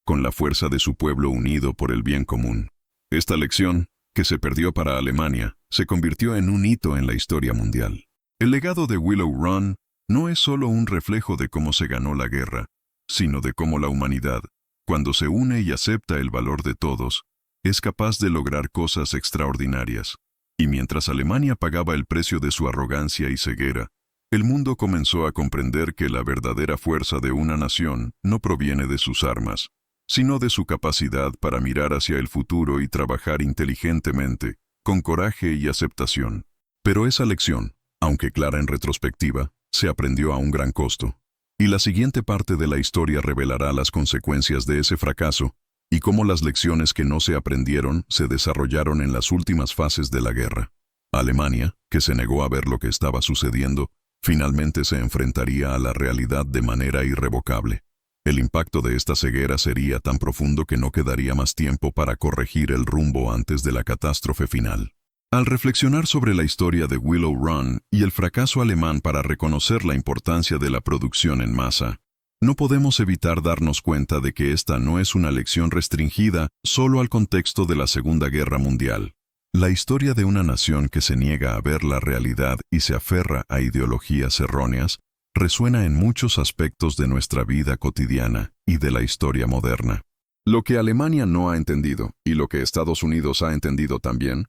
con la fuerza de su pueblo unido por el bien común. Esta lección, que se perdió para Alemania, se convirtió en un hito en la historia mundial. El legado de Willow Run no es solo un reflejo de cómo se ganó la guerra, sino de cómo la humanidad, cuando se une y acepta el valor de todos, es capaz de lograr cosas extraordinarias. Y mientras Alemania pagaba el precio de su arrogancia y ceguera, el mundo comenzó a comprender que la verdadera fuerza de una nación no proviene de sus armas, sino de su capacidad para mirar hacia el futuro y trabajar inteligentemente, con coraje y aceptación. Pero esa lección, aunque clara en retrospectiva, se aprendió a un gran costo. Y la siguiente parte de la historia revelará las consecuencias de ese fracaso y cómo las lecciones que no se aprendieron se desarrollaron en las últimas fases de la guerra. Alemania, que se negó a ver lo que estaba sucediendo, finalmente se enfrentaría a la realidad de manera irrevocable. El impacto de esta ceguera sería tan profundo que no quedaría más tiempo para corregir el rumbo antes de la catástrofe final. Al reflexionar sobre la historia de Willow Run y el fracaso alemán para reconocer la importancia de la producción en masa, no podemos evitar darnos cuenta de que esta no es una lección restringida solo al contexto de la Segunda Guerra Mundial. La historia de una nación que se niega a ver la realidad y se aferra a ideologías erróneas resuena en muchos aspectos de nuestra vida cotidiana y de la historia moderna. Lo que Alemania no ha entendido, y lo que Estados Unidos ha entendido también,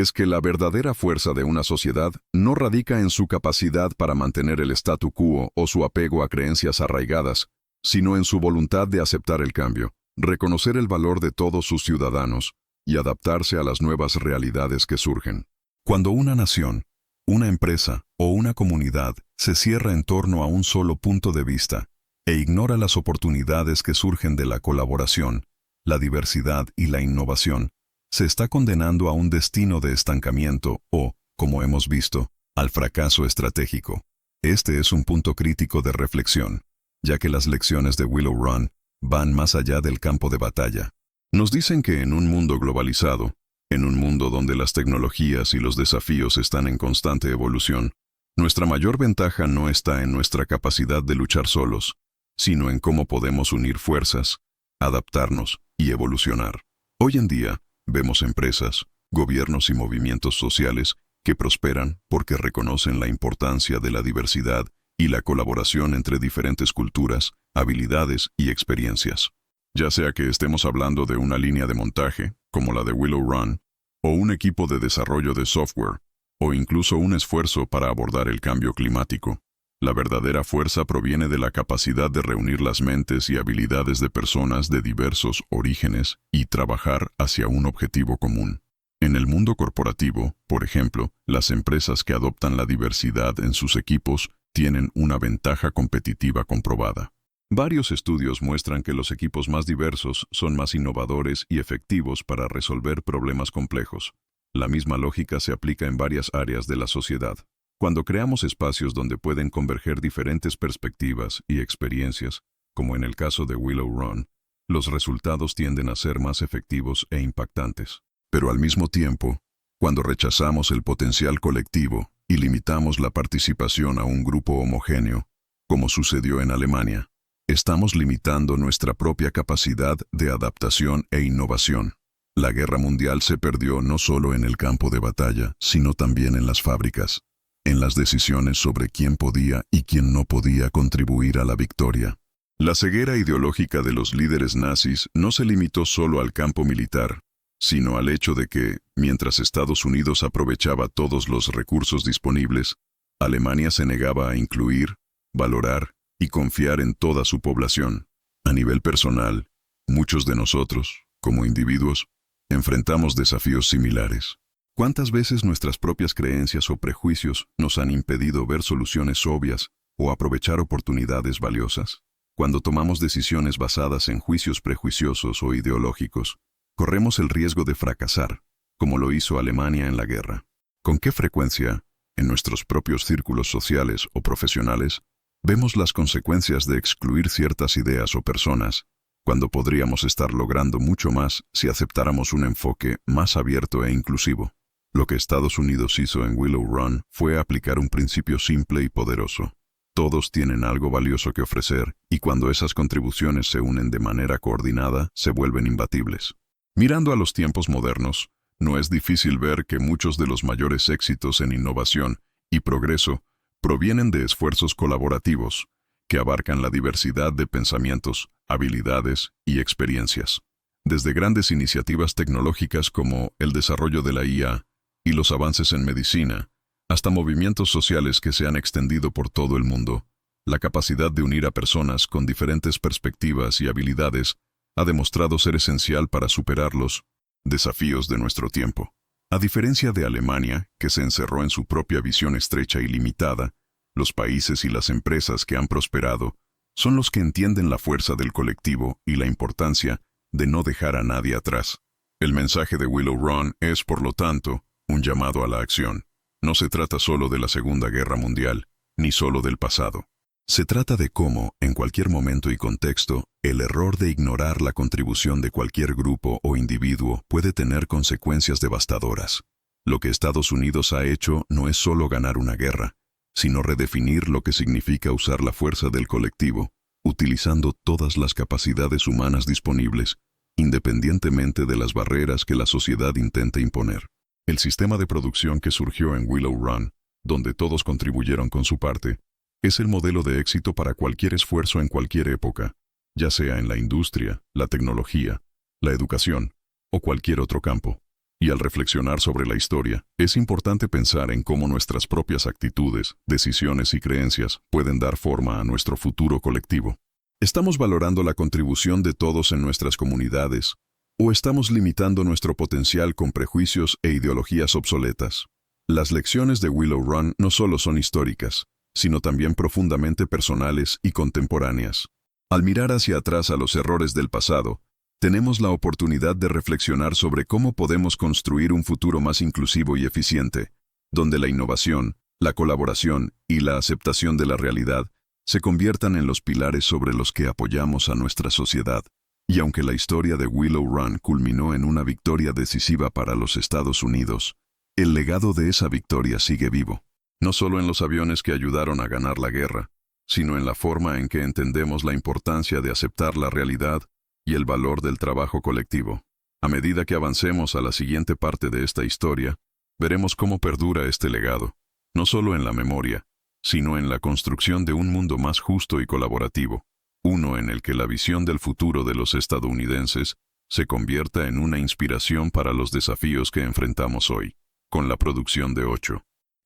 es que la verdadera fuerza de una sociedad no radica en su capacidad para mantener el statu quo o su apego a creencias arraigadas, sino en su voluntad de aceptar el cambio, reconocer el valor de todos sus ciudadanos y adaptarse a las nuevas realidades que surgen. Cuando una nación, una empresa o una comunidad se cierra en torno a un solo punto de vista e ignora las oportunidades que surgen de la colaboración, la diversidad y la innovación, se está condenando a un destino de estancamiento o, como hemos visto, al fracaso estratégico. Este es un punto crítico de reflexión, ya que las lecciones de Willow Run van más allá del campo de batalla. Nos dicen que en un mundo globalizado, en un mundo donde las tecnologías y los desafíos están en constante evolución, nuestra mayor ventaja no está en nuestra capacidad de luchar solos, sino en cómo podemos unir fuerzas, adaptarnos y evolucionar. Hoy en día, vemos empresas, gobiernos y movimientos sociales que prosperan porque reconocen la importancia de la diversidad y la colaboración entre diferentes culturas, habilidades y experiencias. Ya sea que estemos hablando de una línea de montaje, como la de Willow Run, o un equipo de desarrollo de software, o incluso un esfuerzo para abordar el cambio climático, la verdadera fuerza proviene de la capacidad de reunir las mentes y habilidades de personas de diversos orígenes y trabajar hacia un objetivo común. En el mundo corporativo, por ejemplo, las empresas que adoptan la diversidad en sus equipos tienen una ventaja competitiva comprobada. Varios estudios muestran que los equipos más diversos son más innovadores y efectivos para resolver problemas complejos. La misma lógica se aplica en varias áreas de la sociedad. Cuando creamos espacios donde pueden converger diferentes perspectivas y experiencias, como en el caso de Willow Run, los resultados tienden a ser más efectivos e impactantes. Pero al mismo tiempo, cuando rechazamos el potencial colectivo y limitamos la participación a un grupo homogéneo, como sucedió en Alemania, estamos limitando nuestra propia capacidad de adaptación e innovación. La guerra mundial se perdió no solo en el campo de batalla, sino también en las fábricas, en las decisiones sobre quién podía y quién no podía contribuir a la victoria. La ceguera ideológica de los líderes nazis no se limitó solo al campo militar, sino al hecho de que, mientras Estados Unidos aprovechaba todos los recursos disponibles, Alemania se negaba a incluir, valorar y confiar en toda su población. A nivel personal, muchos de nosotros, como individuos, enfrentamos desafíos similares. ¿Cuántas veces nuestras propias creencias o prejuicios nos han impedido ver soluciones obvias o aprovechar oportunidades valiosas? Cuando tomamos decisiones basadas en juicios prejuiciosos o ideológicos, corremos el riesgo de fracasar, como lo hizo Alemania en la guerra. ¿Con qué frecuencia, en nuestros propios círculos sociales o profesionales, vemos las consecuencias de excluir ciertas ideas o personas, cuando podríamos estar logrando mucho más si aceptáramos un enfoque más abierto e inclusivo? Lo que Estados Unidos hizo en Willow Run fue aplicar un principio simple y poderoso. Todos tienen algo valioso que ofrecer, y cuando esas contribuciones se unen de manera coordinada, se vuelven imbatibles. Mirando a los tiempos modernos, no es difícil ver que muchos de los mayores éxitos en innovación y progreso provienen de esfuerzos colaborativos, que abarcan la diversidad de pensamientos, habilidades y experiencias. Desde grandes iniciativas tecnológicas como el desarrollo de la IA y los avances en medicina, hasta movimientos sociales que se han extendido por todo el mundo, la capacidad de unir a personas con diferentes perspectivas y habilidades ha demostrado ser esencial para superar los desafíos de nuestro tiempo. A diferencia de Alemania, que se encerró en su propia visión estrecha y limitada, los países y las empresas que han prosperado son los que entienden la fuerza del colectivo y la importancia de no dejar a nadie atrás. El mensaje de Willow Run es, por lo tanto, un llamado a la acción. No se trata solo de la Segunda Guerra Mundial, ni solo del pasado. Se trata de cómo, en cualquier momento y contexto, el error de ignorar la contribución de cualquier grupo o individuo puede tener consecuencias devastadoras. Lo que Estados Unidos ha hecho no es solo ganar una guerra, sino redefinir lo que significa usar la fuerza del colectivo, utilizando todas las capacidades humanas disponibles, independientemente de las barreras que la sociedad intenta imponer. El sistema de producción que surgió en Willow Run, donde todos contribuyeron con su parte, es el modelo de éxito para cualquier esfuerzo en cualquier época, ya sea en la industria, la tecnología, la educación o cualquier otro campo. Y al reflexionar sobre la historia, es importante pensar en cómo nuestras propias actitudes, decisiones y creencias pueden dar forma a nuestro futuro colectivo. ¿Estamos valorando la contribución de todos en nuestras comunidades? ¿O estamos limitando nuestro potencial con prejuicios e ideologías obsoletas? Las lecciones de Willow Run no solo son históricas, sino también profundamente personales y contemporáneas. Al mirar hacia atrás a los errores del pasado, tenemos la oportunidad de reflexionar sobre cómo podemos construir un futuro más inclusivo y eficiente, donde la innovación, la colaboración y la aceptación de la realidad se conviertan en los pilares sobre los que apoyamos a nuestra sociedad. Y aunque la historia de Willow Run culminó en una victoria decisiva para los Estados Unidos, el legado de esa victoria sigue vivo. No solo en los aviones que ayudaron a ganar la guerra, sino en la forma en que entendemos la importancia de aceptar la realidad y el valor del trabajo colectivo. A medida que avancemos a la siguiente parte de esta historia, veremos cómo perdura este legado, no solo en la memoria, sino en la construcción de un mundo más justo y colaborativo, uno en el que la visión del futuro de los estadounidenses se convierta en una inspiración para los desafíos que enfrentamos hoy. Con la producción de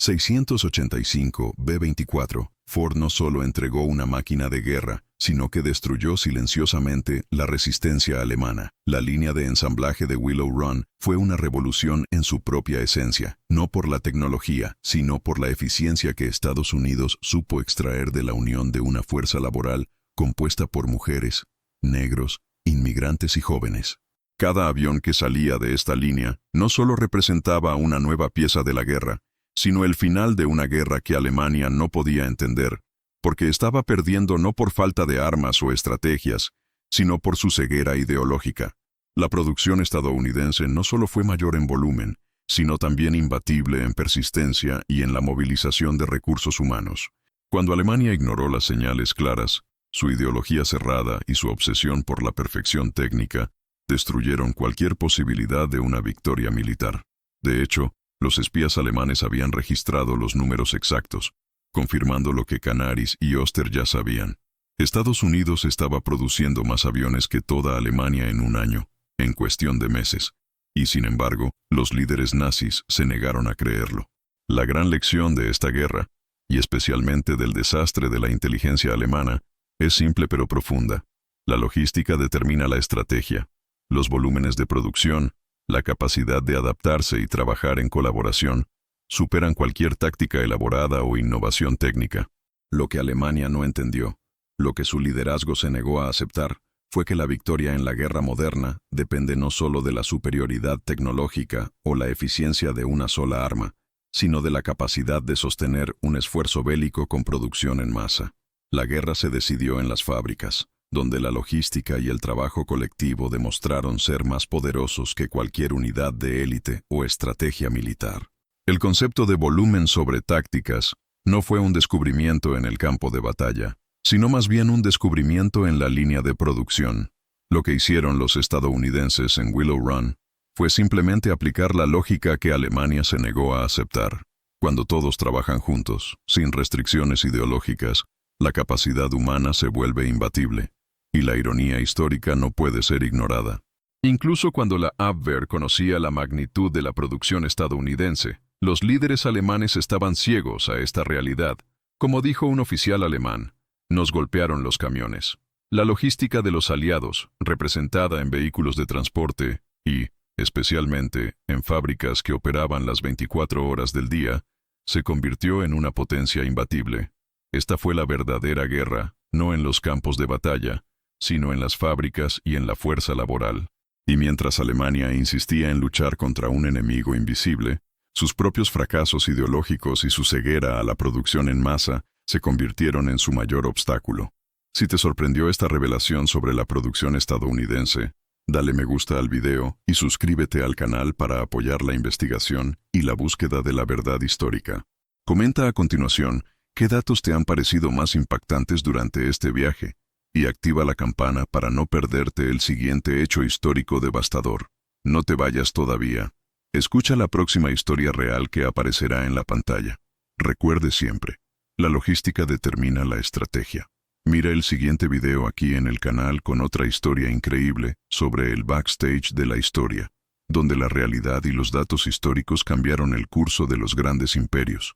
685 B-24, Ford no solo entregó una máquina de guerra, sino que destruyó silenciosamente la resistencia alemana. La línea de ensamblaje de Willow Run fue una revolución en su propia esencia, no por la tecnología, sino por la eficiencia que Estados Unidos supo extraer de la unión de una fuerza laboral compuesta por mujeres, negros, inmigrantes y jóvenes. Cada avión que salía de esta línea no solo representaba una nueva pieza de la guerra, sino el final de una guerra que Alemania no podía entender, porque estaba perdiendo no por falta de armas o estrategias, sino por su ceguera ideológica. La producción estadounidense no solo fue mayor en volumen, sino también imbatible en persistencia y en la movilización de recursos humanos. Cuando Alemania ignoró las señales claras, su ideología cerrada y su obsesión por la perfección técnica destruyeron cualquier posibilidad de una victoria militar. De hecho, los espías alemanes habían registrado los números exactos, confirmando lo que Canaris y Oster ya sabían. Estados Unidos estaba produciendo más aviones que toda Alemania en un año, en cuestión de meses, y sin embargo, los líderes nazis se negaron a creerlo. La gran lección de esta guerra, y especialmente del desastre de la inteligencia alemana, es simple pero profunda. La logística determina la estrategia, los volúmenes de producción, la capacidad de adaptarse y trabajar en colaboración, superan cualquier táctica elaborada o innovación técnica. Lo que Alemania no entendió, lo que su liderazgo se negó a aceptar, fue que la victoria en la guerra moderna depende no solo de la superioridad tecnológica o la eficiencia de una sola arma, sino de la capacidad de sostener un esfuerzo bélico con producción en masa. La guerra se decidió en las fábricas, donde la logística y el trabajo colectivo demostraron ser más poderosos que cualquier unidad de élite o estrategia militar. El concepto de volumen sobre tácticas no fue un descubrimiento en el campo de batalla, sino más bien un descubrimiento en la línea de producción. Lo que hicieron los estadounidenses en Willow Run fue simplemente aplicar la lógica que Alemania se negó a aceptar. Cuando todos trabajan juntos, sin restricciones ideológicas, La capacidad humana se vuelve imbatible, y la ironía histórica no puede ser ignorada. Incluso cuando la Abwehr conocía la magnitud de la producción estadounidense, los líderes alemanes estaban ciegos a esta realidad. Como dijo un oficial alemán, nos golpearon los camiones. La logística de los aliados, representada en vehículos de transporte y, especialmente, en fábricas que operaban las 24 horas del día, se convirtió en una potencia imbatible. Esta fue la verdadera guerra, no en los campos de batalla, sino en las fábricas y en la fuerza laboral. Y mientras Alemania insistía en luchar contra un enemigo invisible, sus propios fracasos ideológicos y su ceguera a la producción en masa se convirtieron en su mayor obstáculo. Si te sorprendió esta revelación sobre la producción estadounidense, dale me gusta al video y suscríbete al canal para apoyar la investigación y la búsqueda de la verdad histórica. Comenta a continuación qué datos te han parecido más impactantes durante este viaje y activa la campana para no perderte el siguiente hecho histórico devastador. No te vayas todavía. Escucha la próxima historia real que aparecerá en la pantalla. Recuerde siempre, la logística determina la estrategia. Mira el siguiente video aquí en el canal con otra historia increíble sobre el backstage de la historia, donde la realidad y los datos históricos cambiaron el curso de los grandes imperios.